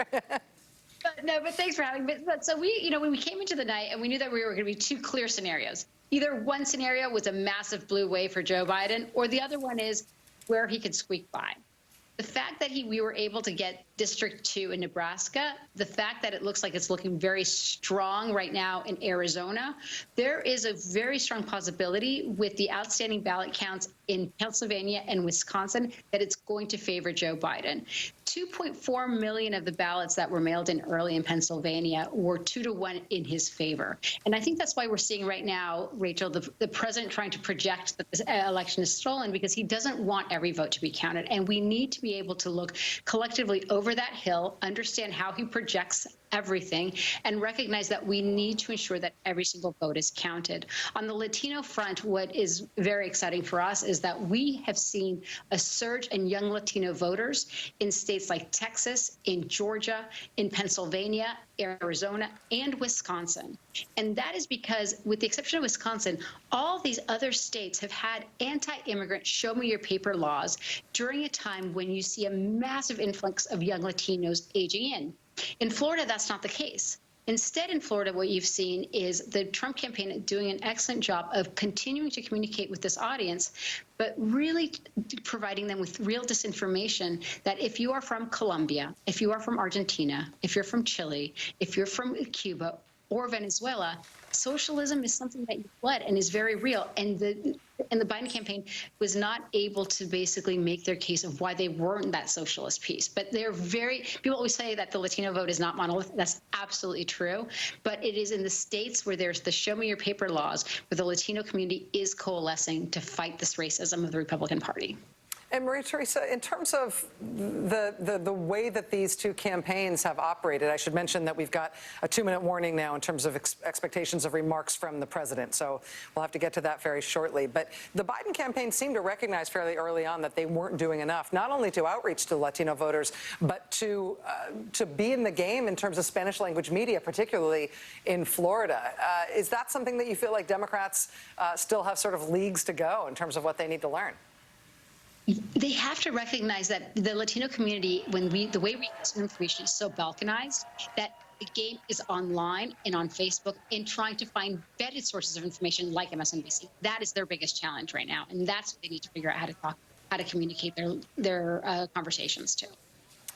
But thanks for having me. But so we, when we came into the night and we knew that we were going to be two clear scenarios. Either one scenario was a massive blue wave for Joe Biden, or the other one is where he could squeak by. The fact that we were able to get District 2 in Nebraska, the fact that it looks like it's looking very strong right now in Arizona, there is a very strong possibility with the outstanding ballot counts in Pennsylvania and Wisconsin that it's going to favor Joe Biden. 2.4 million of the ballots that were mailed in early in Pennsylvania were 2-1 in his favor. And I think that's why we're seeing right now, Rachel, the president trying to project that this election is stolen, because he doesn't want every vote to be counted. And we need to be able to look collectively over that hill, understand how he projects everything, and recognize that we need to ensure that every single vote is counted. On the Latino front, what is very exciting for us is that we have seen a surge in young Latino voters in states like Texas, in Georgia, in Pennsylvania, Arizona, and Wisconsin. And that is because, with the exception of Wisconsin, all these other states have had anti-immigrant show-me-your-paper laws during a time when you see a massive influx of young Latinos aging in. In Florida, that's not the case. Instead, in Florida, what you've seen is the Trump campaign doing an excellent job of continuing to communicate with this audience, but really providing them with real disinformation that if you are from Colombia, if you are from Argentina, if you're from Chile, if you're from Cuba or Venezuela, socialism is something that you fled and is very real. And the Biden campaign was not able to basically make their case of why they weren't that socialist piece. But they're people always say that the Latino vote is not monolithic. That's absolutely true. But it is in the states where there's the show me your paper laws, where the Latino community is coalescing to fight this racism of the Republican Party. And Maria Teresa, in terms of the way that these two campaigns have operated, I should mention that we've got a 2-minute warning now in terms of expectations of remarks from the president. So we'll have to get to that very shortly. But the Biden campaign seemed to recognize fairly early on that they weren't doing enough, not only to outreach to Latino voters, but to be in the game in terms of Spanish language media, particularly in Florida. Is that something that you feel like Democrats still have sort of leagues to go in terms of what they need to learn? They have to recognize that the Latino community, the way we consume information is so balkanized that the game is online and on Facebook in trying to find vetted sources of information like MSNBC. That is their biggest challenge right now, and that's what they need to figure out how to communicate their conversations to.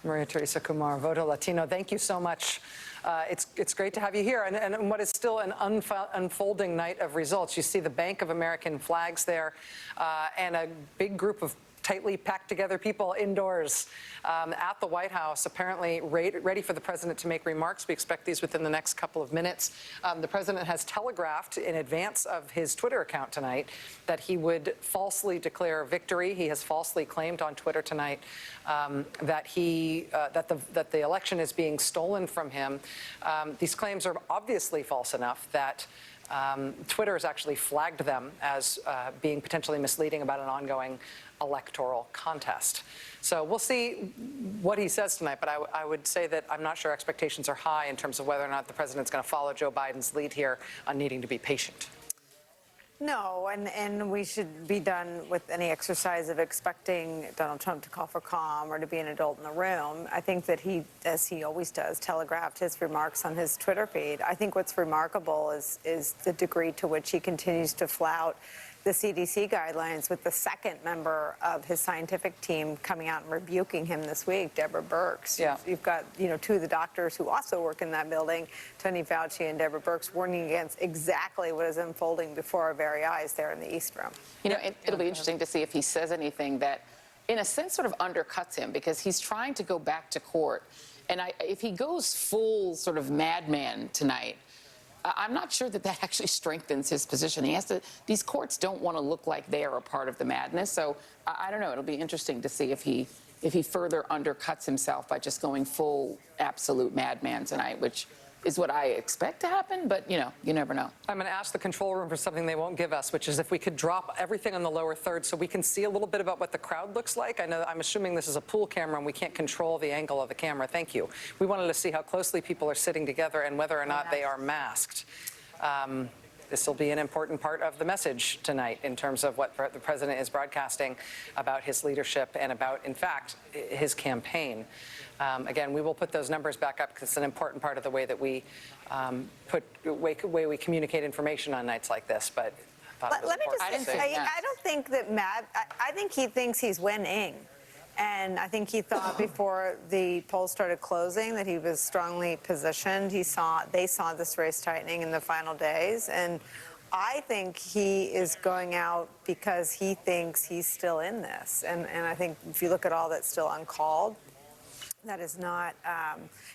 Maria Teresa Kumar, Voto Latino, thank you so much. It's great to have you here. And what is still an unfolding night of results. You see the Bank of American flags there and a big group of tightly packed together people indoors at the White House, apparently ready for the president to make remarks. We expect these within the next couple of minutes. The president has telegraphed in advance of his Twitter account tonight that he would falsely declare victory. He has falsely claimed on Twitter tonight that the election is being stolen from him. These claims are obviously false enough that Twitter has actually flagged them as being potentially misleading about an ongoing electoral contest. So we'll see what he says tonight, but I would say that I'm not sure expectations are high in terms of whether or not the president's going to follow Joe Biden's lead here on needing to be patient. No, and we should be done with any exercise of expecting Donald Trump to call for calm or to be an adult in the room. I think that he, as he always does, telegraphed his remarks on his Twitter feed. I think what's remarkable is the degree to which he continues to flout the CDC guidelines, with the second member of his scientific team coming out and rebuking him this week, Deborah Birx. Yeah. You've got, you know, two of the doctors who also work in that building, Tony Fauci and Deborah Birx, warning against exactly what is unfolding before our very eyes there in the East Room. You know, it'll be interesting to see if he says anything that, in a sense, sort of undercuts him, because he's trying to go back to court. And if he goes full sort of madman tonight, I'm not sure that that actually strengthens his position. He has to. These courts don't want to look like they are a part of the madness. So I don't know. It'll be interesting to see if he further undercuts himself by just going full absolute madman tonight, which is what I expect to happen. But, you know, you never know. I'm going to ask the control room for something they won't give us, which is if we could drop everything on the lower third so we can see a little bit about what the crowd looks like. I'm assuming this is a pool camera and we can't control the angle of the camera. Thank you. We wanted to see how closely people are sitting together and whether or not they are masked. This will be an important part of the message tonight in terms of what the president is broadcasting about his leadership and about, in fact, his campaign. Again, we will put those numbers back up because it's an important part of the way that we way we communicate information on nights like this. But let me just say, I don't think that I think he thinks he's winning. And I think he thought before the polls started closing that he was strongly positioned. They saw this race tightening in the final days. And I think he is going out because he thinks he's still in this. And I think if you look at all that's still uncalled, that is not,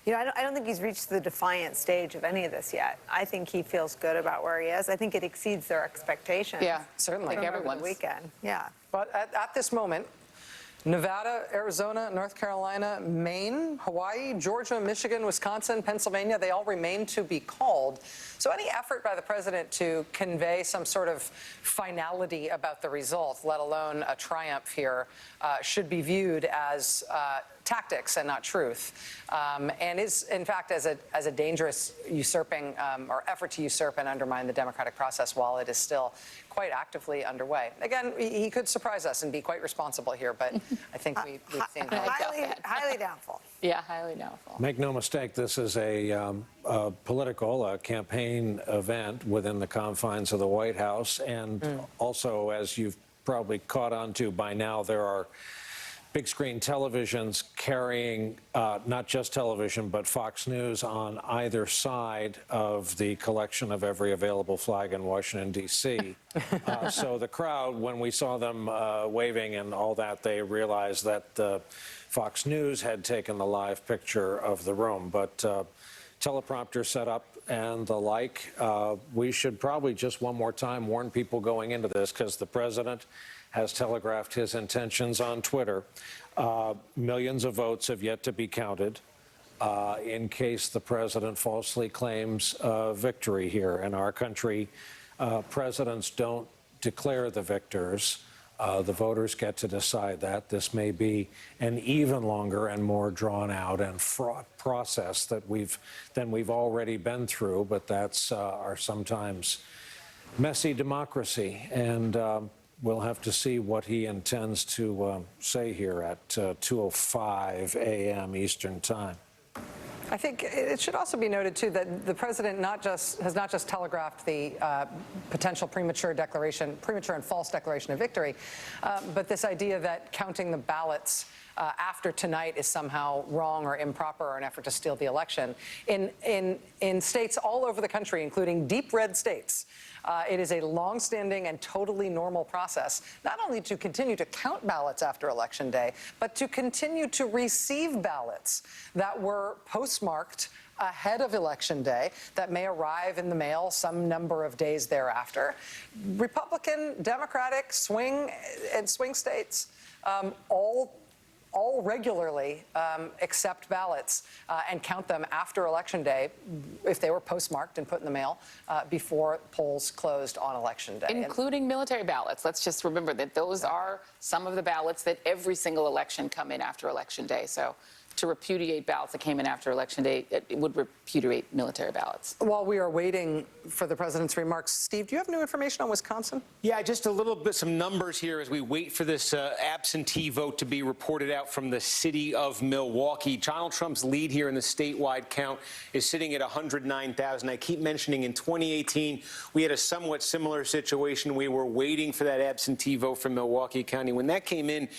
you know, I don't think he's reached the defiant stage of any of this yet. I think he feels good about where he is. I think it exceeds their expectations. Yeah, certainly. Like everyone's weekend. Yeah. But at this moment, Nevada, Arizona, North Carolina, Maine, Hawaii, Georgia, Michigan, Wisconsin, Pennsylvania, they all remain to be called. So any effort by the president to convey some sort of finality about the result, let alone a triumph here, should be viewed as tactics and not truth, and is, in fact, as a dangerous usurping or effort to usurp and undermine the democratic process while it is still quite actively underway. Again, he could surprise us and be quite responsible here, but I think we've seen highly doubtful. Yeah, highly doubtful. Make no mistake, this is a political campaign event within the confines of the White House, and also, as you've probably caught on to by now, there are big screen televisions carrying not just television, but Fox News on either side of the collection of every available flag in Washington, D.C. So the crowd, when we saw them waving and all that, they realized that Fox News had taken the live picture of the room. But teleprompter set up and the like, we should probably just one more time warn people going into this, because the president has telegraphed his intentions on Twitter. Millions of votes have yet to be counted in case the president falsely claims victory here. In our country, presidents don't declare the victors. The voters get to decide that. This may be an even longer and more drawn out and fraught process than we've already been through, but that's our sometimes messy democracy. And we'll have to see what he intends to say here at 2:05 a.m. Eastern Time. I think it should also be noted, too, that the president has not just telegraphed the potential premature and false declaration of victory, but this idea that counting the ballots after tonight is somehow wrong or improper or an effort to steal the election. In states all over the country, including deep red states, it is a longstanding and totally normal process, not only to continue to count ballots after Election Day, but to continue to receive ballots that were postmarked ahead of Election Day that may arrive in the mail some number of days thereafter. Republican, Democratic, swing states all regularly accept ballots and count them after Election Day if they were postmarked and put in the mail before polls closed on Election Day. Including military ballots. Let's just remember that those are some of the ballots that every single election come in after Election Day. So to repudiate ballots that came in after Election Day. It would repudiate military ballots. While we are waiting for the president's remarks, Steve, do you have new information on Wisconsin? Yeah, just a little bit, some numbers here as we wait for this absentee vote to be reported out from the city of Milwaukee. Donald Trump's lead here in the statewide count is sitting at 109,000. I keep mentioning in 2018, we had a somewhat similar situation. We were waiting for that absentee vote from Milwaukee County. When that came in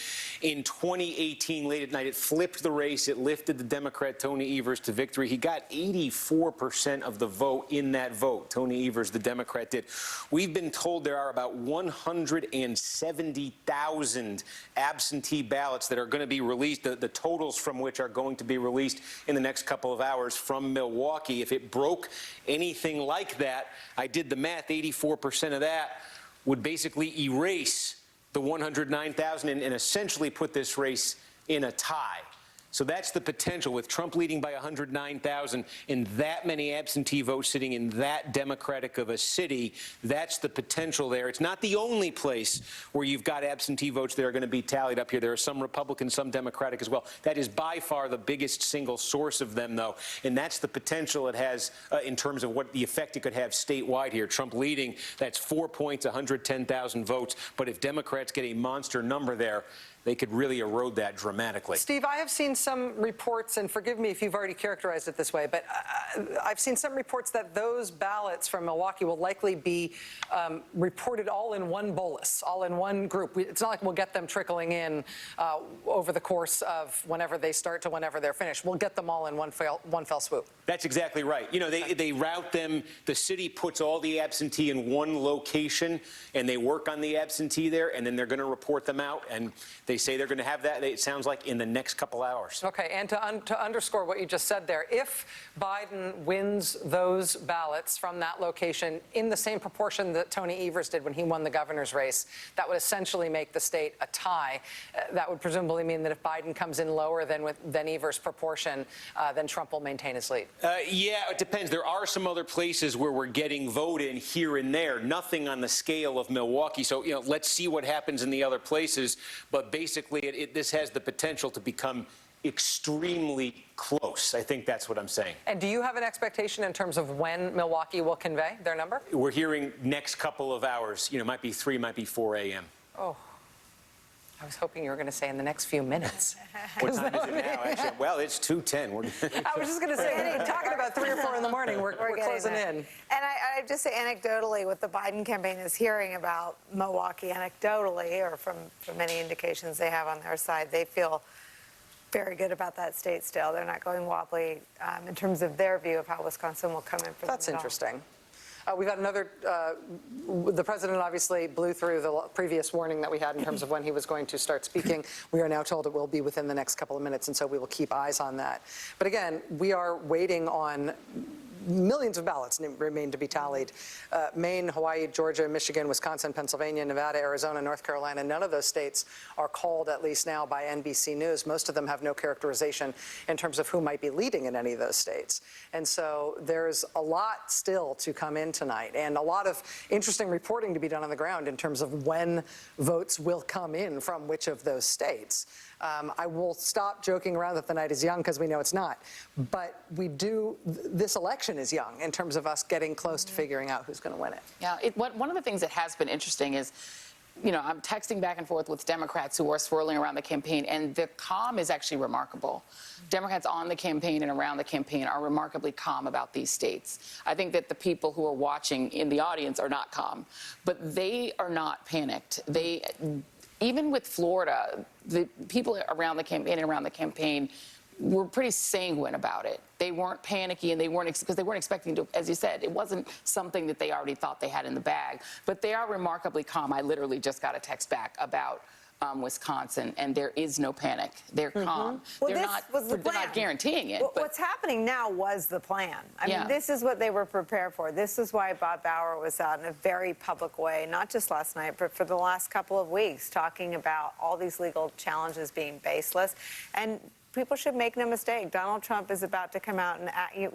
2018, late at night, it flipped the race. It lifted the Democrat Tony Evers to victory. He got 84% of the vote in that vote. Tony Evers, the Democrat, did. We've been told there are about 170,000 absentee ballots that are going to be released, the totals from which are going to be released in the next couple of hours from Milwaukee. If it broke anything like that, I did the math, 84% of that would basically erase the 109,000 and essentially put this race in a tie. So that's the potential with Trump leading by 109,000 and that many absentee votes sitting in that Democratic of a city. That's the potential there. It's not the only place where you've got absentee votes that are going to be tallied up here. There are some Republican, some Democratic as well. That is by far the biggest single source of them, though. And that's the potential it has in terms of what the effect it could have statewide here. Trump leading, that's 4 points, 110,000 votes. But if Democrats get a monster number there, they could really erode that dramatically. Steve, I have seen some reports, and forgive me if you've already characterized it this way, but I've seen some reports that those ballots from Milwaukee will likely be reported all in one bolus, all in one group. It's not like we'll get them trickling in over the course of whenever they start to whenever they're finished. We'll get them all in one fell swoop. That's exactly right. You know, they route them. The city puts all the absentee in one location, and they work on the absentee there, and then they're going to report them out, and they say they're going to have that, it sounds like, in the next couple hours. Okay, and to underscore what you just said there, if Biden wins those ballots from that location in the same proportion that Tony Evers did when he won the governor's race, that would essentially make the state a tie. That would presumably mean that if Biden comes in lower than Evers' proportion, then Trump will maintain his lead. Yeah, it depends. There are some other places where we're getting vote in here and there. Nothing on the scale of Milwaukee. So, you know, let's see what happens in the other places. But basically, this has the potential to become extremely close. I think that's what I'm saying. And do you have an expectation in terms of when Milwaukee will convey their number? We're hearing next couple of hours. You know, might be 3, might be 4 a.m. Oh. I was hoping you were going to say in the next few minutes. What time is it now, actually? Well, it's 2:10. I was just going to say, talking about 3 or 4 in the morning, we're closing in. And I just say anecdotally, what the Biden campaign is hearing about Milwaukee, anecdotally, or from many indications they have on their side, they feel very good about that state still. They're not going wobbly in terms of their view of how Wisconsin will come in for them. That's interesting. We've got another, the president obviously blew through the previous warning that we had in terms of when he was going to start speaking. We are now told it will be within the next couple of minutes, and so we will keep eyes on that. But again, we are waiting on millions of ballots remain to be tallied. Maine, Hawaii, Georgia, Michigan, Wisconsin, Pennsylvania, Nevada, Arizona, North Carolina, none of those states are called, at least now, by NBC News. Most of them have no characterization in terms of who might be leading in any of those states. And so there's a lot still to come in tonight, and a lot of interesting reporting to be done on the ground in terms of when votes will come in from which of those states. I will stop joking around that the night is young, because we know it's not. But this election is young in terms of us getting close to figuring out who's going to win it. Yeah, one of the things that has been interesting is, you know, I'm texting back and forth with Democrats who are swirling around the campaign, and the calm is actually remarkable. Democrats on the campaign and around the campaign are remarkably calm about these states. I think that the people who are watching in the audience are not calm, but they are not panicked. Even with Florida, the people around the campaign were pretty sanguine about it. They weren't panicky, and because they weren't expecting to, as you said, it wasn't something that they already thought they had in the bag. But they are remarkably calm. I literally just got a text back about Wisconsin, and there is no panic. They're calm. Well, they're not guaranteeing it. Well, what's happening now was the plan. I mean, this is what they were prepared for. This is why Bob Bauer was out in a very public way, not just last night, but for the last couple of weeks, talking about all these legal challenges being baseless. And people should make no mistake. Donald Trump is about to come out and it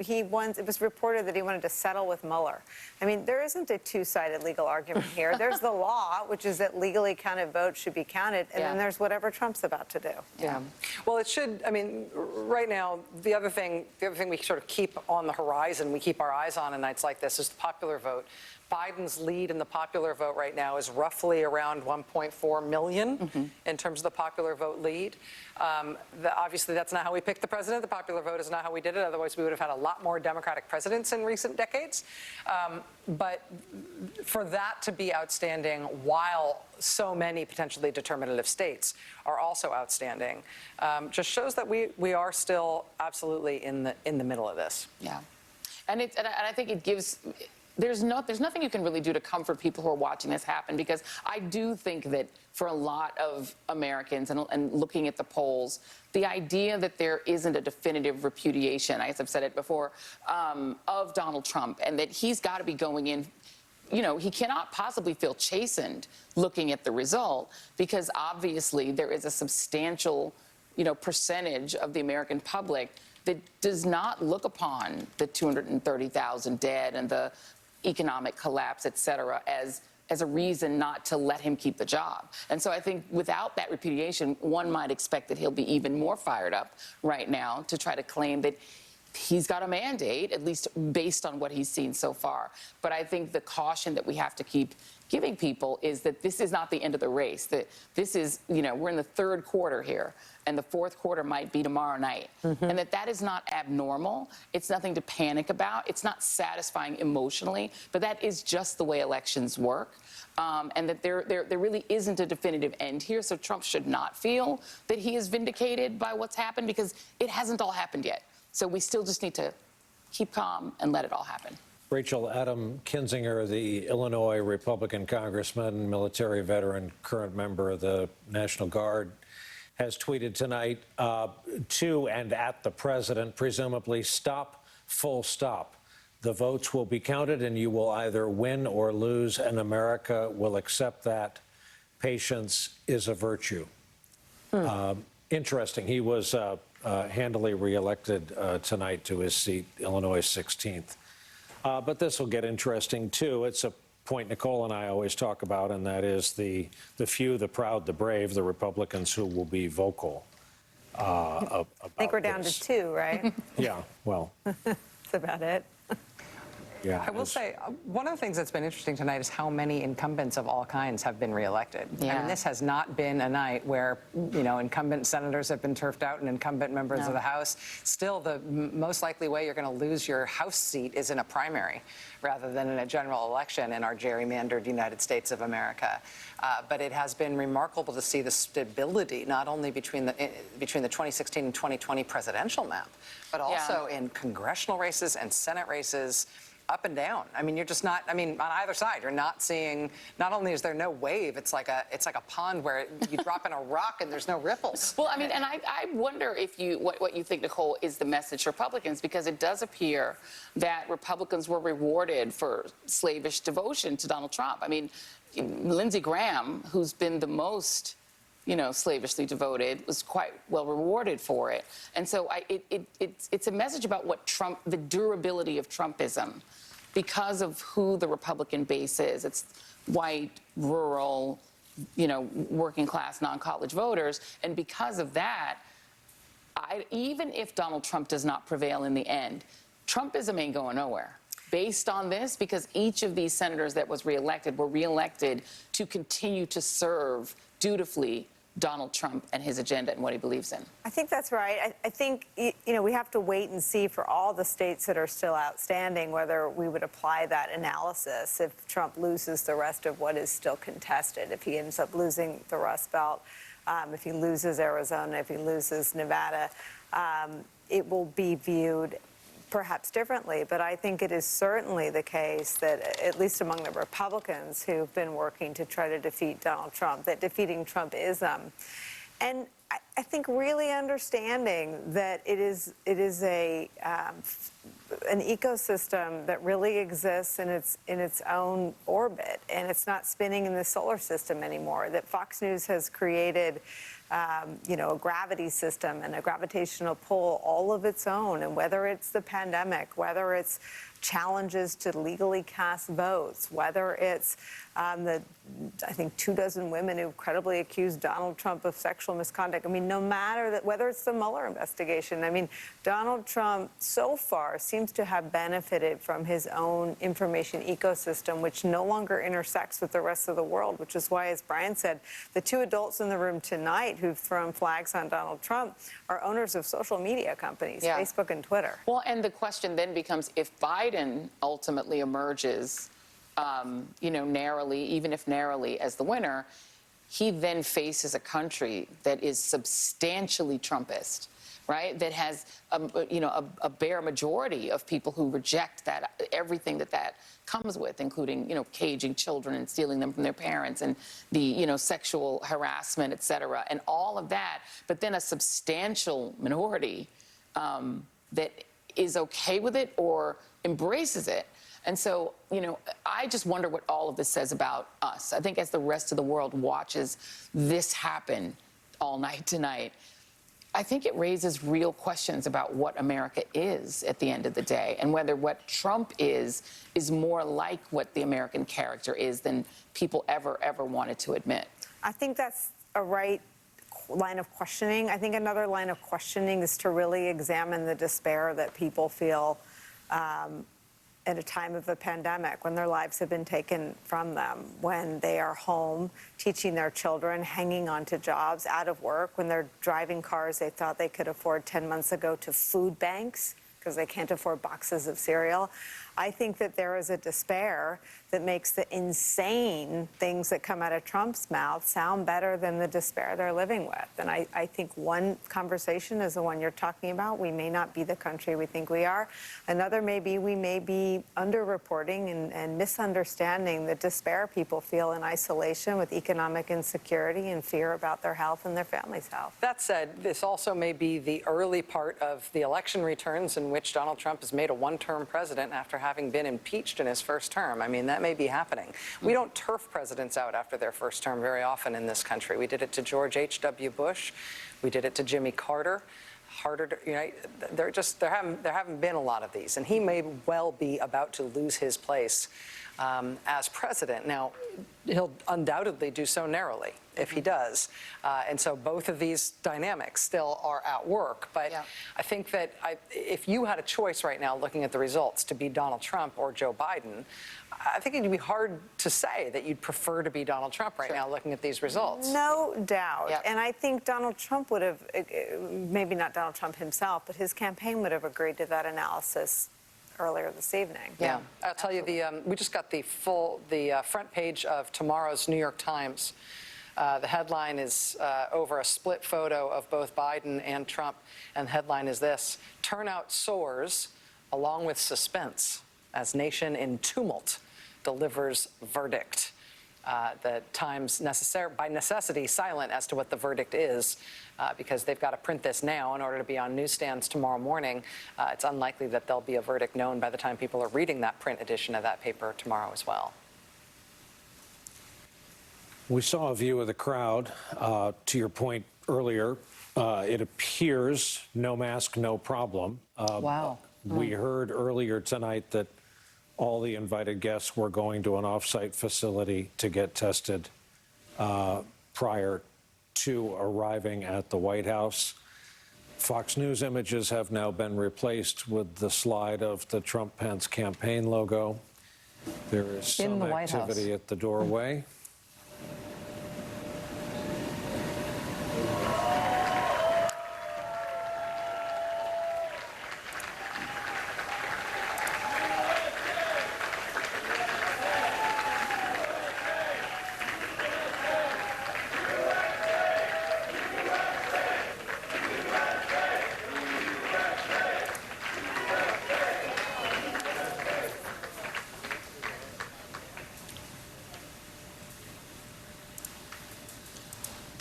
was reported that he wanted to settle with Mueller. I mean, there isn't a two-sided legal argument here. There's the law, which is that legally counted votes should be counted, and then there's whatever Trump's about to do. Yeah. Well, it should. I mean, right now, the other thing we sort of keep on the horizon, we keep our eyes on in nights like this, is the popular vote. Biden's lead in the popular vote right now is roughly around 1.4 million in terms of the popular vote lead. Obviously, that's not how we picked the president. The popular vote is not how we did it. Otherwise, we would have had a lot more Democratic presidents in recent decades. But for that to be outstanding while so many potentially determinative states are also outstanding just shows that we are still absolutely in the middle of this. Yeah. And I think it gives... There's nothing you can really do to comfort people who are watching this happen, because I do think that for a lot of Americans and looking at the polls, the idea that there isn't a definitive repudiation, as I've said it before, of Donald Trump, and that he's got to be going in, you know, he cannot possibly feel chastened looking at the result, because obviously there is a substantial, you know, percentage of the American public that does not look upon the 230,000 dead and the economic collapse, et cetera, as a reason not to let him keep the job. And so I think without that repudiation, one might expect that he'll be even more fired up right now to try to claim that he's got a mandate, at least based on what he's seen so far. But I think the caution that we have to keep giving people is that this is not the end of the race, that this is, you know, we're in the third quarter here, and the fourth quarter might be tomorrow night. And that is not abnormal. It's nothing to panic about. It's not satisfying emotionally, but that is just the way elections work. And that there really isn't a definitive end here. So Trump should not feel that he is vindicated by what's happened, because it hasn't all happened yet. So we still just need to keep calm and let it all happen. Rachel, Adam Kinzinger, the Illinois Republican congressman, military veteran, current member of the National Guard, has tweeted tonight to and at the president, presumably, stop, full stop. The votes will be counted and you will either win or lose, and America will accept that. Patience is a virtue. Interesting. He was handily reelected tonight to his seat, Illinois 16th. But this will get interesting, too. It's a point Nicole and I always talk about, and that is the few, the proud, the brave, the Republicans who will be vocal about I think we're down to 2, right? Yeah, well. That's about it. Yeah, I will say, one of the things that's been interesting tonight is how many incumbents of all kinds have been reelected. I mean, this has not been a night where, you know, incumbent senators have been turfed out and incumbent members of the House. Still, the most likely way you're going to lose your House seat is in a primary rather than in a general election in our gerrymandered United States of America. But it has been remarkable to see the stability, not only between the 2016 and 2020 presidential map, but also in congressional races and Senate races. Up and down. I mean, you're just not. I mean, on either side, you're not seeing. Not only is there no wave, it's like a pond where you drop in a rock and there's no ripples. Well, I mean, and I wonder if what you think, Nicole, is the message to Republicans, because it does appear that Republicans were rewarded for slavish devotion to Donald Trump. I mean, Lindsey Graham, who's been the most, you know, slavishly devoted, was quite well rewarded for it. And so it's a message about what Trump, the durability of Trumpism, because of who the Republican base is. It's white, rural, you know, working class, non-college voters. And because of that, even if Donald Trump does not prevail in the end, Trumpism ain't going nowhere. Based on this, because each of these senators that was reelected were reelected to continue to serve dutifully Donald Trump and his agenda and what he believes in. I think that's right. I think, you know, we have to wait and see for all the states that are still outstanding whether we would apply that analysis if Trump loses the rest of what is still contested, if he ends up losing the Rust Belt, if he loses Arizona, if he loses Nevada, it will be viewed perhaps differently, but I think it is certainly the case that, at least among the Republicans who've been working to try to defeat Donald Trump, that defeating Trumpism, and I think really understanding that it is an ecosystem that really exists in its own orbit, and it's not spinning in the solar system anymore. That Fox News has created a gravity system and a gravitational pull all of its own. And whether it's the pandemic, whether it's challenges to legally cast votes, whether it's I think 24 women who credibly accused Donald Trump of sexual misconduct. I mean, no matter that, whether it's the Mueller investigation, I mean, Donald Trump so far seems to have benefited from his own information ecosystem, which no longer intersects with the rest of the world, which is why, as Brian said, the two adults in the room tonight who've thrown flags on Donald Trump are owners of social media companies, Facebook and Twitter. Well, and the question then becomes, if Biden ultimately emerges, narrowly, even if narrowly, as the winner, he then faces a country that is substantially Trumpist, right? That has, a bare majority of people who reject that, everything that comes with, including, caging children and stealing them from their parents and the, sexual harassment, et cetera, and all of that. But then a substantial minority that is okay with it or embraces it. And so, I just wonder what all of this says about us. I think as the rest of the world watches this happen all night tonight, I think it raises real questions about what America is at the end of the day, and whether what Trump is more like what the American character is than people ever wanted to admit. I think that's a right line of questioning. I think another line of questioning is to really examine the despair that people feel at a time of a pandemic, when their lives have been taken from them, when they are home teaching their children, hanging on to jobs, out of work, when they're driving cars they thought they could afford 10 months ago to food banks because they can't afford boxes of cereal. I think that there is a despair that makes the insane things that come out of Trump's mouth sound better than the despair they're living with. And I think one conversation is the one you're talking about. We may not be the country we think we are. Another may be we may be underreporting and misunderstanding the despair people feel in isolation with economic insecurity and fear about their health and their family's health. That said, this also may be the early part of the election returns in which Donald Trump has made a one-term president after having been impeached in his first term. I mean, that may be happening. We don't turf presidents out after their first term very often in this country. We did it to George H.W. Bush. We did it to Jimmy Carter. Harder to, there haven't been a lot of these, and he may well be about to lose his place as president. Now, he'll undoubtedly do so narrowly if he does. And so both of these dynamics still are at work. But I think that if you had a choice right now looking at the results to be Donald Trump or Joe Biden, I think it'd be hard to say that you'd prefer to be Donald Trump right now looking at these results. No doubt. And I think Donald Trump would have, maybe not Donald Trump himself, but his campaign would have agreed to that analysis earlier this evening. Yeah, I'll tell you, we just got the front page of tomorrow's New York Times. The headline is over a split photo of both Biden and Trump, and the headline is this: turnout soars along with suspense as nation in tumult delivers verdict. The Times, by necessity, silent as to what the verdict is, because they've got to print this now in order to be on newsstands tomorrow morning. It's unlikely that there'll be a verdict known by the time people are reading that print edition of that paper tomorrow as well. We saw a view of the crowd. To your point earlier, it appears no mask, no problem. Wow. We heard earlier tonight that all the invited guests were going to an off-site facility to get tested prior to arriving at the White House. Fox News images have now been replaced with the slide of the Trump-Pence campaign logo. There is some activity at the doorway.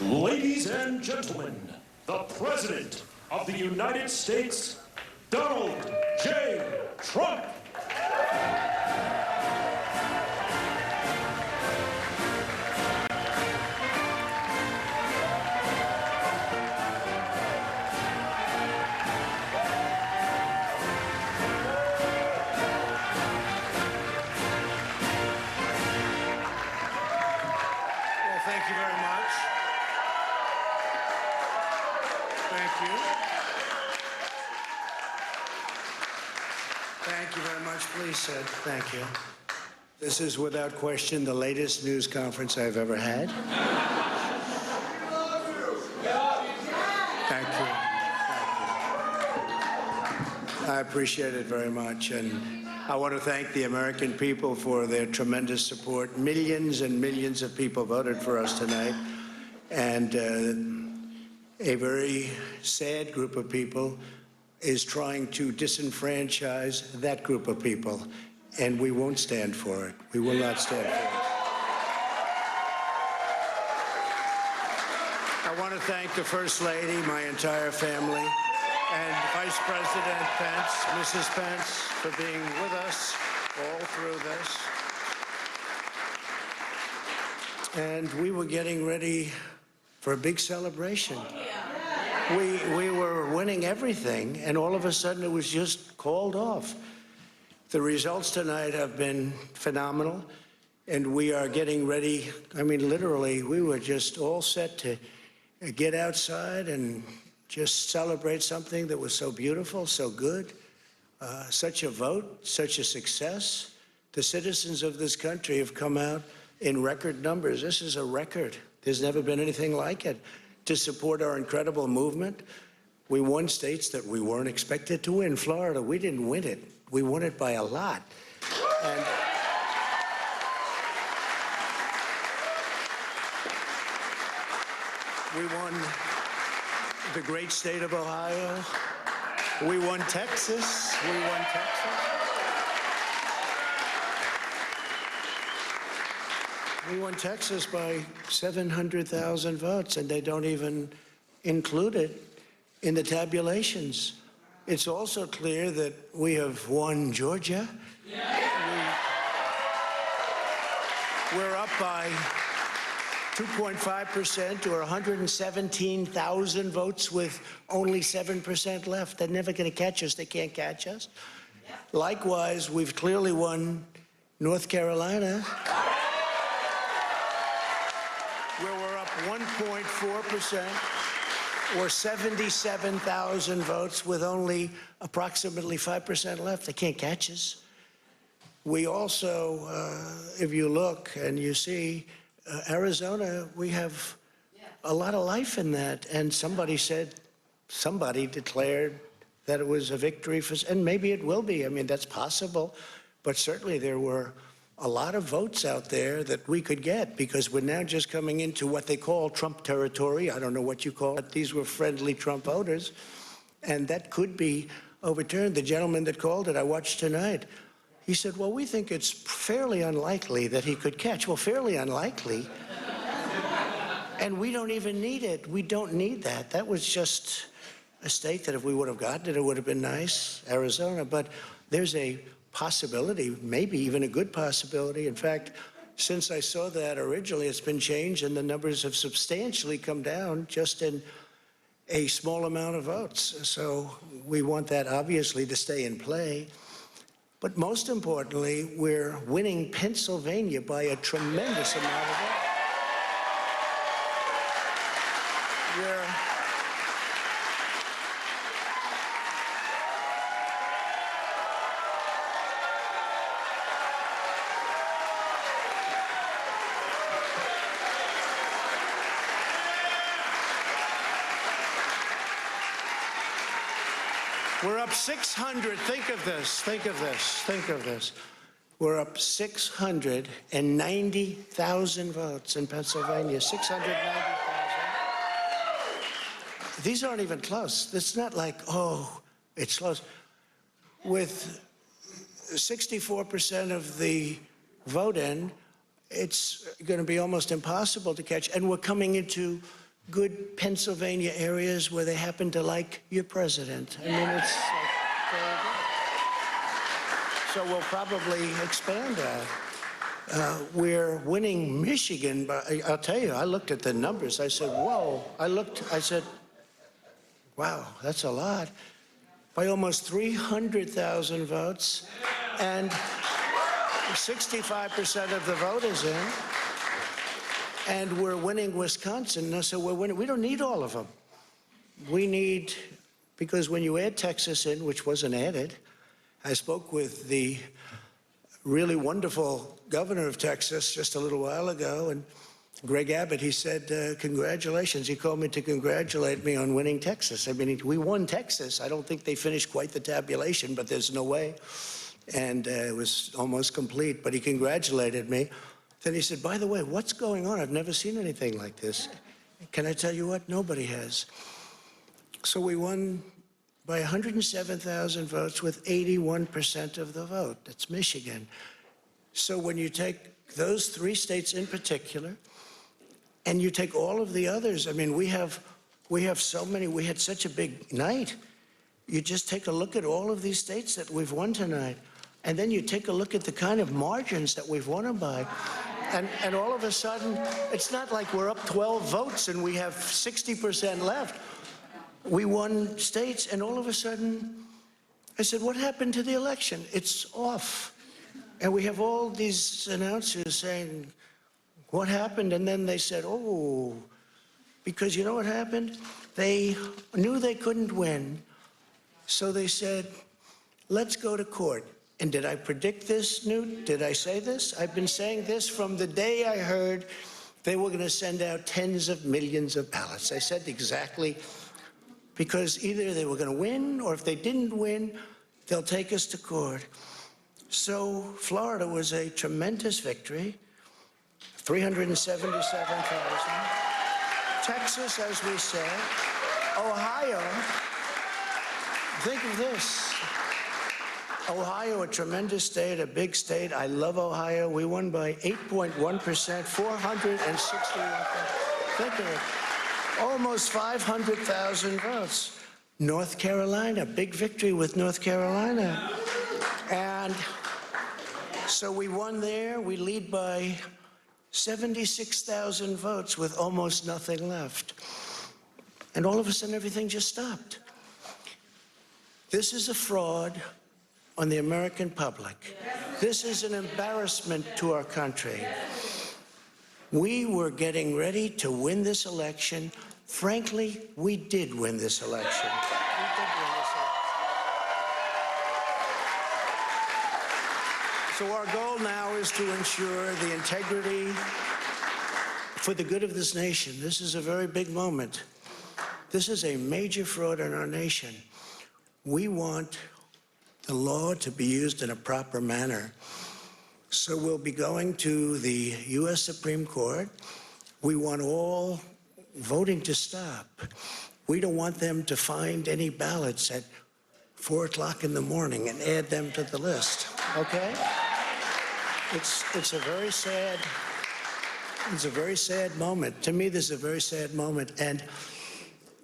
Ladies and gentlemen, the President of the United States, Donald J. Trump. Thank you very much. Please sit. Thank you. This is without question the latest news conference I've ever had. Thank you. I appreciate it very much. And I want to thank the American people for their tremendous support. Millions and millions of people voted for us tonight. And a very sad group of people is trying to disenfranchise that group of people. And we won't stand for it. We will not stand for it. I want to thank the First Lady, my entire family, and Vice President Pence, Mrs. Pence, for being with us all through this. And we were getting ready for a big celebration. We were winning everything, and all of a sudden it was just called off. The results tonight have been phenomenal, and we are getting ready. I mean, literally, we were just all set to get outside and just celebrate something that was so beautiful, so good, such a vote, such a success. The citizens of this country have come out in record numbers. This is a record. There's never been anything like it to support our incredible movement. We won states that we weren't expected to win. Florida, we didn't win it. We won it by a lot. And we won the great state of Ohio. We won Texas. We won Texas. We won Texas by 700,000 votes, and they don't even include it in the tabulations. It's also clear that we have won Georgia. We're up by 2.5% or 117,000 votes with only 7% left. They're never going to catch us. They can't catch us. Likewise, we've clearly won North Carolina, where we're up 1.4%. or 77,000 votes with only approximately 5% left. They can't catch us. We also, if you look and you see, Arizona, we have a lot of life in that. And somebody declared that it was a victory for, and maybe it will be. I mean, that's possible. But certainly there were a lot of votes out there that we could get, because we're now just coming into what they call Trump territory. I don't know what you call it. These were friendly Trump voters, and that could be overturned. The gentleman that called it, I watched tonight, he said, well, we think it's fairly unlikely that he could catch. Well, fairly unlikely. And we don't even need it. We don't need that. That was just a state that if we would have gotten it, it would have been nice, Arizona. But there's a possibility, maybe even a good possibility. In fact, since I saw that originally, it's been changed, and the numbers have substantially come down just in a small amount of votes. So we want that, obviously, to stay in play. But most importantly, we're winning Pennsylvania by a tremendous amount of votes. We're up 600. Think of this. Think of this. Think of this. We're up 690,000 votes in Pennsylvania. 690,000. These aren't even close. It's not like, oh, it's close. With 64% of the vote in, it's going to be almost impossible to catch. And we're coming into good Pennsylvania areas where they happen to like your president. I mean, it's like very good. So we'll probably expand that. We're winning Michigan, but I'll tell you, I looked at the numbers. I said, whoa. I said, wow, that's a lot. By almost 300,000 votes, and 65% of the vote is in. And we're winning Wisconsin, so we're winning. We don't need all of them. We need, because when you add Texas in, which wasn't added, I spoke with the really wonderful governor of Texas just a little while ago, and Greg Abbott, he said, congratulations. He called me to congratulate me on winning Texas. I mean, we won Texas. I don't think they finished quite the tabulation, but there's no way. And it was almost complete, but he congratulated me. Then he said, by the way, what's going on? I've never seen anything like this. Can I tell you what? Nobody has. So we won by 107,000 votes with 81% of the vote. That's Michigan. So when you take those 3 states in particular, and you take all of the others, I mean, we have so many, we had such a big night. You just take a look at all of these states that we've won tonight, and then you take a look at the kind of margins that we've won them by. And all of a sudden, it's not like we're up 12 votes and we have 60% left. We won states, and all of a sudden, I said, what happened to the election? It's off. And we have all these announcers saying, what happened? And then they said, oh, because you know what happened? They knew they couldn't win. So they said, let's go to court. And did I predict this, Newt? Did I say this? I've been saying this from the day I heard they were going to send out tens of millions of ballots. I said exactly, because either they were going to win, or if they didn't win, they'll take us to court. So Florida was a tremendous victory, 377,000. Texas, as we said. Ohio, think of this. Ohio, a tremendous state, a big state. I love Ohio. We won by 8.1%, 461,000. Think of it. Almost 500,000 votes. North Carolina, big victory with North Carolina. And so we won there. We lead by 76,000 votes with almost nothing left. And all of a sudden, everything just stopped. This is a fraud on the American public. This is an embarrassment to our country. We were getting ready to win this election. Frankly, we did win this election. So our goal now is to ensure the integrity for the good of this nation. This is a very big moment. This is a major fraud in our nation. We want the law to be used in a proper manner. So we'll be going to the U.S. Supreme Court. We want all voting to stop. We don't want them to find any ballots at 4 o'clock in the morning and add them to the list, okay? It's a very sad moment. To me, this is a very sad moment, and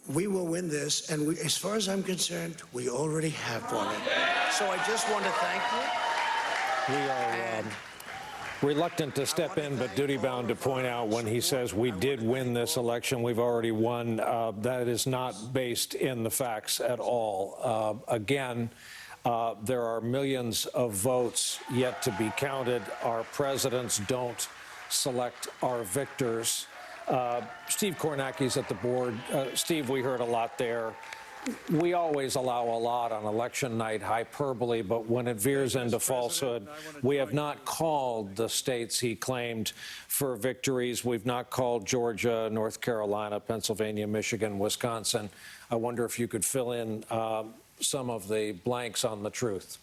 we will win this, and as far as I'm concerned, we already have won it. So I just want to thank you. We are reluctant to step in, but duty-bound to point out when he says we did win this election, we've already won, that is not based in the facts at all. Again, there are millions of votes yet to be counted. Our presidents don't select our victors. Steve Kornacki's at the board. Steve, we heard a lot there. We always allow a lot on election night, hyperbole, but when it veers into falsehood, we have not called the states he claimed for victories. We've not called Georgia, North Carolina, Pennsylvania, Michigan, Wisconsin. I wonder if you could fill in some of the blanks on the truth.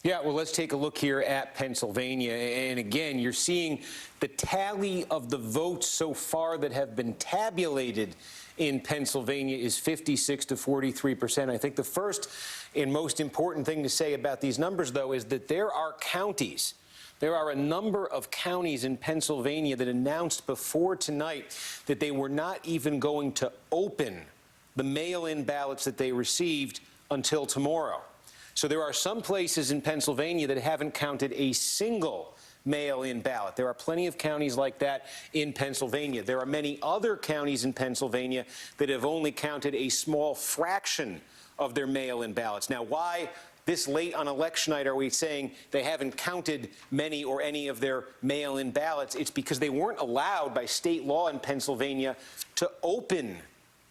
Yeah, well, let's take a look here at Pennsylvania. And again, you're seeing the tally of the votes so far that have been tabulated in Pennsylvania is 56 to 43%. I think the first and most important thing to say about these numbers, though, is that there are counties. There are a number of counties in Pennsylvania that announced before tonight that they were not even going to open the mail-in ballots that they received until tomorrow. So there are some places in Pennsylvania that haven't counted a single mail-in ballot. There are plenty of counties like that in Pennsylvania. There are many other counties in Pennsylvania that have only counted a small fraction of their mail-in ballots. Now, why this late on election night are we saying they haven't counted many or any of their mail-in ballots? It's because they weren't allowed by state law in Pennsylvania to open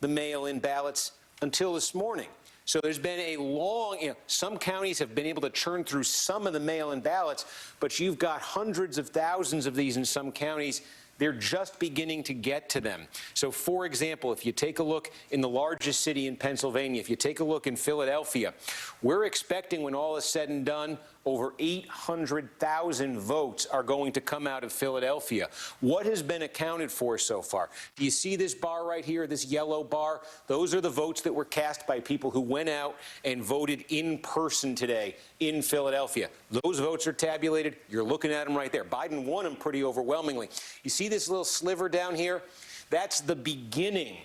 the mail-in ballots until this morning. So there's been a long, some counties have been able to churn through some of the mail-in ballots, but you've got hundreds of thousands of these in some counties. They're just beginning to get to them. So, for example, if you take a look in the largest city in Pennsylvania, if you take a look in Philadelphia, we're expecting, when all is said and done, over 800,000 votes are going to come out of Philadelphia. What has been accounted for so far? Do you see this bar right here, this yellow bar? Those are the votes that were cast by people who went out and voted in person today in Philadelphia. Those votes are tabulated. You're looking at them right there. Biden won them pretty overwhelmingly. You see this little sliver down here? That's the beginning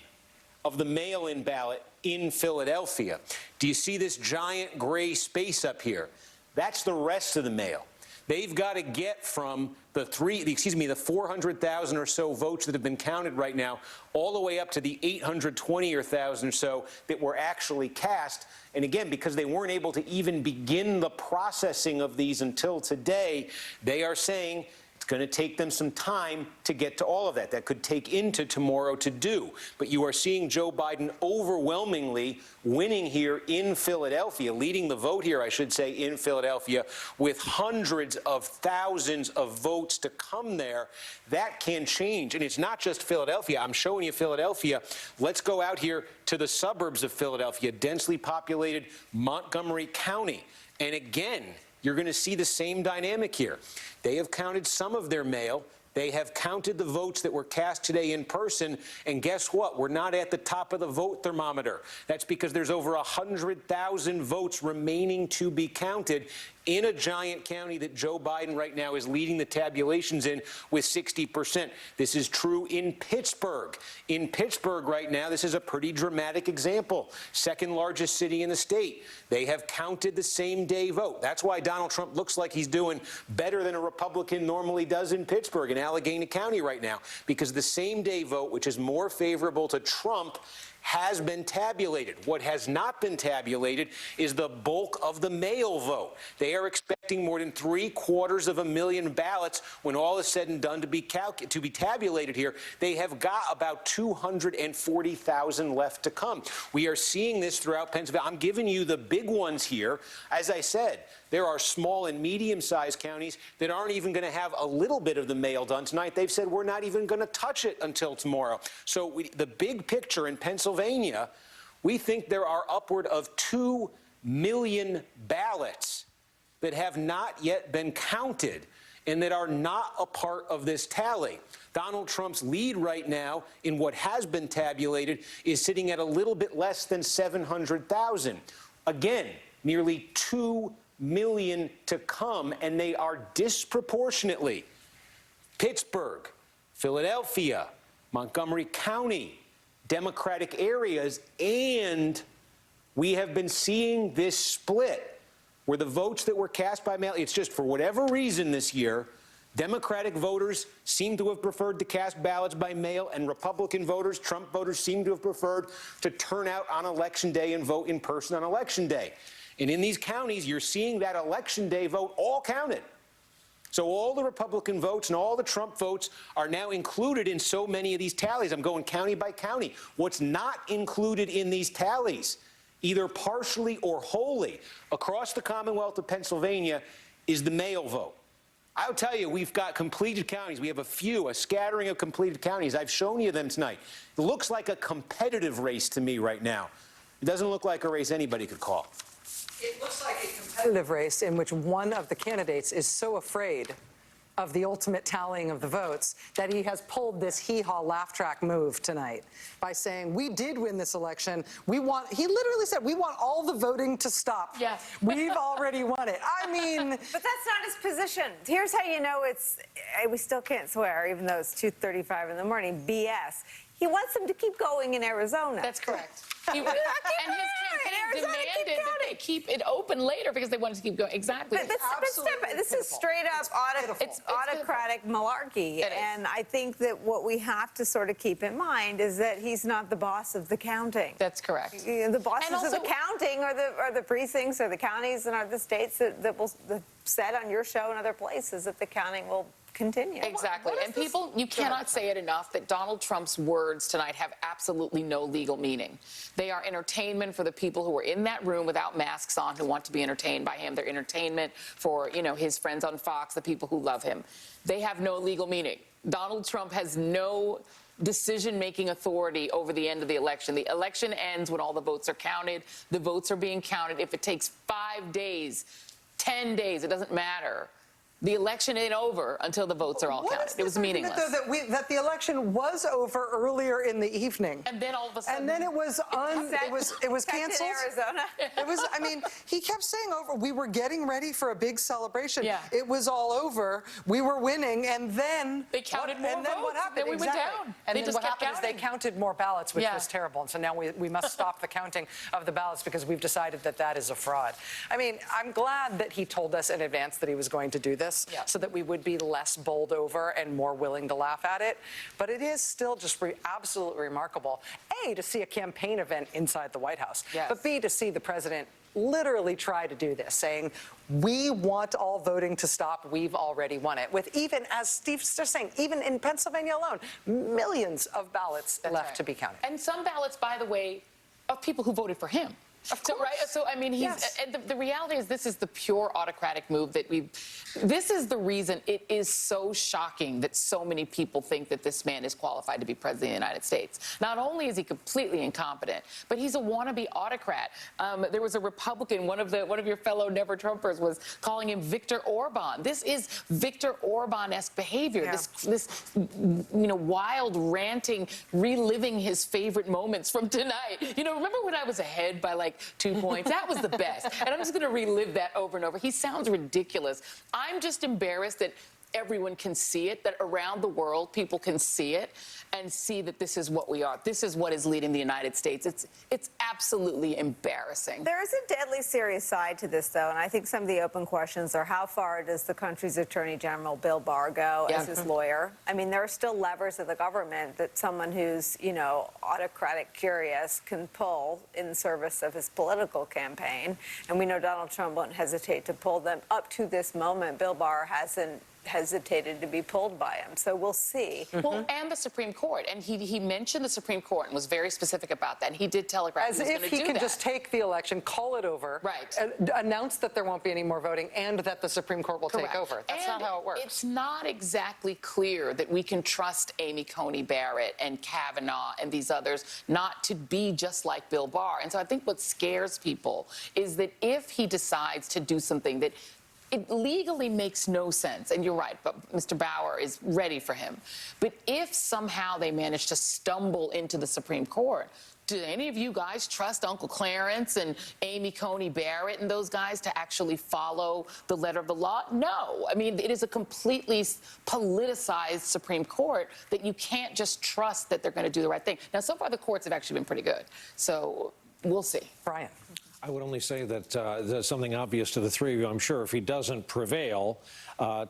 of the mail-in ballot in Philadelphia. Do you see this giant gray space up here? That's the rest of the mail. They've got to get from the 400,000 or so votes that have been counted right now, all the way up to the 820,000 or so that were actually cast. And again, because they weren't able to even begin the processing of these until today, they are saying it's going to take them some time to get to all of that. That could take into tomorrow to do. But you are seeing Joe Biden overwhelmingly winning here in Philadelphia, leading the vote here, I should say, in Philadelphia, with hundreds of thousands of votes to come there. That can change. And it's not just Philadelphia. I'm showing you Philadelphia. Let's go out here to the suburbs of Philadelphia, densely populated Montgomery County. And again, you're going to see the same dynamic here. They have counted some of their mail. They have counted the votes that were cast today in person. And guess what? We're not at the top of the vote thermometer. That's because there's over 100,000 votes remaining to be counted in a giant county that Joe Biden right now is leading the tabulations in with 60%. This is true in Pittsburgh. In Pittsburgh right now, this is a pretty dramatic example. Second largest city in the state. They have counted the same day vote. That's why Donald Trump looks like he's doing better than a Republican normally does in Pittsburgh, in Allegheny County right now, because the same day vote, which is more favorable to Trump, has been tabulated. What has not been tabulated is the bulk of the mail vote. They are expecting more than 750,000 ballots when all is said and done to be tabulated here. They have got about 240,000 left to come. We are seeing this throughout Pennsylvania. I'm giving you the big ones here. As I said, there are small and medium-sized counties that aren't even going to have a little bit of the mail done tonight. They've said we're not even going to touch it until tomorrow. So the big picture in Pennsylvania, we think there are upward of 2 million ballots that have not yet been counted and that are not a part of this tally. Donald Trump's lead right now in what has been tabulated is sitting at a little bit less than 700,000. Again, nearly 2 million to come, and they are disproportionately Pittsburgh, Philadelphia, Montgomery County, Democratic areas, and we have been seeing this split where the votes that were cast by mail, it's just for whatever reason this year, Democratic voters seem to have preferred to cast ballots by mail, and Republican voters, Trump voters, seem to have preferred to turn out on Election Day and vote in person on Election Day. And in these counties, you're seeing that Election Day vote all counted. So all the Republican votes and all the Trump votes are now included in so many of these tallies. I'm going county by county. What's not included in these tallies, either partially or wholly, across the Commonwealth of Pennsylvania, is the mail vote. I'll tell you, we've got completed counties. We have a scattering of completed counties. I've shown you them tonight. It looks like a competitive race to me right now. It doesn't look like a race anybody could call. It looks like a competitive race in which one of the candidates is so afraid of the ultimate tallying of the votes that he has pulled this hee-haw laugh track move tonight by saying, we did win this election. He literally said, we want all the voting to stop. Yes. We've already won it. I mean. But that's not his position. Here's how you know we still can't swear, even though it's 2:35 in the morning, BS. He wants them to keep going in Arizona. That's correct. And his campaign demanded that they keep it open later because they wanted to keep going. Exactly. But this is straight up autocratic malarkey. And I think that what we have to sort of keep in mind is that he's not the boss of the counting. That's correct. The bosses of the counting are the precincts or the counties and are the states that will said on your show and other places that the counting will continue. Exactly. And people, you cannot say it enough that Donald Trump's words tonight have absolutely no legal meaning. They are entertainment for the people who are in that room without masks on who want to be entertained by him. They're entertainment for, his friends on Fox, the people who love him. They have no legal meaning. Donald Trump has no decision-making authority over the end of the election. The election ends when all the votes are counted. The votes are being counted. If it takes 5 days, 10 days, it doesn't matter. The election ain't over until the votes are all counted. It was meaningless. Though, that the election was over earlier in the evening, and then all of a sudden, and then it was canceled. Arizona. It was. I mean, he kept saying over. We were getting ready for a big celebration. Yeah. It was all over. We were winning, and then they counted more and then votes. what happened? Then we went down. And they then just what kept happened is they counted more ballots, which was terrible. And so now we must stop the counting of the ballots because we've decided that that is a fraud. I mean, I'm glad that he told us in advance that he was going to do this, so that we would be less bowled over and more willing to laugh at it. But it is still just absolutely remarkable, A, to see a campaign event inside the White House, but B, to see the president literally try to do this, saying, we want all voting to stop. We've already won it. With even, as Steve's just saying, even in Pennsylvania alone, millions of ballots left to be counted. And some ballots, by the way, of people who voted for him. So, I mean, and the reality is this is the pure autocratic move that this is the reason it is so shocking that so many people think that this man is qualified to be president of the United States. Not only is he completely incompetent, but he's a wannabe autocrat. There was a Republican, one of your fellow Never Trumpers was calling him Viktor Orban. This is Viktor Orban-esque behavior. This wild ranting, reliving his favorite moments from tonight. Remember when I was ahead by like 2 points? That was the best. And I'm just going to relive that over and over. He sounds ridiculous. I'm just embarrassed that everyone can see it, that around the world people can see it and see that this is what we are. This is what is leading the United States. It's absolutely embarrassing. There is a deadly serious side to this, though, and I think some of the open questions are how far does the country's Attorney General, Bill Barr, go as his lawyer? I mean, there are still levers of the government that someone who's, autocratic curious can pull in service of his political campaign, and we know Donald Trump won't hesitate to pull them. Up to this moment, Bill Barr hasn't hesitated to be pulled by him. So we'll see. Well, and the Supreme Court. And he mentioned the Supreme Court and was very specific about that. And he did telegraph as if he can just take the election, call it over, announce that there won't be any more voting, and that the Supreme Court will take over. That's not how it works. It's not exactly clear that we can trust Amy Coney Barrett and Kavanaugh and these others not to be just like Bill Barr. And so I think what scares people is that if he decides to do something that it legally makes no sense, and you're right, but Mr. Bauer is ready for him. But if somehow they manage to stumble into the Supreme Court, do any of you guys trust Uncle Clarence and Amy Coney Barrett and those guys to actually follow the letter of the law? No. I mean, it is a completely politicized Supreme Court that you can't just trust that they're going to do the right thing. Now, so far, the courts have actually been pretty good. So we'll see. Brian. I would only say that there's something obvious to the three of you. I'm sure if he doesn't prevail,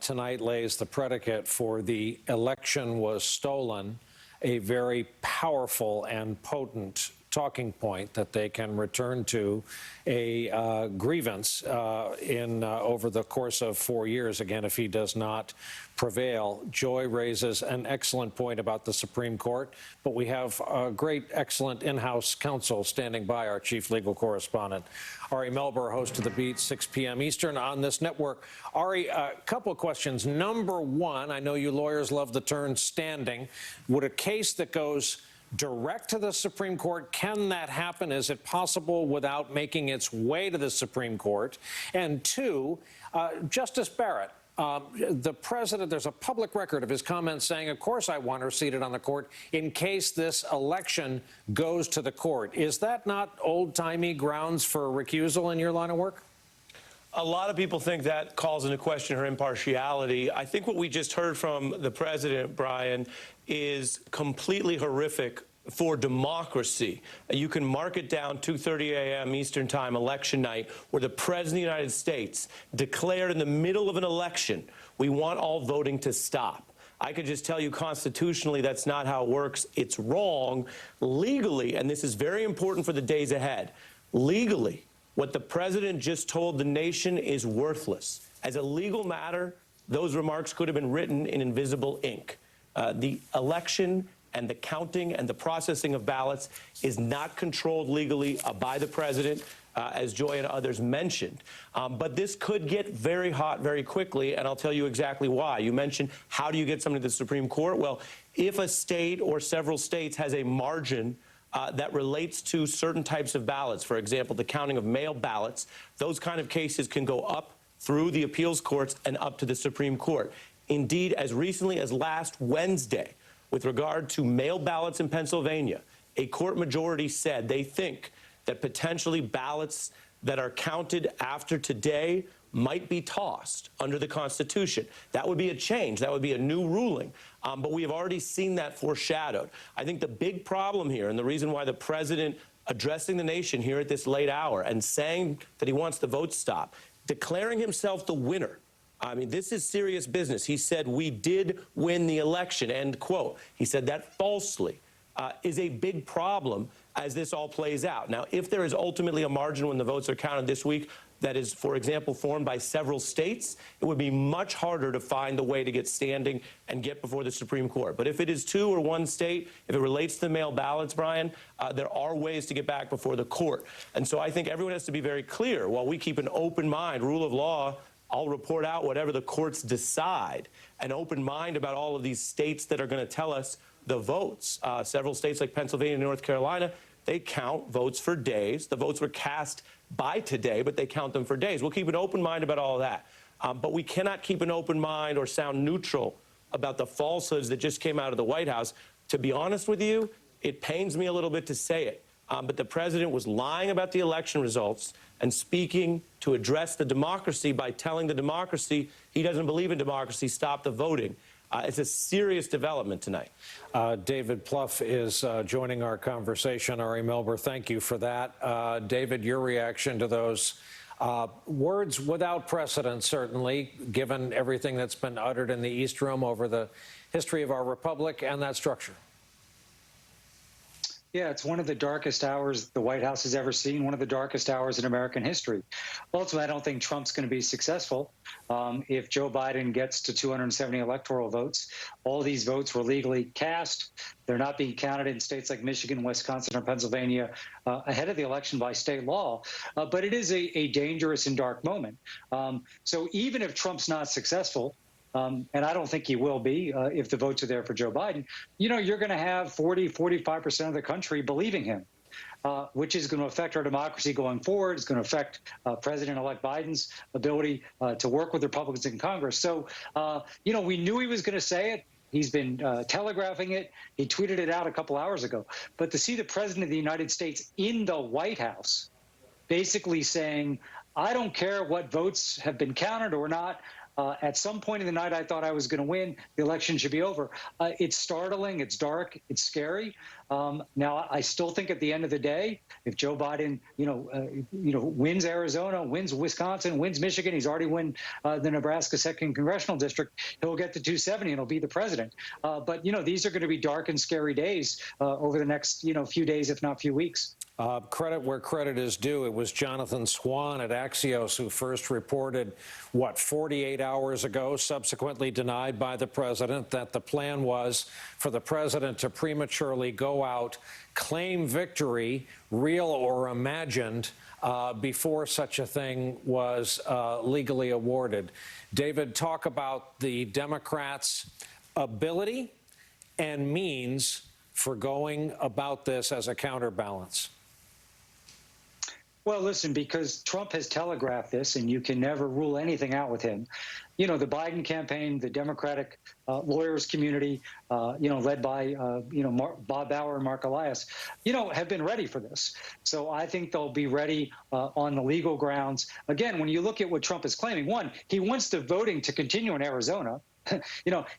tonight lays the predicate for the election was stolen, a very powerful and potent talking point that they can return to a grievance over the course of 4 years, again, if he does not prevail. Joy raises an excellent point about the Supreme Court, but we have a great, excellent in-house counsel standing by, our chief legal correspondent, Ari Melber, host of The Beat, 6 p.m. Eastern on this network. Ari, a couple of questions. Number one, I know you lawyers love the term standing. Would a case that goes direct to the Supreme Court, can that happen? Is it possible without making its way to the Supreme Court? And two, Justice Barrett, the president, there's a public record of his comments saying, of course I want her seated on the court in case this election goes to the court. Is that not old-timey grounds for recusal in your line of work? A lot of people think that calls into question her impartiality. I think what we just heard from the president, Brian, is completely horrific for democracy. You can mark it down 2:30 a.m. Eastern Time, election night, where the president of the United States declared in the middle of an election, we want all voting to stop. I could just tell you constitutionally that's not how it works. It's wrong. Legally, and this is very important for the days ahead, legally, what the president just told the nation is worthless. As a legal matter, those remarks could have been written in invisible ink. The election and the counting and the processing of ballots is not controlled legally by the president, as Joy and others mentioned. But this could get very hot very quickly, and I'll tell you exactly why. You mentioned, how do you get something to the Supreme Court? Well, if a state or several states has a margin that relates to certain types of ballots, for example, the counting of mail ballots, those kind of cases can go up through the appeals courts and up to the Supreme Court. Indeed, as recently as last Wednesday, with regard to mail ballots in Pennsylvania, a court majority said they think that potentially ballots that are counted after today might be tossed under the Constitution. That would be a change. That would be a new ruling. But we have already seen that foreshadowed. I think the big problem here, and the reason why the president addressing the nation here at this late hour and saying that he wants the vote stop, declaring himself the winner. I mean, this is serious business. He said, we did win the election, end quote. He said that falsely is a big problem as this all plays out. Now, if there is ultimately a margin when the votes are counted this week that is, for example, formed by several states, it would be much harder to find a way to get standing and get before the Supreme Court. But if it is two or one state, if it relates to the mail ballots, Brian, there are ways to get back before the court. And so I think everyone has to be very clear. While we keep an open mind, rule of law, I'll report out whatever the courts decide, an open mind about all of these states that are going to tell us the votes. Several states like Pennsylvania and North Carolina, they count votes for days. The votes were cast by today, but they count them for days. We'll keep an open mind about all of that. But we cannot keep an open mind or sound neutral about the falsehoods that just came out of the White House. To be honest with you, it pains me a little bit to say it. But the president was lying about the election results and speaking to address the democracy by telling the democracy he doesn't believe in democracy, stop the voting. It's a serious development tonight. David Plouffe is joining our conversation. Ari Melber, thank you for that. David, your reaction to those words without precedent, certainly, given everything that's been uttered in the East Room over the history of our republic and that structure. Yeah, it's one of the darkest hours the White House has ever seen, one of the darkest hours in American history. Ultimately, I don't think Trump's going to be successful. If Joe Biden gets to 270 electoral votes, all these votes were legally cast. They're not being counted in states like Michigan, Wisconsin, or Pennsylvania ahead of the election by state law. But it is a dangerous and dark moment. So even if Trump's not successful, and I don't think he will be if the votes are there for Joe Biden, you know, you're going to have 45% of the country believing him, which is going to affect our democracy going forward. It's going to affect President-elect Biden's ability to work with Republicans in Congress. So, you know, we knew he was going to say it. He's been telegraphing it. He tweeted it out a couple hours ago. But to see the president of the United States in the White House basically saying, I don't care what votes have been counted or not. At some point in the night, I thought I was going to win. The election should be over. It's startling. It's dark. It's scary. Now, I still think at the end of the day, if Joe Biden, wins Arizona, wins Wisconsin, wins Michigan, he's already won the Nebraska 2nd Congressional District, he'll get to 270 and he'll be the president. But, you know, these are going to be dark and scary days over the next, few days, if not few weeks. Credit where credit is due. It was Jonathan Swan at Axios who first reported, 48 hours ago, subsequently denied by the president, that the plan was for the president to prematurely go out, claim victory, real or imagined, before such a thing was legally awarded. David, talk about the Democrats' ability and means for going about this as a counterbalance. Well, listen, because Trump has telegraphed this, and you can never rule anything out with him. You know, the Biden campaign, the Democratic lawyers community, led by, Bob Bauer and Mark Elias, have been ready for this. So I think they'll be ready on the legal grounds. Again, when you look at what Trump is claiming, one, he wants the voting to continue in Arizona.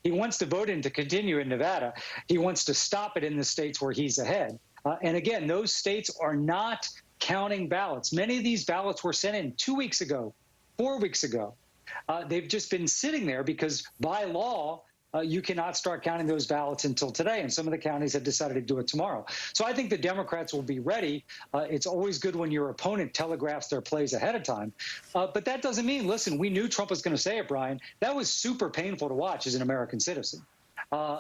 He wants the voting to continue in Nevada. He wants to stop it in the states where he's ahead. And again, those states are not counting ballots. Many of these ballots were sent in 2 weeks ago, 4 weeks ago. They've just been sitting there because by law, you cannot start counting those ballots until today, and some of the counties have decided to do it tomorrow. So I think the Democrats will be ready. It's always good when your opponent telegraphs their plays ahead of time. But that doesn't mean, listen, we knew Trump was going to say it, Brian. That was super painful to watch as an American citizen.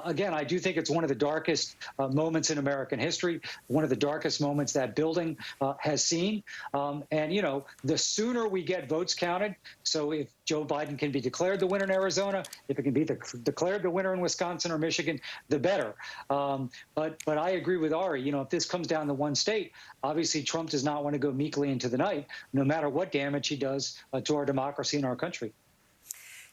Again, I do think it's one of the darkest moments in American history, one of the darkest moments that building has seen. And, you know, the sooner we get votes counted, so if Joe Biden can be declared the winner in Arizona, if it can be declared the winner in Wisconsin or Michigan, the better. But I agree with Ari. You know, if this comes down to one state, obviously Trump does not want to go meekly into the night, no matter what damage he does to our democracy and our country.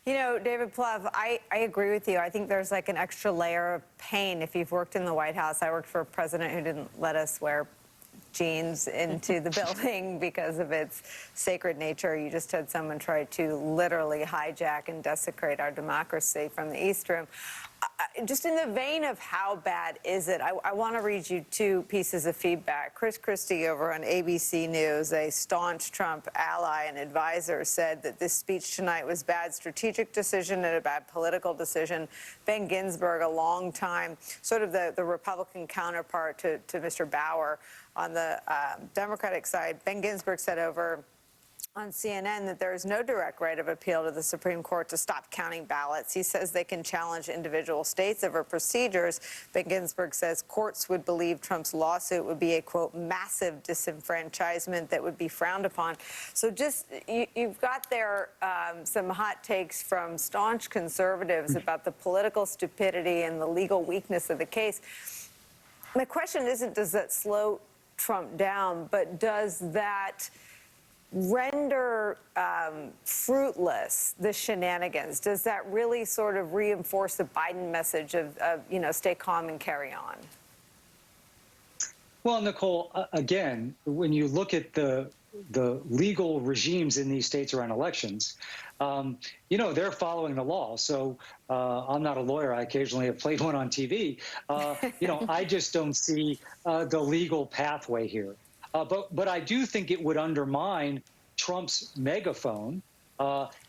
You know, David Plouffe, I agree with you. I think there's like an extra layer of pain if you've worked in the White House. I worked for a president who didn't let us wear jeans into the building because of its sacred nature. You just had someone try to literally hijack and desecrate our democracy from the East Room. Just in the vein of how bad is it, I want to read you two pieces of feedback. Chris Christie over on ABC News, a staunch Trump ally and advisor, said that this speech tonight was bad strategic decision and a bad political decision. Ben Ginsburg, a long time, sort of the Republican counterpart to Mr. Bauer on the Democratic side, Ben Ginsburg said over on CNN that there is no direct right of appeal to the Supreme Court to stop counting ballots. He says they can challenge individual states over procedures. Ben Ginsburg says courts would believe Trump's lawsuit would be a, quote, massive disenfranchisement that would be frowned upon. So just, you've got there some hot takes from staunch conservatives about the political stupidity and the legal weakness of the case. My question isn't, does that slow Trump down, but does that render fruitless the shenanigans? Does that really sort of reinforce the Biden message of you know, stay calm and carry on? Well, Nicole, again, when you look at the legal regimes in these states around elections, you know, they're following the law. So I'm not a lawyer. I occasionally have played one on TV. You know, I just don't see the legal pathway here. But I do think it would undermine Trump's megaphone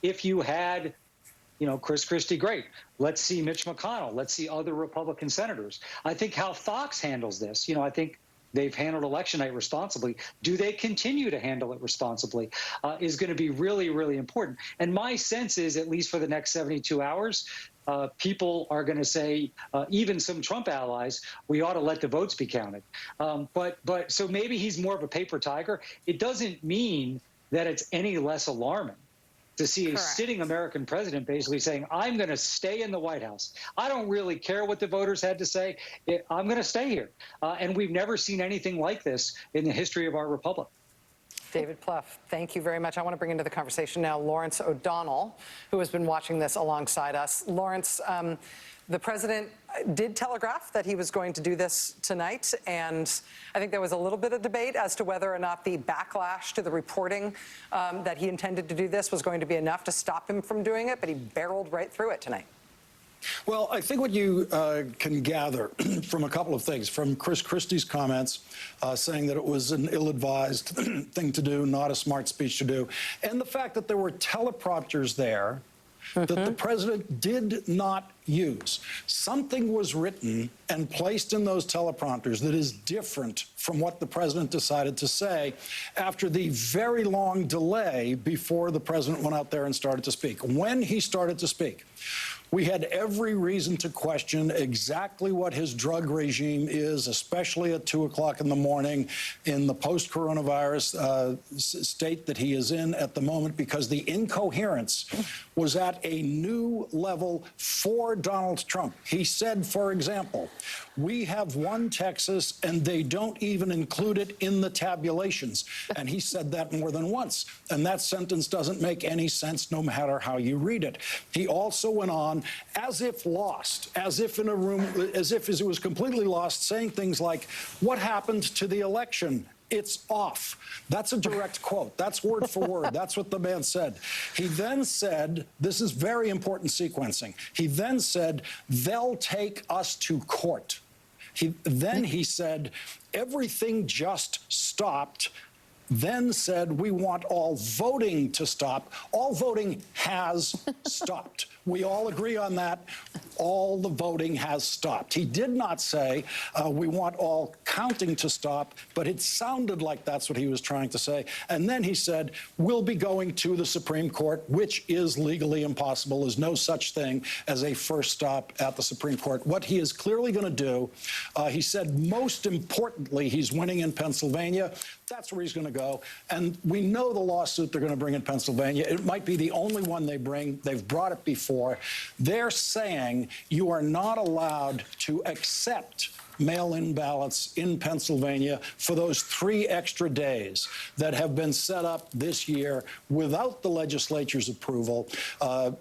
if you had, you know, Chris Christie, great. Let's see Mitch McConnell. Let's see other Republican senators. I think how Fox handles this, you know, I think they've handled election night responsibly. Do they continue to handle it responsibly is going to be really, really important. And my sense is, at least for the next 72 hours, people are going to say, even some Trump allies, we ought to let the votes be counted. But so maybe he's more of a paper tiger. It doesn't mean that it's any less alarming to see a sitting American president basically saying, I'm going to stay in the White House. I don't really care what the voters had to say. I'm going to stay here. And we've never seen anything like this in the history of our republic. David Plouffe, thank you very much. I want to bring into the conversation now Lawrence O'Donnell, who has been watching this alongside us. Lawrence, the president did telegraph that he was going to do this tonight, and I think there was a little bit of debate as to whether or not the backlash to the reporting that he intended to do this was going to be enough to stop him from doing it, but he barreled right through it tonight. Well, I think what you can gather from a couple of things, from Chris Christie's comments saying that it was an ill-advised thing to do, not a smart speech to do, and the fact that there were teleprompters there that the president did not use. Something was written and placed in those teleprompters that is different from what the president decided to say after the very long delay before the president went out there and started to speak. When he started to speak, we had every reason to question exactly what his drug regime is, especially at 2 o'clock in the morning in the post-coronavirus state that he is in at the moment, because the incoherence was at a new level for Donald Trump. He said, for example, we have won Texas and they don't even include it in the tabulations. And he said that more than once. And that sentence doesn't make any sense no matter how you read it. He also went on as if lost, as if in a room, as if it was completely lost, saying things like, what happened to the election? It's off. That's a direct quote. That's word for word. That's what the man said. He then said, this is very important sequencing. He then said, they'll take us to court. Then he said, everything just stopped then said, we want all voting to stop. All voting has stopped. We all agree on that. All the voting has stopped. He did not say, we want all counting to stop, but it sounded like that's what he was trying to say. And then he said, we'll be going to the Supreme Court, which is legally impossible. There's no such thing as a first stop at the Supreme Court. What he is clearly going to do, he said, most importantly, he's winning in Pennsylvania. That's where he's going to go. And we know the lawsuit they're going to bring in Pennsylvania. It might be the only one they bring. They've brought it before. They're saying you are not allowed to accept mail-in ballots in Pennsylvania for those 3 extra days that have been set up this year without the legislature's approval.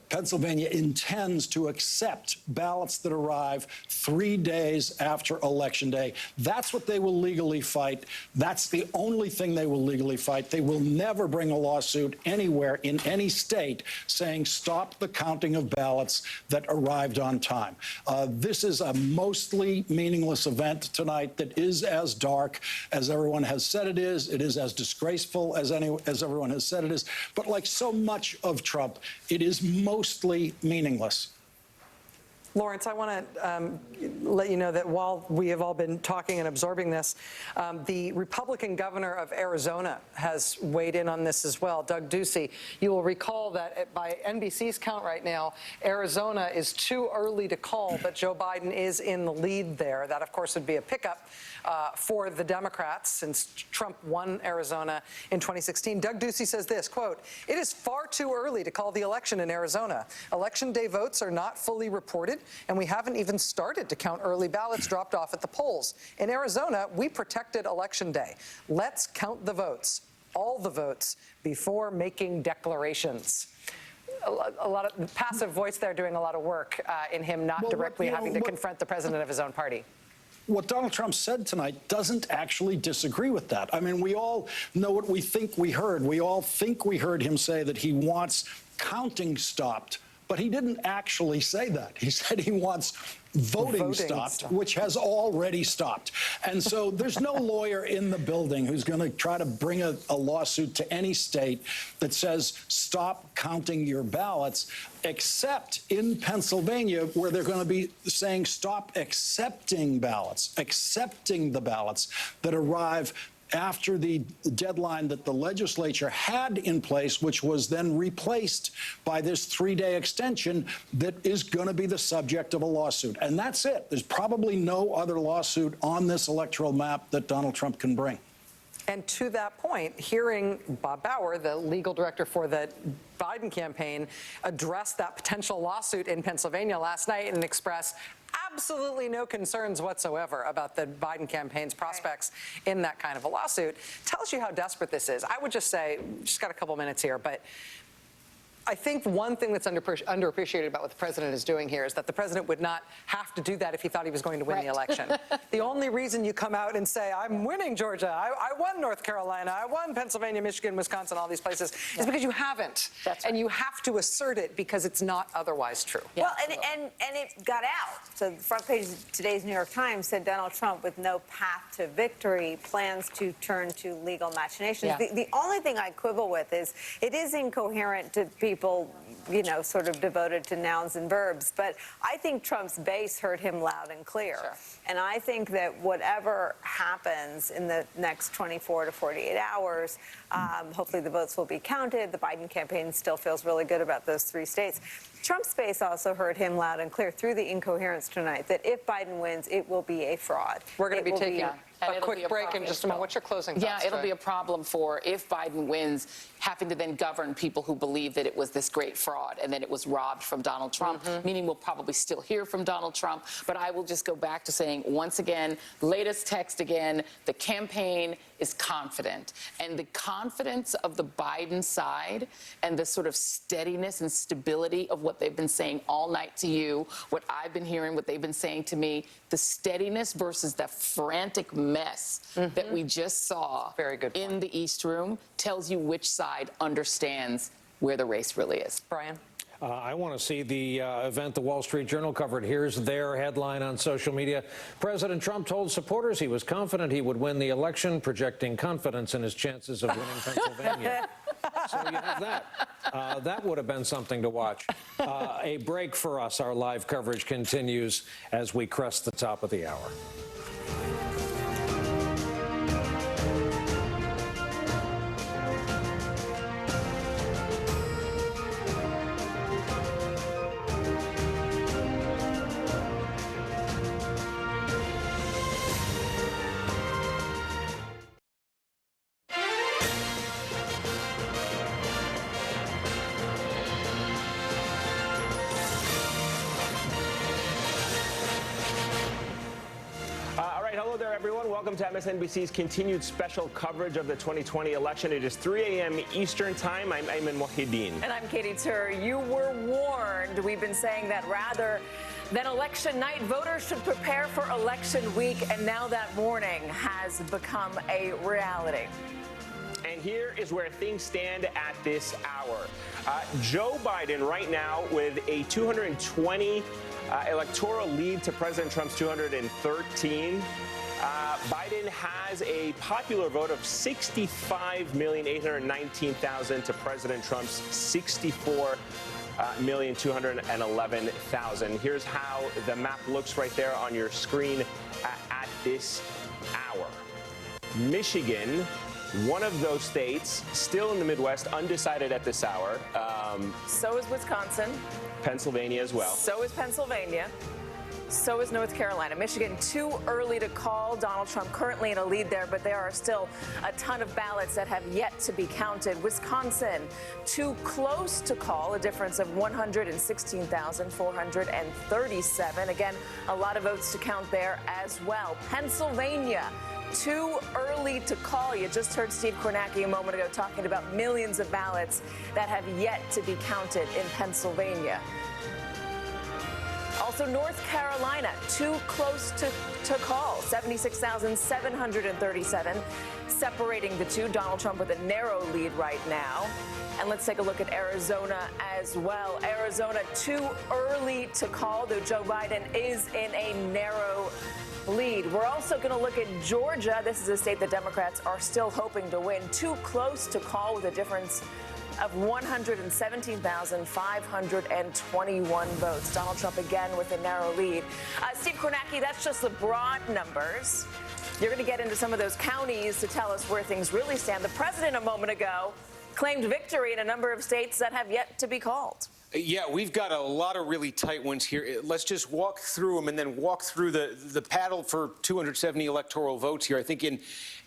Pennsylvania intends to accept ballots that arrive 3 days after Election Day. That's what they will legally fight. That's the only thing they will legally fight. They will never bring a lawsuit anywhere in any state saying stop the counting of ballots that arrived on time. This is a mostly meaningless event tonight that is as dark as everyone has said it is. It is as disgraceful as everyone has said it is. But like so much of Trump, it is mostly meaningless. Lawrence, I want to let you know that while we have all been talking and absorbing this, the Republican governor of Arizona has weighed in on this as well, Doug Ducey. You will recall that by NBC's count right now, Arizona is too early to call, but Joe Biden is in the lead there. That, of course, would be a pickup for the Democrats since Trump won Arizona in 2016. Doug Ducey says this, quote, "It is far too early to call the election in Arizona. Election day votes are not fully reported, and we haven't even started to count early ballots dropped off at the polls. In Arizona, we protected Election Day. Let's count the votes, all the votes, before making declarations." A lot of passive voice there doing a lot of work in him not directly having to confront the president of his own party. What Donald Trump said tonight doesn't actually disagree with that. I mean, we all know what we think we heard. We all think we heard him say that he wants counting stopped, but he didn't actually say that. He said he wants voting stopped, which has already stopped. And so there's no lawyer in the building who's going to try to bring a lawsuit to any state that says stop counting your ballots, except in Pennsylvania, where they're going to be saying stop accepting ballots, accepting the ballots that arrive after the deadline that the legislature had in place, which was then replaced by this 3-day extension that is going to be the subject of a lawsuit. And that's it. There's probably no other lawsuit on this electoral map that Donald Trump can bring. And to that point, hearing Bob Bauer, the legal director for the Biden campaign, address that potential lawsuit in Pennsylvania last night and express absolutely no concerns whatsoever about the Biden campaign's prospects in that kind of a lawsuit, tells you how desperate this is. I would just say, just got a couple minutes here, but I think one thing that's underappreciated about what the president is doing here is that the president would not have to do that if he thought he was going to win the election. The only reason you come out and say, I'm winning Georgia, I won North Carolina, I won Pennsylvania, Michigan, Wisconsin, all these places, is because you haven't. That's right. And you have to assert it because it's not otherwise true. Well, and it got out. So the front page of today's New York Times said Donald Trump, with no path to victory, plans to turn to legal machinations. Yeah. The only thing I quibble with is it is incoherent to people, you know, sort of devoted to nouns and verbs. But I think Trump's base heard him loud and clear. Sure. And I think that whatever happens in the next 24 to 48 hours, hopefully the votes will be counted. The Biden campaign still feels really good about those 3 states. Trump's base also heard him loud and clear through the incoherence tonight that if Biden wins, it will be a fraud. We're going to be taking a quick break in just a moment. What's your closing thoughts? Yeah, it'll be a problem for, if Biden wins, having to then govern people who believe that it was this great fraud and that it was robbed from Donald Trump, meaning we'll probably still hear from Donald Trump. But I will just go back to saying, once again, latest text again, the campaign is confident. And the confidence of the Biden side and the sort of steadiness and stability of what they've been saying all night to you, what I've been hearing, what they've been saying to me, the steadiness versus the frantic mess that we just saw in the East Room tells you which side understands where the race really is. Brian? I want to see the event the Wall Street Journal covered. Here's their headline on social media. President Trump told supporters he was confident he would win the election, projecting confidence in his chances of winning Pennsylvania. So you have that. That would have been something to watch. A break for us. Our live coverage continues as we crest the top of the hour. Hello there, everyone. Welcome to MSNBC's continued special coverage of the 2020 election. It is 3 a.m. Eastern Time. I'm Ayman Mohideen. And I'm Katie Tur. You were warned. We've been saying that rather than election night, voters should prepare for election week. And now that warning has become a reality. And here is where things stand at this hour. Joe Biden right now with a 220 electoral lead to President Trump's 213. Biden has a popular vote of 65,819,000 to President Trump's 64,211,000. Here's how the map looks right there on your screen at this hour. Michigan, one of those states, still in the Midwest, undecided at this hour. So is Wisconsin. Pennsylvania as well. So is Pennsylvania. So is North Carolina. Michigan, too early to call. Donald Trump currently in a lead there, but there are still a ton of ballots that have yet to be counted. Wisconsin, too close to call, a difference of 116,437. Again, a lot of votes to count there as well. Pennsylvania, too early to call. You just heard Steve Kornacki a moment ago talking about millions of ballots that have yet to be counted in Pennsylvania. Also, North Carolina, too close to call, 76,737, separating the two. Donald Trump with a narrow lead right now. And let's take a look at Arizona as well. Arizona, too early to call, though Joe Biden is in a narrow lead. We're also going to look at Georgia. This is a state that Democrats are still hoping to win. Too close to call with a difference of 117,521 votes. Donald Trump again with a narrow lead. Steve Kornacki, that's just the broad numbers. You're going to get into some of those counties to tell us where things really stand. The president a moment ago claimed victory in a number of states that have yet to be called. Yeah, we've got a lot of really tight ones here. Let's just walk through them and then walk through the battle for 270 electoral votes here. I think in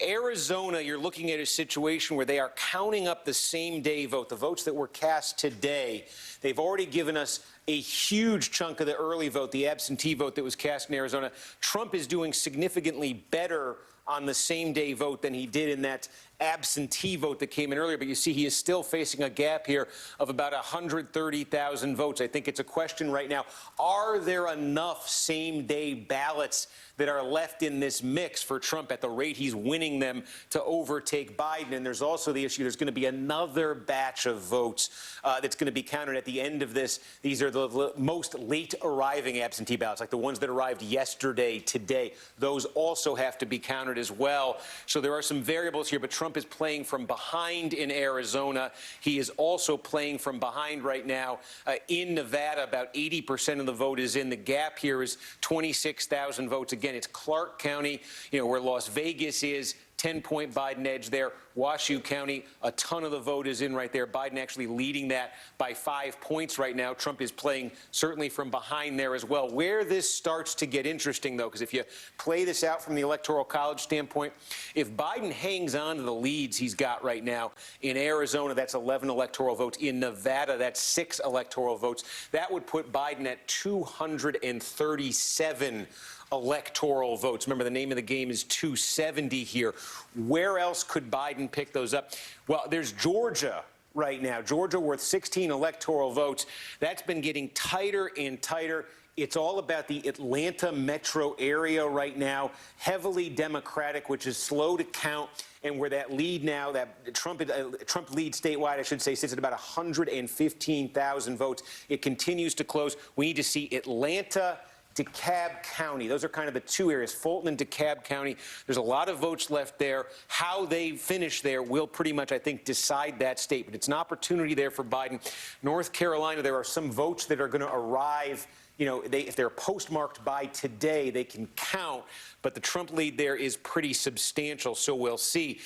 Arizona, you're looking at a situation where they are counting up the same day vote, the votes that were cast today. They've already given us a huge chunk of the early vote, the absentee vote that was cast in Arizona. Trump is doing significantly better on the same day vote than he did in that absentee vote that came in earlier. But you see, he is still facing a gap here of about 130,000 votes. I think it's a question right now. Are there enough same day ballots that are left in this mix for Trump at the rate he's winning them to overtake Biden? And there's also the issue, there's going to be another batch of votes that's going to be counted at the end of this. These are the most late arriving absentee ballots, like the ones that arrived yesterday, today. Those also have to be counted as well. So there are some variables here, but Trump is playing from behind in Arizona. He is also playing from behind right now in Nevada. About 80% of the vote is in. The gap here is 26,000 votes. Again, it's Clark County, where Las Vegas is. 10-point Biden edge there. Washoe County, a ton of the vote is in right there. Biden actually leading that by 5 points right now. Trump is playing certainly from behind there as well. Where this starts to get interesting, though, because if you play this out from the Electoral College standpoint, if Biden hangs on to the leads he's got right now, in Arizona, that's 11 electoral votes. In Nevada, that's 6 electoral votes. That would put Biden at 237 electoral votes. Remember, the name of the game is 270 here. Where else could Biden pick those up? Well, there's Georgia right now. Georgia worth 16 electoral votes. That's been getting tighter and tighter. It's all about the Atlanta metro area right now, heavily Democratic, which is slow to count, and where that lead now, that Trump lead statewide, I should say, sits at about 115,000 votes. It continues to close. We need to see Atlanta, DeKalb County. Those are kind of the two areas, Fulton and DeKalb County. There's a lot of votes left there. How they finish there will pretty much, I think, decide that state. But it's an opportunity there for Biden. North Carolina, there are some votes that are going to arrive. You know, if they're postmarked by today, they can count. But the Trump lead there is pretty substantial, so we'll see.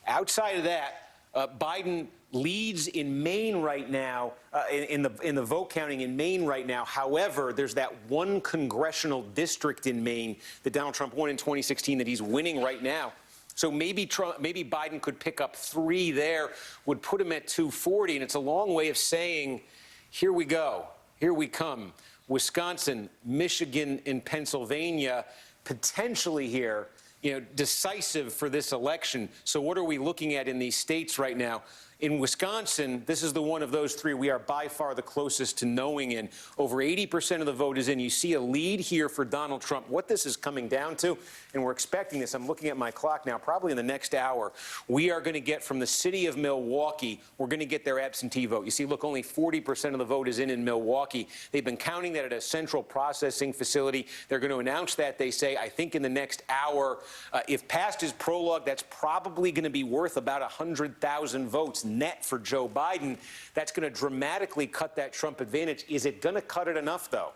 Outside of that, Biden leads in Maine right now, in the vote counting in Maine right now. However, there's that one congressional district in Maine that Donald Trump won in 2016 that he's winning right now. So maybe Biden could pick up 3 there, would put him at 240, and it's a long way of saying, here we go, here we come. Wisconsin, Michigan, and Pennsylvania potentially here, you know, decisive for this election. So what are we looking at in these states right now? In Wisconsin, this is the one of those 3 we are by far the closest to knowing in. Over 80% of the vote is in. You see a lead here for Donald Trump. What this is coming down to, and we're expecting this, I'm looking at my clock now, probably in the next hour, we are going to get from the city of Milwaukee, we're going to get their absentee vote. You see, look, only 40% of the vote is in Milwaukee. They've been counting that at a central processing facility. They're going to announce that, they say, I think in the next hour. If past is prologue, that's probably going to be worth about 100,000 votes net for Joe Biden. That's going to dramatically cut that Trump advantage. Is it going to cut it enough, though?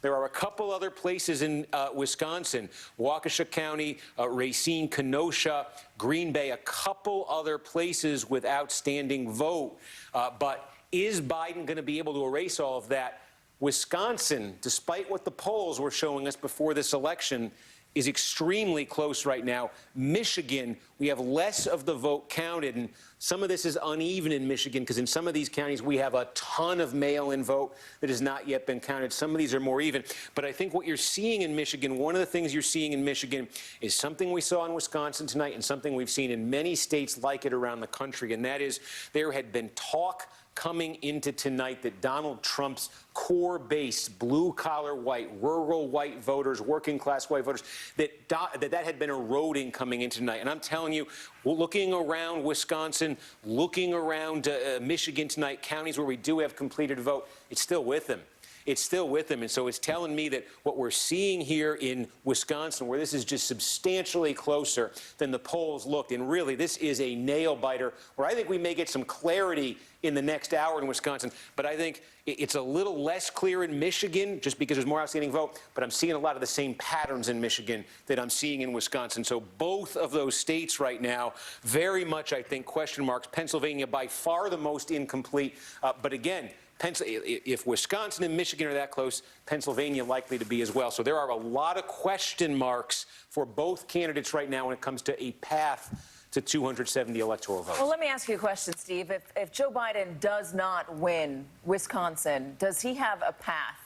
There are a couple other places in Wisconsin, Waukesha County, Racine, Kenosha, Green Bay, a couple other places with outstanding vote. But is Biden going to be able to erase all of that? Wisconsin, despite what the polls were showing us before this election, is extremely close right now. Michigan, we have less of the vote counted, and some of this is uneven in Michigan because in some of these counties we have a ton of mail-in vote that has not yet been counted. Some of these are more even. But I think what you're seeing in Michigan, one of the things you're seeing in Michigan is something we saw in Wisconsin tonight and something we've seen in many states like it around the country, and that is there had been talk coming into tonight that Donald Trump's core base, blue-collar white, rural white voters, working-class white voters, that had been eroding coming into tonight. And I'm telling you, looking around Wisconsin, looking around Michigan tonight, counties where we do have completed vote, it's still with them. It's still with them. And so it's telling me that what we're seeing here in Wisconsin, where this is just substantially closer than the polls looked, and really this is a nail-biter, where I think we may get some clarity in the next hour in Wisconsin. But I think it's a little less clear in Michigan just because there's more outstanding vote. But I'm seeing a lot of the same patterns in Michigan that I'm seeing in Wisconsin. So both of those states right now, very much, I think, question marks. Pennsylvania by far the most incomplete. But again, if Wisconsin and Michigan are that close, Pennsylvania likely to be as well. So there are a lot of question marks for both candidates right now when it comes to a path to 270 electoral votes. Well, let me ask you a question, Steve. If Joe Biden does not win Wisconsin, does he have a path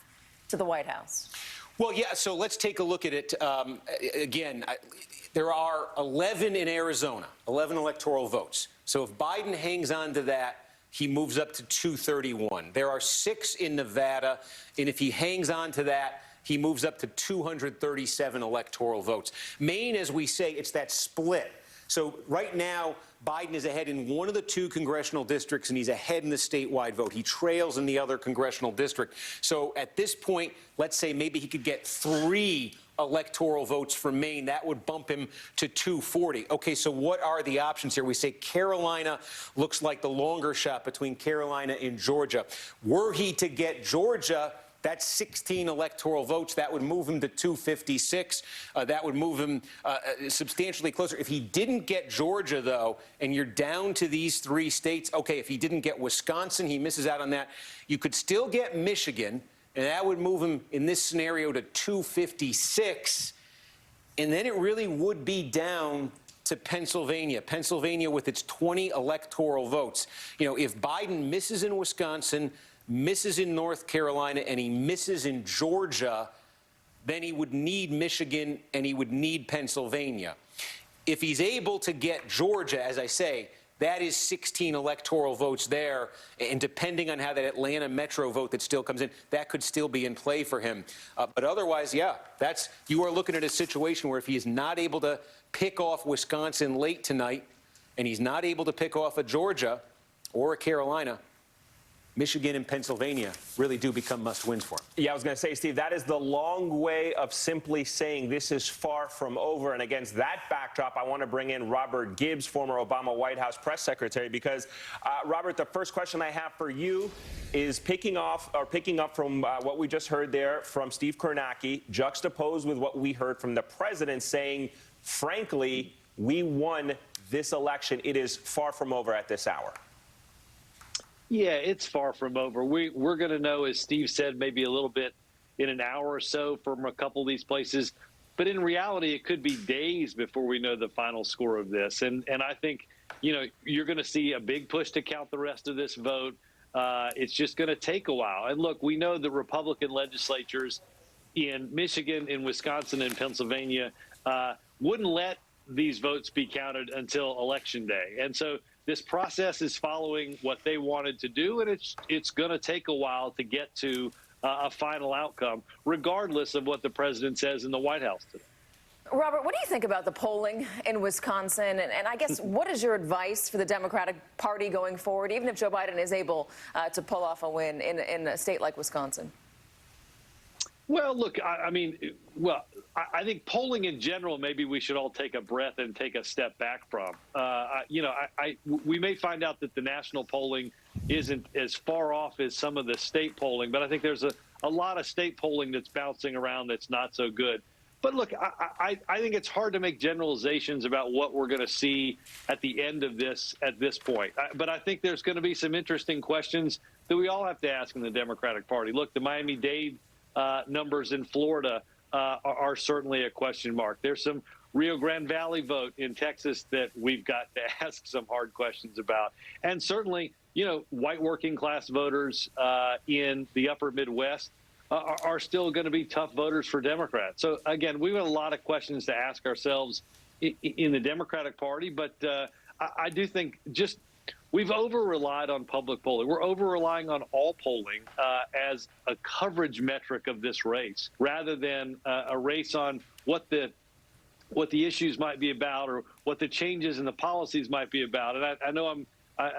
to the White House? Well, yeah, so let's take a look at it. Again, there are 11 in Arizona, 11 electoral votes. So if Biden hangs on to that, he moves up to 231. There are 6 in Nevada, and if he hangs on to that, he moves up to 237 electoral votes. Maine, as we say, it's that split. So right now, Biden is ahead in one of the 2 congressional districts, and he's ahead in the statewide vote. He trails in the other congressional district. So at this point, let's say maybe he could get 3 electoral votes from Maine. That would bump him to 240. Okay, so what are the options here? We say Carolina looks like the longer shot between Carolina and Georgia. Were he to get Georgia, that's 16 electoral votes. That would move him to 256. That would move him substantially closer. If he didn't get Georgia, though, and you're down to these 3 states, okay, if he didn't get Wisconsin, he misses out on that. You could still get Michigan, and that would move him in this scenario to 256. And then it really would be down to Pennsylvania. Pennsylvania with its 20 electoral votes. You know, if Biden misses in Wisconsin, misses in North Carolina, and he misses in Georgia, then he would need Michigan and he would need Pennsylvania. If he's able to get Georgia, as I say, That is 16 electoral votes there. And depending on how that Atlanta metro vote that still comes in, that could still be in play for him. But otherwise, yeah, you are looking at a situation where if he is not able to pick off Wisconsin late tonight, and he's not able to pick off a Georgia or a Carolina, Michigan and Pennsylvania really do become must-wins for him. Yeah, I was going to say, Steve, that is the long way of simply saying this is far from over. And against that backdrop, I want to bring in Robert Gibbs, former Obama White House press secretary, because, Robert, the first question I have for you is picking up from what we just heard there from Steve Kornacki, juxtaposed with what we heard from the president saying, frankly, we won this election. It is far from over at this hour. Yeah, it's far from over. We're going to know, as Steve said, maybe a little bit in an hour or so from a couple of these places. But in reality, it could be days before we know the final score of this. And I think, you're going to see a big push to count the rest of this vote. It's just going to take a while. And look, we know the Republican legislatures in Michigan, in Wisconsin, and Pennsylvania wouldn't let these votes be counted until Election Day. And so this process is following what they wanted to do, and it's going to take a while to get to a final outcome, regardless of what the president says in the White House today. Robert, what do you think about the polling in Wisconsin? And I guess what is your advice for the Democratic Party going forward, even if Joe Biden is able to pull off a win in a state like Wisconsin? Well, look, I think polling in general, maybe we should all take a breath and take a step back from. We may find out that the national polling isn't as far off as some of the state polling, but I think there's a lot of state polling that's bouncing around that's not so good. But look, I think it's hard to make generalizations about what we're going to see at the end of this at this point. But I think there's going to be some interesting questions that we all have to ask in the Democratic Party. Look, the Miami-Dade numbers in Florida are certainly a question mark. There's some Rio Grande Valley vote in Texas that we've got to ask some hard questions about. And certainly, white working class voters in the upper Midwest are still going to be tough voters for Democrats. So, again, we've got a lot of questions to ask ourselves in the Democratic Party. But I do think we've over-relied on public polling. We're over-relying on all polling as a coverage metric of this race, rather than a race on what the issues might be about or what the changes in the policies might be about. And I know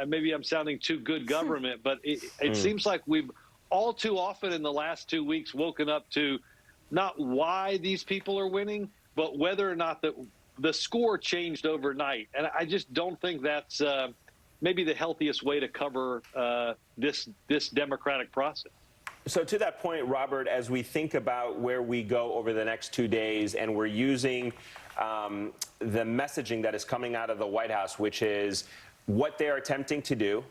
maybe I'm sounding too good government, but it seems like we've all too often in the last 2 weeks woken up to not why these people are winning, but whether or not the score changed overnight. And I just don't think that's maybe the healthiest way to cover this democratic process. So to that point, Robert, as we think about where we go over the next 2 days, and we're using the messaging that is coming out of the White House, which is what they are attempting to do.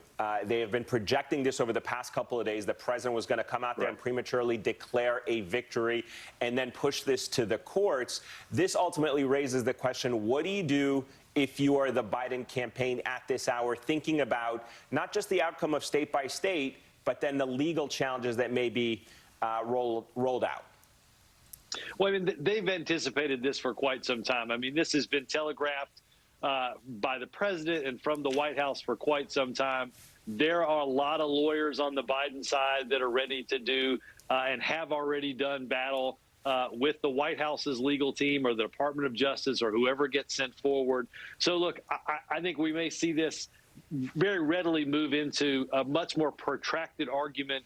They have been projecting this over the past couple of days. The president was going to come out there and prematurely declare a victory and then push this to the courts. This ultimately raises the question, what do you do if you are the Biden campaign at this hour, thinking about not just the outcome of state by state, but then the legal challenges that may be rolled out? Well, I mean, they've anticipated this for quite some time. I mean, this has been telegraphed by the president and from the White House for quite some time. There are a lot of lawyers on the Biden side that are ready to do and have already done battle with the White House's legal team or the Department of Justice or whoever gets sent forward. So, look, I think we may see this very readily move into a much more protracted argument,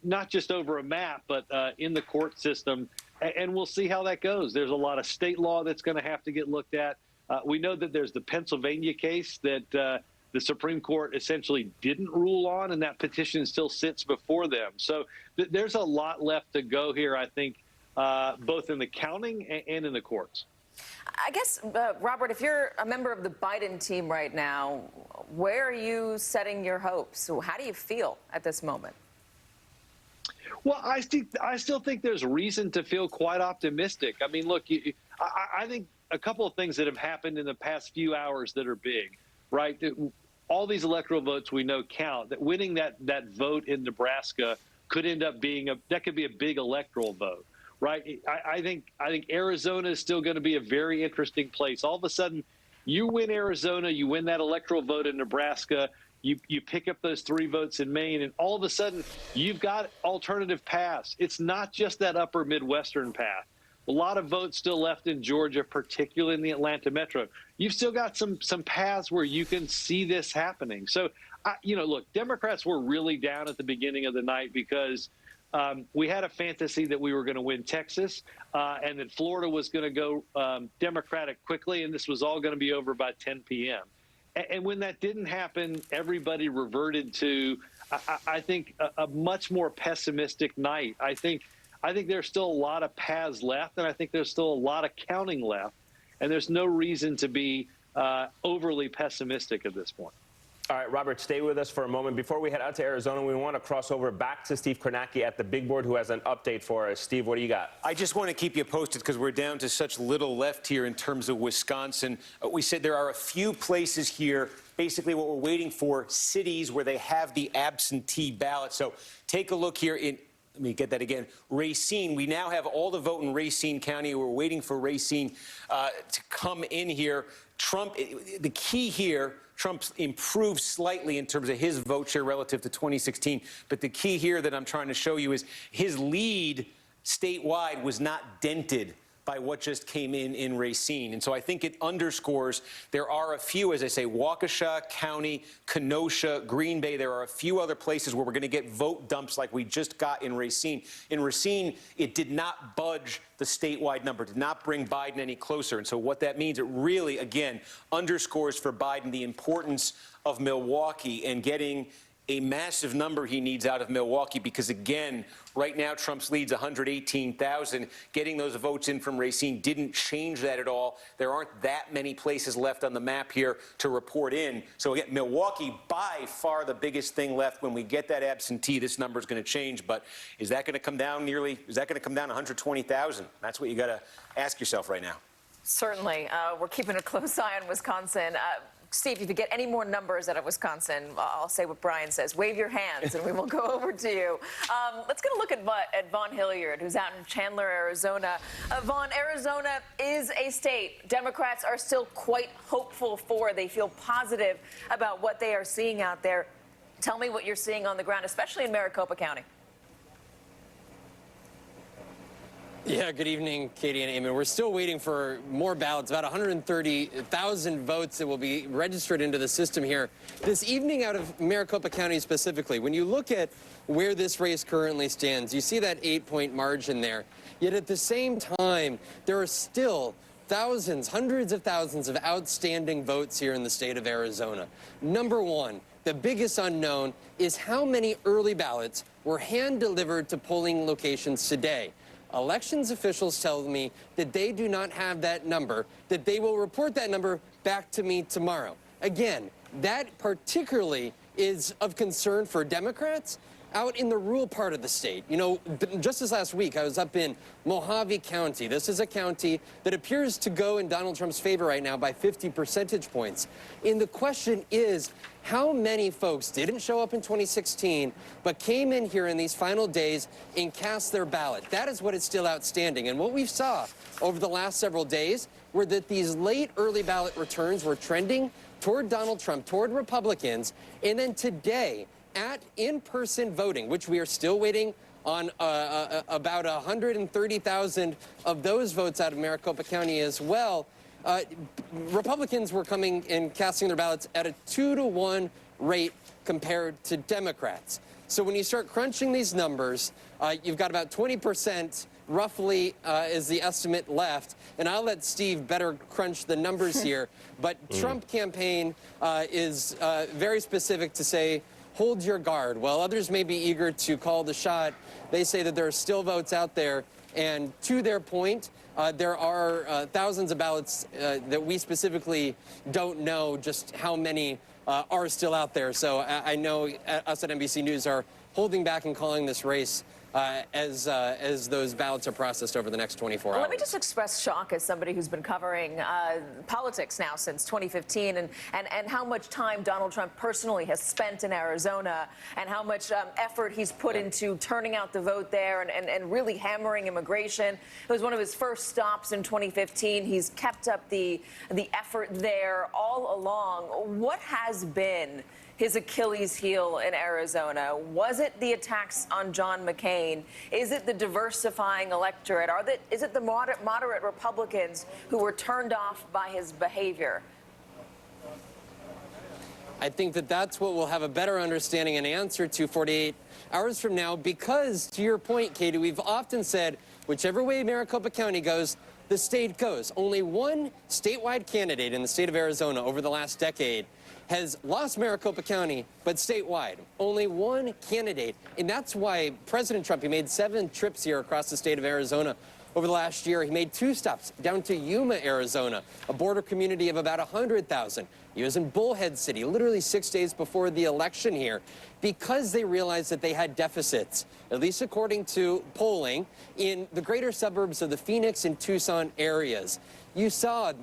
not just over a map, but in the court system. And we'll see how that goes. There's a lot of state law that's going to have to get looked at. We know that there's the Pennsylvania case that the Supreme Court essentially didn't rule on, and that petition still sits before them. So there's a lot left to go here, I think, both in the counting and in the courts. I guess, Robert, if you're a member of the Biden team right now, where are you setting your hopes? How do you feel at this moment? Well, I still think there's reason to feel quite optimistic. I mean, look, I think a couple of things that have happened in the past few hours that are big, right? All these electoral votes we know count. That winning that vote in Nebraska could end up being that could be a big electoral vote, right? I think Arizona is still going to be a very interesting place. All of a sudden, You win Arizona, you win that electoral vote in Nebraska, you pick up those 3 votes in Maine, and all of a sudden you've got alternative paths. It's not just that upper Midwestern path. A lot of votes still left in Georgia, particularly in the Atlanta metro. You've still got some paths where you can see this happening. So, look, Democrats were really down at the beginning of the night because we had a fantasy that we were going to win Texas and that Florida was going to go Democratic quickly, and this was all going to be over by 10 p.m. And when that didn't happen, everybody reverted to, I think, a much more pessimistic night. I think there's still a lot of paths left, and I think there's still a lot of counting left, and there's no reason to be overly pessimistic at this point. All right, Robert, stay with us for a moment. Before we head out to Arizona, we want to cross over back to Steve Kornacki at the big board, who has an update for us. Steve, what do you got? I just want to keep you posted because we're down to such little left here in terms of Wisconsin. We said there are a few places here, basically what we're waiting for, cities where they have the absentee ballot. So take a look here in, let me get that again, Racine. We now have all the vote in Racine County. We're waiting for Racine to come in here. Trump, the key here, Trump's improved slightly in terms of his vote share relative to 2016. But the key here that I'm trying to show you is his lead statewide was not dented by what just came in Racine. And so I think it underscores there are a few, as I say, Waukesha County, Kenosha, Green Bay. There are a few other places where we're going to get vote dumps like we just got in Racine. In Racine, it did not budge the statewide number, did not bring Biden any closer. And so what that means, it really, again, underscores for Biden the importance of Milwaukee and getting a massive number he needs out of Milwaukee because, again, right now Trump's lead's 118,000. Getting those votes in from Racine didn't change that at all. There aren't that many places left on the map here to report in. So, again, Milwaukee, by far the biggest thing left. When we get that absentee, this number is going to change. But is that going to come down is that going to come down 120,000? That's what you got to ask yourself right now. Certainly. We're keeping a close eye on Wisconsin. Steve, if you get any more numbers out of Wisconsin, I'll say what Brian says. Wave your hands, and we will go over to you. Let's get a look at Vaughn Hilliard, who's out in Chandler, Arizona. Vaughn, Arizona is a state Democrats are still quite hopeful for. They feel positive about what they are seeing out there. Tell me what you're seeing on the ground, especially in Maricopa County. Yeah, good evening, Katie and Eamon. We're still waiting for more ballots, about 130,000 votes that will be registered into the system here this evening out of Maricopa County specifically. When you look at where this race currently stands, you see that 8-point margin there. Yet at the same time, there are still thousands, hundreds of thousands of outstanding votes here in the state of Arizona. Number one, the biggest unknown is how many early ballots were hand-delivered to polling locations today. Elections officials tell me that they do not have that number, that they will report that number back to me tomorrow. Again, that particularly is of concern for Democrats out in the rural part of the state. You know, just this last week, I was up in Mojave County. This is a county that appears to go in Donald Trump's favor right now by 50 percentage points. And the question is, how many folks didn't show up in 2016, but came in here in these final days and cast their ballot? That is what is still outstanding. And what we saw over the last several days were that these late early ballot returns were trending toward Donald Trump, toward Republicans. And then today, at in-person voting, which we are still waiting on about 130,000 of those votes out of Maricopa County as well, Republicans were coming and casting their ballots at a 2-to-1 rate compared to Democrats. So when you start crunching these numbers, you've got about 20% roughly is the estimate left. And I'll let Steve better crunch the numbers here. But Trump campaign is very specific to say, hold your guard. While others may be eager to call the shot, they say that there are still votes out there. And to their point, there are thousands of ballots that we specifically don't know just how many are still out there. So I know us at NBC News are holding back and calling this race as those ballots are processed over the next 24 hours. Let me just express shock as somebody who's been covering politics now since 2015 and how much time Donald Trump personally has spent in Arizona and how much effort he's put into turning out the vote there and really hammering immigration. It was one of his first stops in 2015. He's kept up the effort there all along. What has been his Achilles heel in Arizona? Was it the attacks on John McCain? Is it the diversifying electorate? Is it the moderate Republicans who were turned off by his behavior? I think that that's what we'll have a better understanding and answer to 48 hours from now, because, to your point, Katie, we've often said, whichever way Maricopa County goes, the state goes. Only one statewide candidate in the state of Arizona over the last decade has lost Maricopa County, but statewide. Only one candidate. And that's why President Trump, he made 7 trips here across the state of Arizona over the last year. He made 2 stops down to Yuma, Arizona, a border community of about 100,000. He was in Bullhead City, literally 6 days before the election here, because they realized that they had deficits, at least according to polling, in the greater suburbs of the Phoenix and Tucson areas. You saw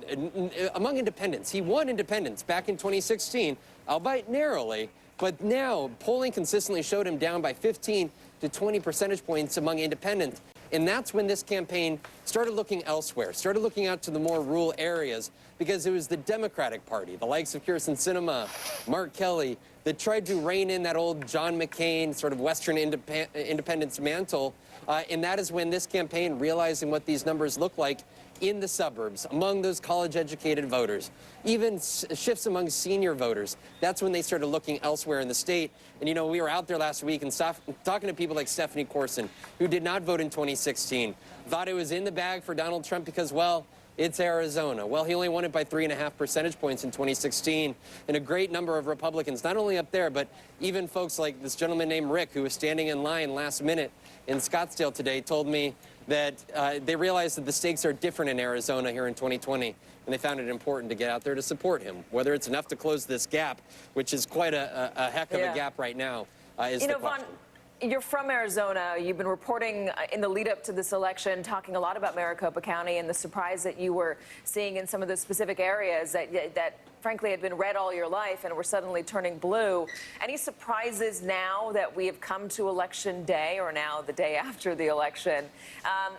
among independents, he won independents back in 2016, albeit narrowly, but now polling consistently showed him down by 15 to 20 percentage points among independents. And that's when this campaign started looking elsewhere, started looking out to the more rural areas, because it was the Democratic Party, the likes of Kyrsten Sinema, Mark Kelly, that tried to rein in that old John McCain sort of Western independence mantle. And that is when this campaign, realizing what these numbers look like in the suburbs, among those college-educated voters, even shifts among senior voters, that's when they started looking elsewhere in the state. And, you know, we were out there last week and talking to people like Stephanie Corson, who did not vote in 2016, thought it was in the bag for Donald Trump because, well, it's Arizona. Well, he only won it by 3.5 percentage points in 2016. And a great number of Republicans, not only up there, but even folks like this gentleman named Rick, who was standing in line last minute in Scottsdale today, told me that they realized that the stakes are different in Arizona here in 2020, and they found it important to get out there to support him. Whether it's enough to close this gap, which is quite a heck of a gap right now, is the question. Vaughn, you're from Arizona. You've been reporting in the lead up to this election, talking a lot about Maricopa County and the surprise that you were seeing in some of the specific areas that frankly had been red all your life and were suddenly turning blue. Any surprises now that we have come to election day, or now the day after the election,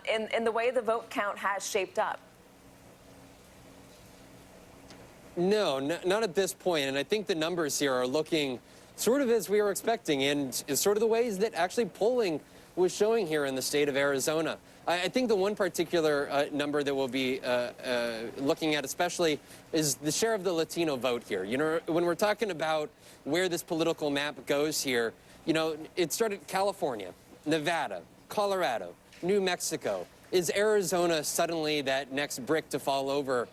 in the way the vote count has shaped up? No, not at this point. And I think the numbers here are looking sort of as we were expecting, and sort of the ways that actually polling was showing here in the state of Arizona. I think the one particular number that we'll be looking at especially is the share of the Latino vote here. You know, when we're talking about where this political map goes here, you know, it started California, Nevada, Colorado, New Mexico. Is Arizona suddenly that next brick to fall over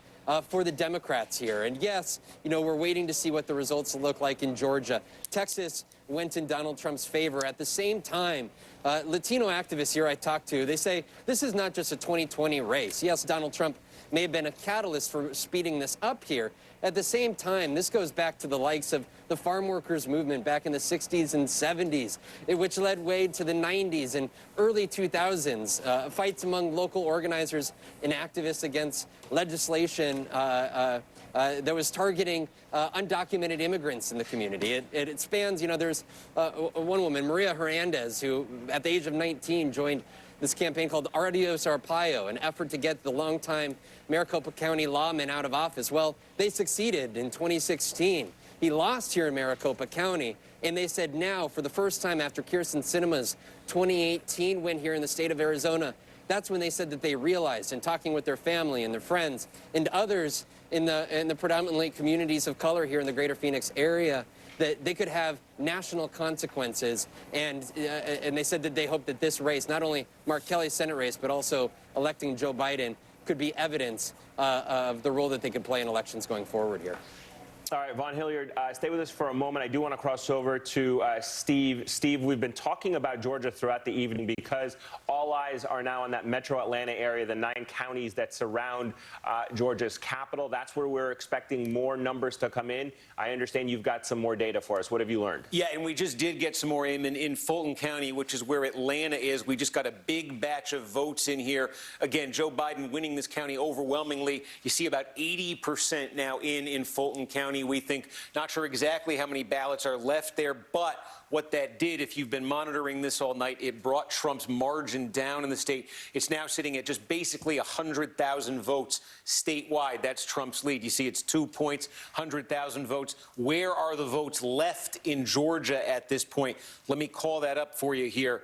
for the Democrats here? And yes, you know, we're waiting to see what the results look like in Georgia. Texas went in Donald Trump's favor. At the same time, Latino activists here I talked to, they say this is not just a 2020 race. Yes, Donald Trump may have been a catalyst for speeding this up here. At the same time, this goes back to the likes of the farm workers movement back in the 60s and 70s, which led way to the 90s and early 2000s, fights among local organizers and activists against legislation that was targeting undocumented immigrants in the community. It spans, you know, there's one woman, Maria Hernandez, who at the age of 19 joined this campaign called Adios Arpaio, an effort to get the longtime Maricopa County lawman out of office. Well, they succeeded in 2016. He lost here in Maricopa County, and they said now, for the first time after Kyrsten Sinema's 2018 win here in the state of Arizona, that's when they said that they realized, in talking with their family and their friends and others in the predominantly communities of color here in the greater Phoenix area, that they could have national consequences. And they said that they hope that this race, not only Mark Kelly's Senate race, but also electing Joe Biden, could be evidence of the role that they could play in elections going forward here. All right, Von Hilliard, stay with us for a moment. I do want to cross over to Steve. Steve, we've been talking about Georgia throughout the evening because all eyes are now on that metro Atlanta area, the 9 counties that surround Georgia's capital. That's where we're expecting more numbers to come in. I understand you've got some more data for us. What have you learned? Yeah, and we just did get some more, Eamon, in Fulton County, which is where Atlanta is. We just got a big batch of votes in here. Again, Joe Biden winning this county overwhelmingly. You see about 80% now in Fulton County. We think, not sure exactly how many ballots are left there, but what that did, if you've been monitoring this all night, it brought Trump's margin down in the state. It's now sitting at just basically 100,000 votes statewide. That's Trump's lead. You see, it's 2 points, 100,000 votes. Where are the votes left in Georgia at this point? Let me call that up for you here.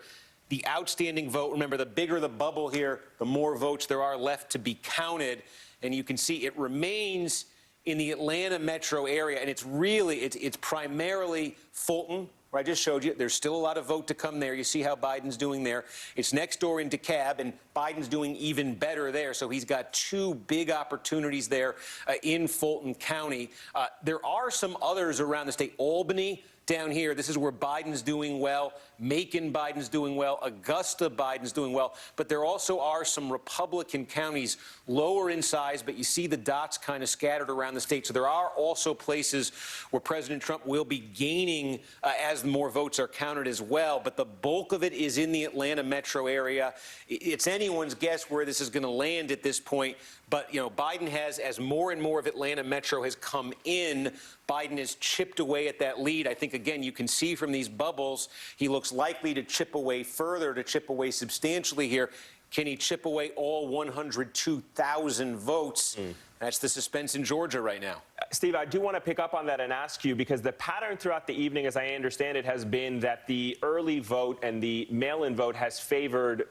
The outstanding vote, remember, the bigger the bubble here, the more votes there are left to be counted. And you can see it remains in the Atlanta metro area, and it's primarily Fulton, where I just showed you. There's still a lot of vote to come there. You see how Biden's doing there. It's next door in DeKalb, and Biden's doing even better there. So he's got 2 big opportunities there in Fulton County. There are some others around the state. Albany, down here, this is where Biden's doing well. Macon, Biden's doing well. Augusta, Biden's doing well. But there also are some Republican counties lower in size, but you see the dots kind of scattered around the state. So there are also places where President Trump will be gaining as more votes are counted as well. But the bulk of it is in the Atlanta metro area. It's anyone's guess where this is going to land at this point. But, you know, Biden has, as more and more of Atlanta metro has come in, Biden has chipped away at that lead. I think, again, you can see from these bubbles, he looks likely to chip away further, to chip away substantially here. Can he chip away all 102,000 votes? That's the suspense in Georgia right now. Steve, I do want to pick up on that and ask you, because the pattern throughout the evening, as I understand it, has been that the early vote and the mail-in vote has favored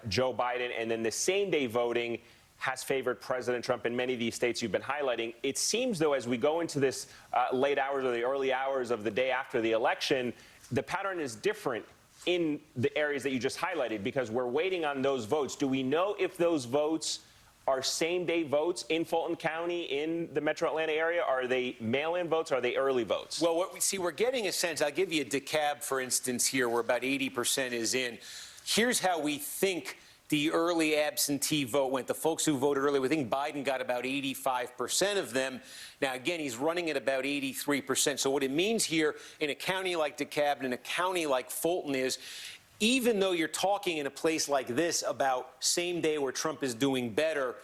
Joe Biden, and then the same-day voting has favored President Trump in many of these states you've been highlighting. It seems, though, as we go into this late hours or the early hours of the day after the election, the pattern is different in the areas that you just highlighted, because we're waiting on those votes. Do we know if those votes are same-day votes in Fulton County, in the metro Atlanta area? Are they mail-in votes? Or are they early votes? Well, what we see, we're getting a sense. I'll give you a DeKalb, for instance, here, where about 80% is in. Here's how we think the early absentee vote went. The folks who voted early, we think Biden got about 85% of them. Now, again, he's running at about 83%. So what it means here in a county like DeKalb and in a county like Fulton is, even though you're talking in a place like this about same day where Trump is doing better,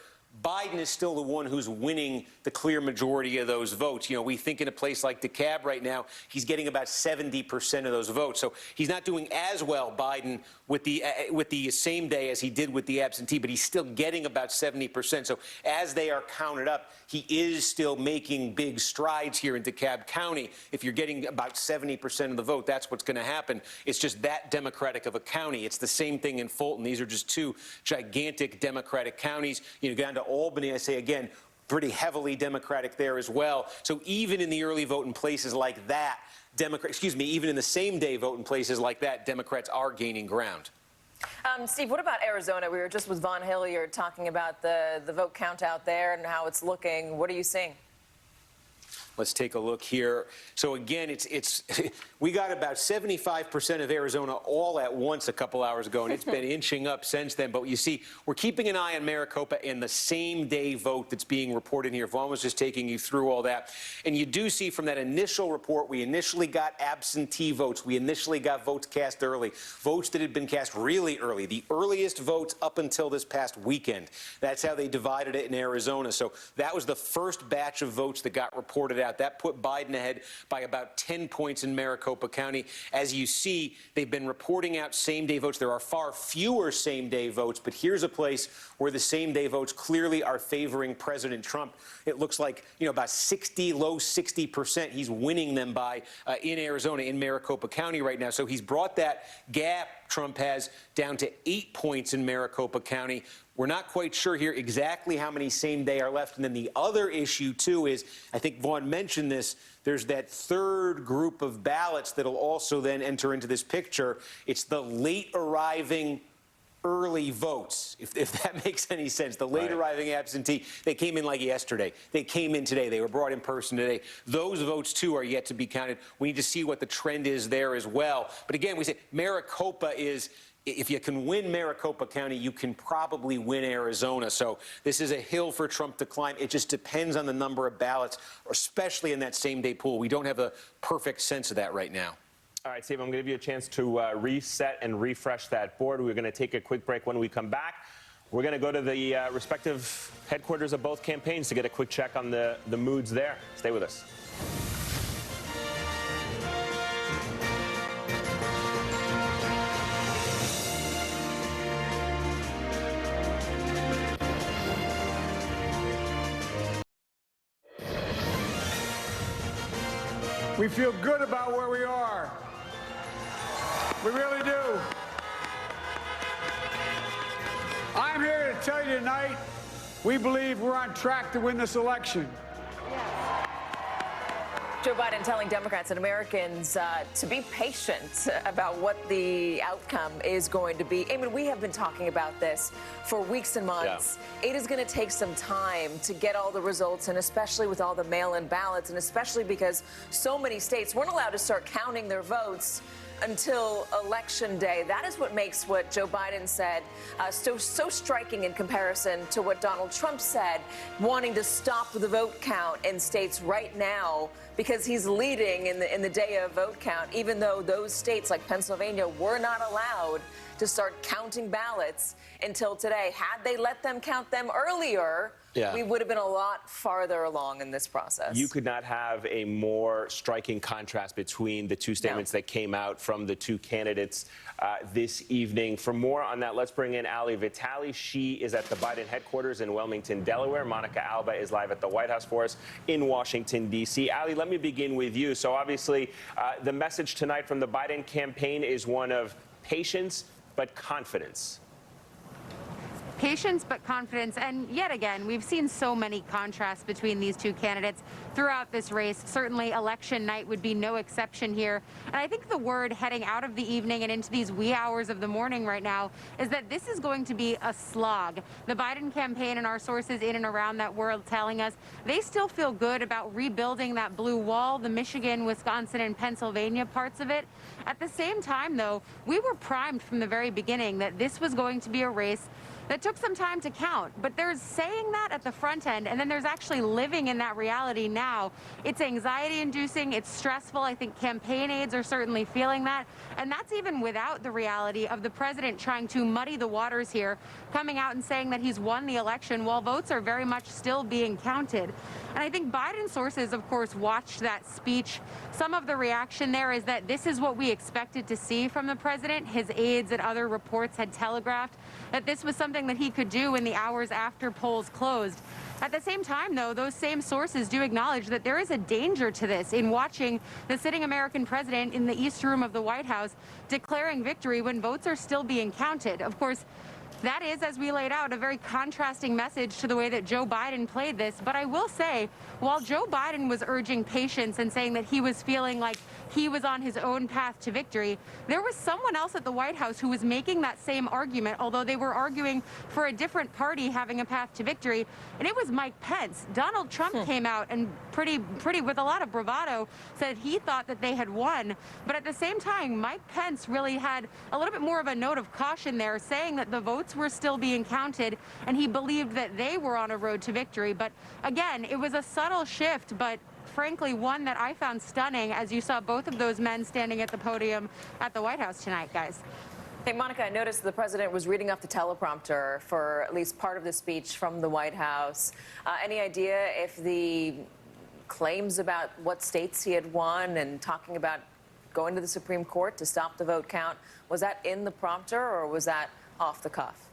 Biden is still the one who's winning the clear majority of those votes. You know, we think in a place like DeKalb right now, he's getting about 70% of those votes. So he's not doing as well, Biden, with the same day as he did with the absentee, but he's still getting about 70%. So as they are counted up, he is still making big strides here in DeKalb County. If you're getting about 70% of the vote, that's what's going to happen. It's just that Democratic of a county. It's the same thing in Fulton. These are just 2 gigantic Democratic counties. You know, go down to Albany, I say again, pretty heavily Democratic there as well. So even in the early vote in places like that, even in the same day vote in places like that, Democrats are gaining ground. Steve, what about Arizona? We were just with Von Hilliard talking about the vote count out there and how it's looking. What are you seeing? Let's take a look here. So again, we got about 75% of Arizona all at once a couple hours ago, and it's been inching up since then. But you see, we're keeping an eye on Maricopa and the same-day vote that's being reported here. Vaughn was just taking you through all that. And you do see from that initial report, we initially got absentee votes. We initially got votes cast early, votes that had been cast really early, the earliest votes up until this past weekend. That's how they divided it in Arizona. So that was the first batch of votes that got reported out. That put Biden ahead by about 10 points in Maricopa County. As you see, they've been reporting out same-day votes. There are far fewer same-day votes, but here's a place where the same-day votes clearly are favoring President Trump. It looks like, you know, about 60, low 60%. He's winning them by in Arizona, in Maricopa County right now. So he's brought that gap Trump has down to 8 points in Maricopa County. We're not quite sure here exactly how many same-day are left. And then the other issue, too, is, I think Vaughn mentioned this, there's that third group of ballots that'll also then enter into this picture. It's the late-arriving early votes, if that makes any sense. The late arriving absentee, they came in like yesterday. They came in today. They were brought in person today. Those votes, too, are yet to be counted. We need to see what the trend is there as well. But again, we say Maricopa is, if you can win Maricopa County, you can probably win Arizona. So this is a hill for Trump to climb. It just depends on the number of ballots, especially in that same-day pool. We don't have a perfect sense of that right now. All right, Steve, I'm going to give you a chance to reset and refresh that board. We're going to take a quick break. When we come back, we're going to go to the respective headquarters of both campaigns to get a quick check on the moods there. Stay with us. We feel good about where we are. We really do. I'm here to tell you tonight, we believe we're on track to win this election. Joe Biden telling Democrats and Americans to be patient about what the outcome is going to be. Eamon, we have been talking about this for weeks and months. Yeah. It is going to take some time to get all the results, and especially with all the mail-in ballots, and especially because so many states weren't allowed to start counting their votes until Election Day. That is what makes what Joe Biden said so striking in comparison to what Donald Trump said, wanting to stop the vote count in states right now because he's leading in the day of vote count, even though those states like Pennsylvania were not allowed to start counting ballots until today. Had they let them count them earlier, we would have been a lot farther along in this process. You could not have a more striking contrast between the two statements that came out from the two candidates this evening. For more on that, let's bring in Ali Vitale. She is at the Biden headquarters in Wilmington, Delaware. Monica Alba is live at the White House for us in Washington, D.C. Ali, let me begin with you. So obviously, the message tonight from the Biden campaign is one of patience but confidence. Patience but confidence, and yet again, we've seen so many contrasts between these two candidates throughout this race. Certainly election night would be no exception here. And I think the word heading out of the evening and into these wee hours of the morning right now is that this is going to be a slog. The Biden campaign and our sources in and around that world telling us they still feel good about rebuilding that blue wall, the Michigan, Wisconsin, and Pennsylvania parts of it. At the same time, though, we were primed from the very beginning that this was going to be a race that took some time to count, but there's saying that at the front end, and then there's actually living in that reality now. It's anxiety-inducing, it's stressful. I think campaign aides are certainly feeling that, and that's even without the reality of the president trying to muddy the waters here, coming out and saying that he's won the election while votes are very much still being counted. And I think Biden sources, of course, watched that speech. Some of the reaction there is that this is what we expected to see from the president. His aides and other reports had telegraphed that this was something that he could do in the hours after polls closed. At the same time, though, those same sources do acknowledge that there is a danger to this in watching the sitting American president in the East Room of the White House declaring victory when votes are still being counted. Of course, that is, as we laid out, a very contrasting message to the way that Joe Biden played this. But I will say, while Joe Biden was urging patience and saying that he was feeling like he was on his own path to victory, there was someone else at the White House who was making that same argument, although they were arguing for a different party having a path to victory, and it was Mike Pence. Donald Trump came out and pretty with a lot of bravado said he thought that they had won. But at the same time, Mike Pence really had a little bit more of a note of caution there, saying that the votes were still being counted, and he believed that they were on a road to victory. But again, it was a subtle shift, but frankly, one that I found stunning as you saw both of those men standing at the podium at the White House tonight, guys. Hey, Monica, I noticed the president was reading off the teleprompter for at least part of the speech from the White House. Any idea if the claims about what states he had won and talking about going to the Supreme Court to stop the vote count, was that in the prompter or was that off the cuff?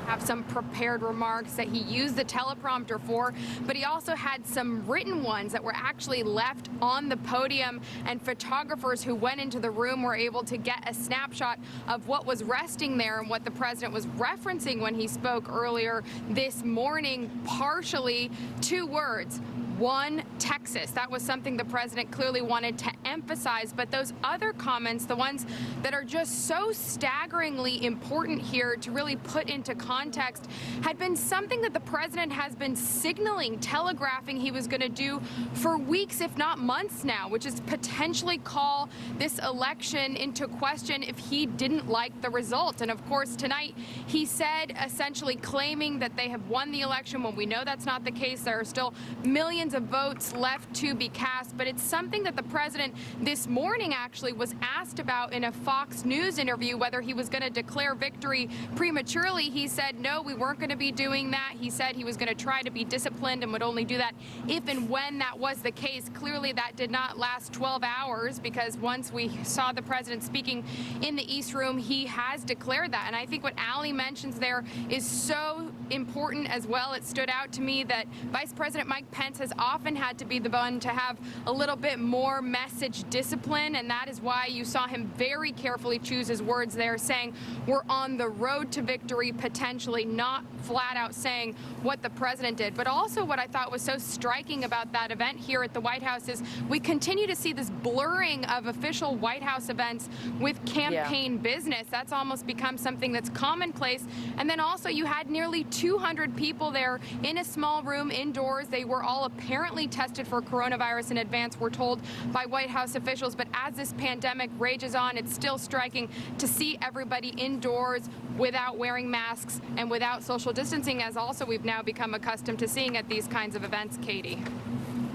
Have some prepared remarks that he used the teleprompter for, but he also had some written ones that were actually left on the podium, and photographers who went into the room were able to get a snapshot of what was resting there and what the president was referencing when he spoke earlier this morning. Partially, two words: won Texas. That was something the president clearly wanted to emphasize. But those other comments, the ones that are just so staggeringly important here to really put into context, had been something that the president has been signaling, telegraphing he was going to do for weeks, if not months now, which is potentially call this election into question if he didn't like the result. And of course, tonight he said, essentially claiming that they have won the election when we know that's not the case. There are still millions of votes left to be cast. But it's something that the president this morning actually was asked about in a Fox News interview, whether he was going to declare victory prematurely. He said, no, we weren't going to be doing that. He said he was going to try to be disciplined and would only do that if and when that was the case. Clearly, that did not last 12 hours, because once we saw the president speaking in the East Room, he has declared that. And I think what Ali mentions there is so important as well. It stood out to me that Vice President Mike Pence has often had to be the one to have a little bit more message discipline, and that is why you saw him very carefully choose his words there, saying we're on the road to victory, potentially, not flat out saying what the president did. But also what I thought was so striking about that event here at the White House is we continue to see this blurring of official White House events with campaign business. That's almost become something that's commonplace. And then also you had nearly 200 people there in a small room indoors. They were all apparently tested for coronavirus in advance, we're told by White House officials. But as this pandemic rages on, it's still striking to see everybody indoors without wearing masks and without social distancing, as also we've now become accustomed to seeing at these kinds of events, Katie.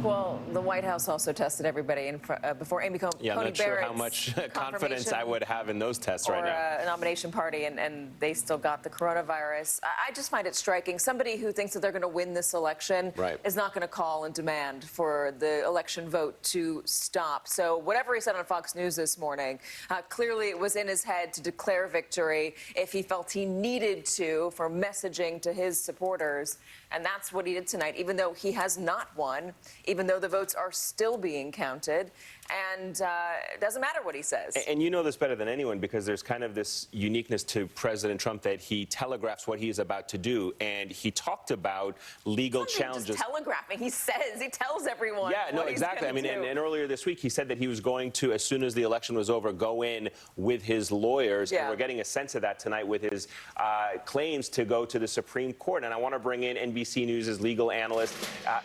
Well, the White House also tested everybody before Amy Coney I'm not sure how Barrett's much confidence I would have in those tests right now. Or a nomination party, and they still got the coronavirus. I just find it striking. Somebody who thinks that they're going to win this election is not going to call and demand for the election vote to stop. So whatever he said on Fox News this morning, clearly it was in his head to declare victory if he felt he needed to for messaging to his supporters. And that's what he did tonight, even though he has not won, even though the votes are still being counted. And it doesn't matter what he says. And you know this better than anyone, because there's kind of this uniqueness to President Trump that he telegraphs what he is about to do. And he talked about legal challenges. Just telegraphing. He says, he tells everyone. Yeah, no, exactly. I mean, and earlier this week, he said that he was going to, as soon as the election was over, go in with his lawyers. And we're getting a sense of that tonight with his claims to go to the Supreme Court. And I want to bring in NBC News' legal analyst,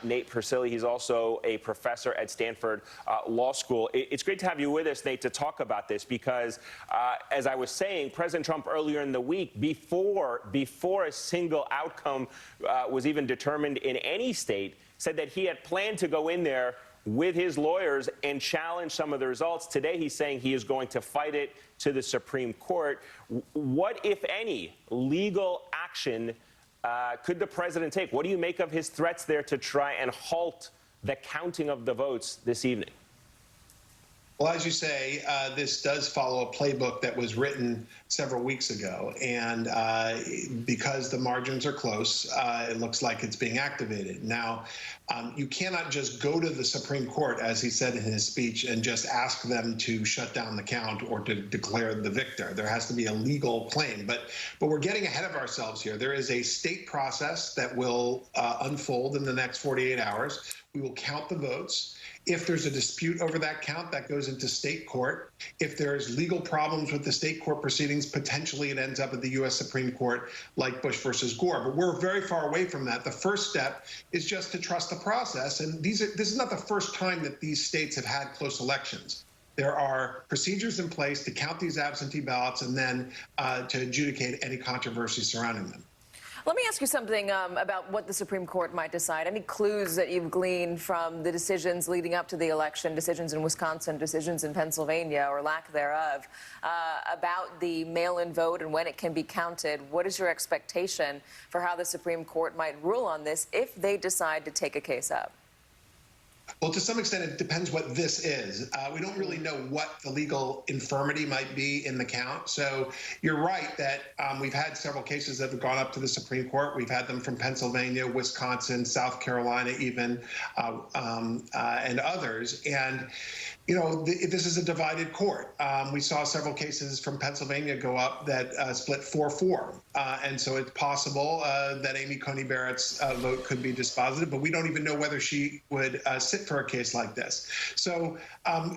Nate Persily. He's also a professor at Stanford Law School. It's great to have you with us, Nate, to talk about this, because as I was saying, President Trump earlier in the week, before a single outcome was even determined in any state, said that he had planned to go in there with his lawyers and challenge some of the results. Today, he's saying he is going to fight it to the Supreme Court. What, if any, legal action could the president take? What do you make of his threats there to try and halt the counting of the votes this evening? Well, as you say, this does follow a playbook that was written several weeks ago. And because the margins are close, it looks like it's being activated. Now, you cannot just go to the Supreme Court, as he said in his speech, and just ask them to shut down the count or to declare the victor. There has to be a legal claim. But we're getting ahead of ourselves here. There is a state process that will unfold in the next 48 hours. We will count the votes. If there's a dispute over that count, that goes into state court. If there's legal problems with the state court proceedings, potentially it ends up at the U.S. Supreme Court, like Bush versus Gore. But we're very far away from that. The first step is just to trust the process. And this is not the first time that these states have had close elections. There are procedures in place to count these absentee ballots and then to adjudicate any controversy surrounding them. Let me ask you something about what the Supreme Court might decide. Any clues that you've gleaned from the decisions leading up to the election, decisions in Wisconsin, decisions in Pennsylvania, or lack thereof, about the mail-in vote and when it can be counted? What is your expectation for how the Supreme Court might rule on this if they decide to take a case up? Well, to some extent, it depends what this is. We don't really know what the legal infirmity might be in the count. So you're right that we've had several cases that have gone up to the Supreme Court. We've had them from Pennsylvania, Wisconsin, South Carolina even, and others. And this is a divided court. We saw several cases from Pennsylvania go up that split 4-4. And so it's possible that Amy Coney Barrett's vote could be dispositive, but we don't even know whether she would sit for a case like this. So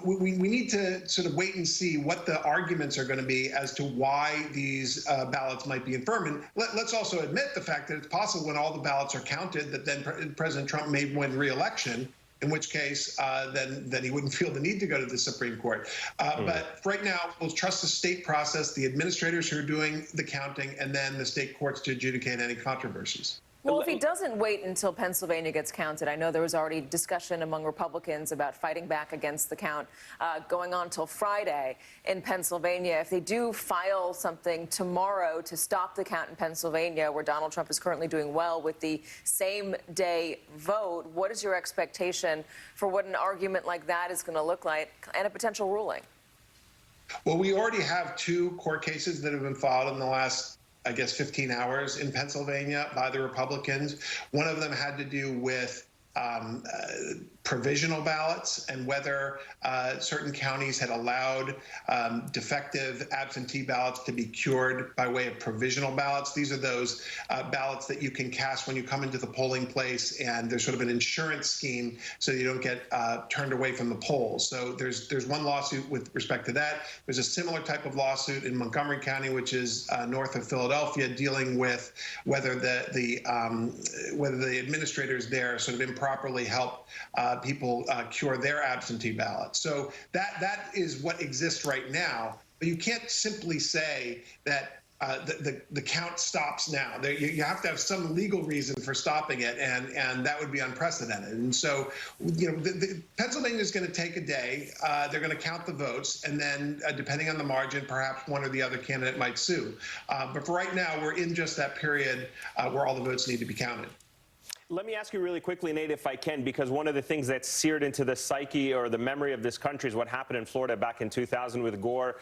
we need to sort of wait and see what the arguments are going to be as to why these ballots might be infirm. And let's also admit the fact that it's possible when all the ballots are counted that then President Trump may win re-election, in which case then he wouldn't feel the need to go to the Supreme Court. But right now, we'll trust the state process, the administrators who are doing the counting, and then the state courts to adjudicate any controversies. Well, if he doesn't wait until Pennsylvania gets counted, I know there was already discussion among Republicans about fighting back against the count going on till Friday in Pennsylvania. If they do file something tomorrow to stop the count in Pennsylvania, where Donald Trump is currently doing well with the same-day vote, what is your expectation for what an argument like that is going to look like and a potential ruling? Well, we already have 2 court cases that have been filed in the last 15 hours in Pennsylvania by the Republicans. One of them had to do with provisional ballots and whether certain counties had allowed defective absentee ballots to be cured by way of provisional ballots. These are those ballots that you can cast when you come into the polling place, and there's sort of an insurance scheme so you don't get turned away from the polls. So there's one lawsuit with respect to that. There's a similar type of lawsuit in Montgomery County, which is north of Philadelphia, dealing with whether the administrators there sort of improperly help people cure their absentee ballots. So that is what exists right now. But you can't simply say that the count stops now. You have to have some legal reason for stopping it, and that would be unprecedented. And so, Pennsylvania is going to take a day. They're going to count the votes, and then, depending on the margin, perhaps one or the other candidate might sue. But for right now, we're in just that period where all the votes need to be counted. Let me ask you really quickly, Nate, if I can, because one of the things that's seared into the psyche or the memory of this country is what happened in Florida back in 2000 with Gore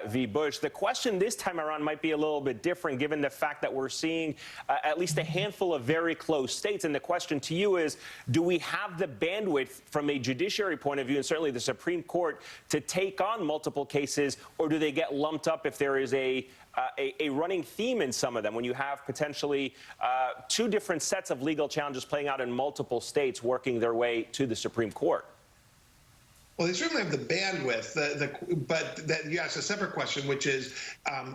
v. Bush. The question this time around might be a little bit different, given the fact that we're seeing at least a handful of very close states. And the question to you is, do we have the bandwidth from a judiciary point of view, and certainly the Supreme Court, to take on multiple cases, or do they get lumped up if there is a running theme in some of them, when you have potentially 2 different sets of legal challenges playing out in multiple states working their way to the Supreme Court? Well, they certainly have the bandwidth, but you asked a separate question, which is,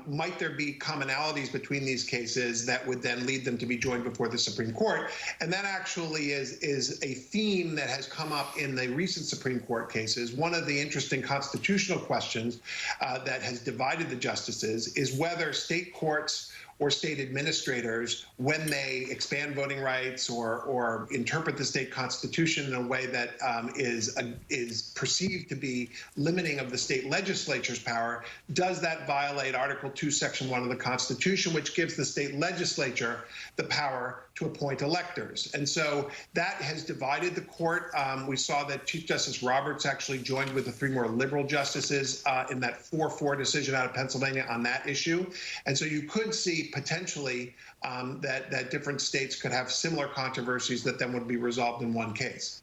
might there be commonalities between these cases that would then lead them to be joined before the Supreme Court? And that actually is a theme that has come up in the recent Supreme Court cases. One of the interesting constitutional questions that has divided the justices is whether state courts or state administrators, when they expand voting rights or interpret the state constitution in a way that is perceived to be limiting of the state legislature's power, does that violate Article 2, Section 1 of the Constitution, which gives the state legislature the power to appoint electors? And so that has divided the court. We saw that Chief Justice Roberts actually joined with the 3 more liberal justices in that 4-4 decision out of Pennsylvania on that issue. And so you could see potentially that different states could have similar controversies that then would be resolved in one case.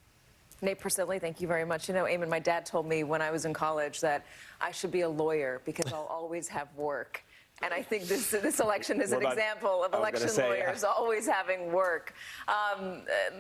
Nate Persily, thank you very much. You know, Eamon, my dad told me when I was in college that I should be a lawyer because I'll always have work. And I think this election is an example of election lawyers always having work.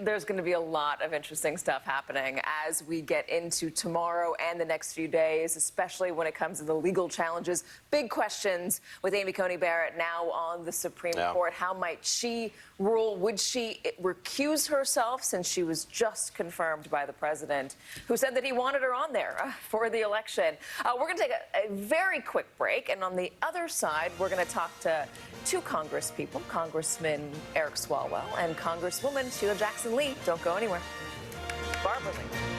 There's going to be a lot of interesting stuff happening as we get into tomorrow and the next few days, especially when it comes to the legal challenges. Big questions with Amy Coney Barrett now on the Supreme Court. How might she rule? Would she recuse herself, since she was just confirmed by the president, who said that he wanted her on there for the election? We're going to take a very quick break, and on the other side, we're going to talk to 2 congresspeople, Congressman Eric Swalwell and Congresswoman Sheila Jackson Lee. Don't go anywhere. Barbara Lee.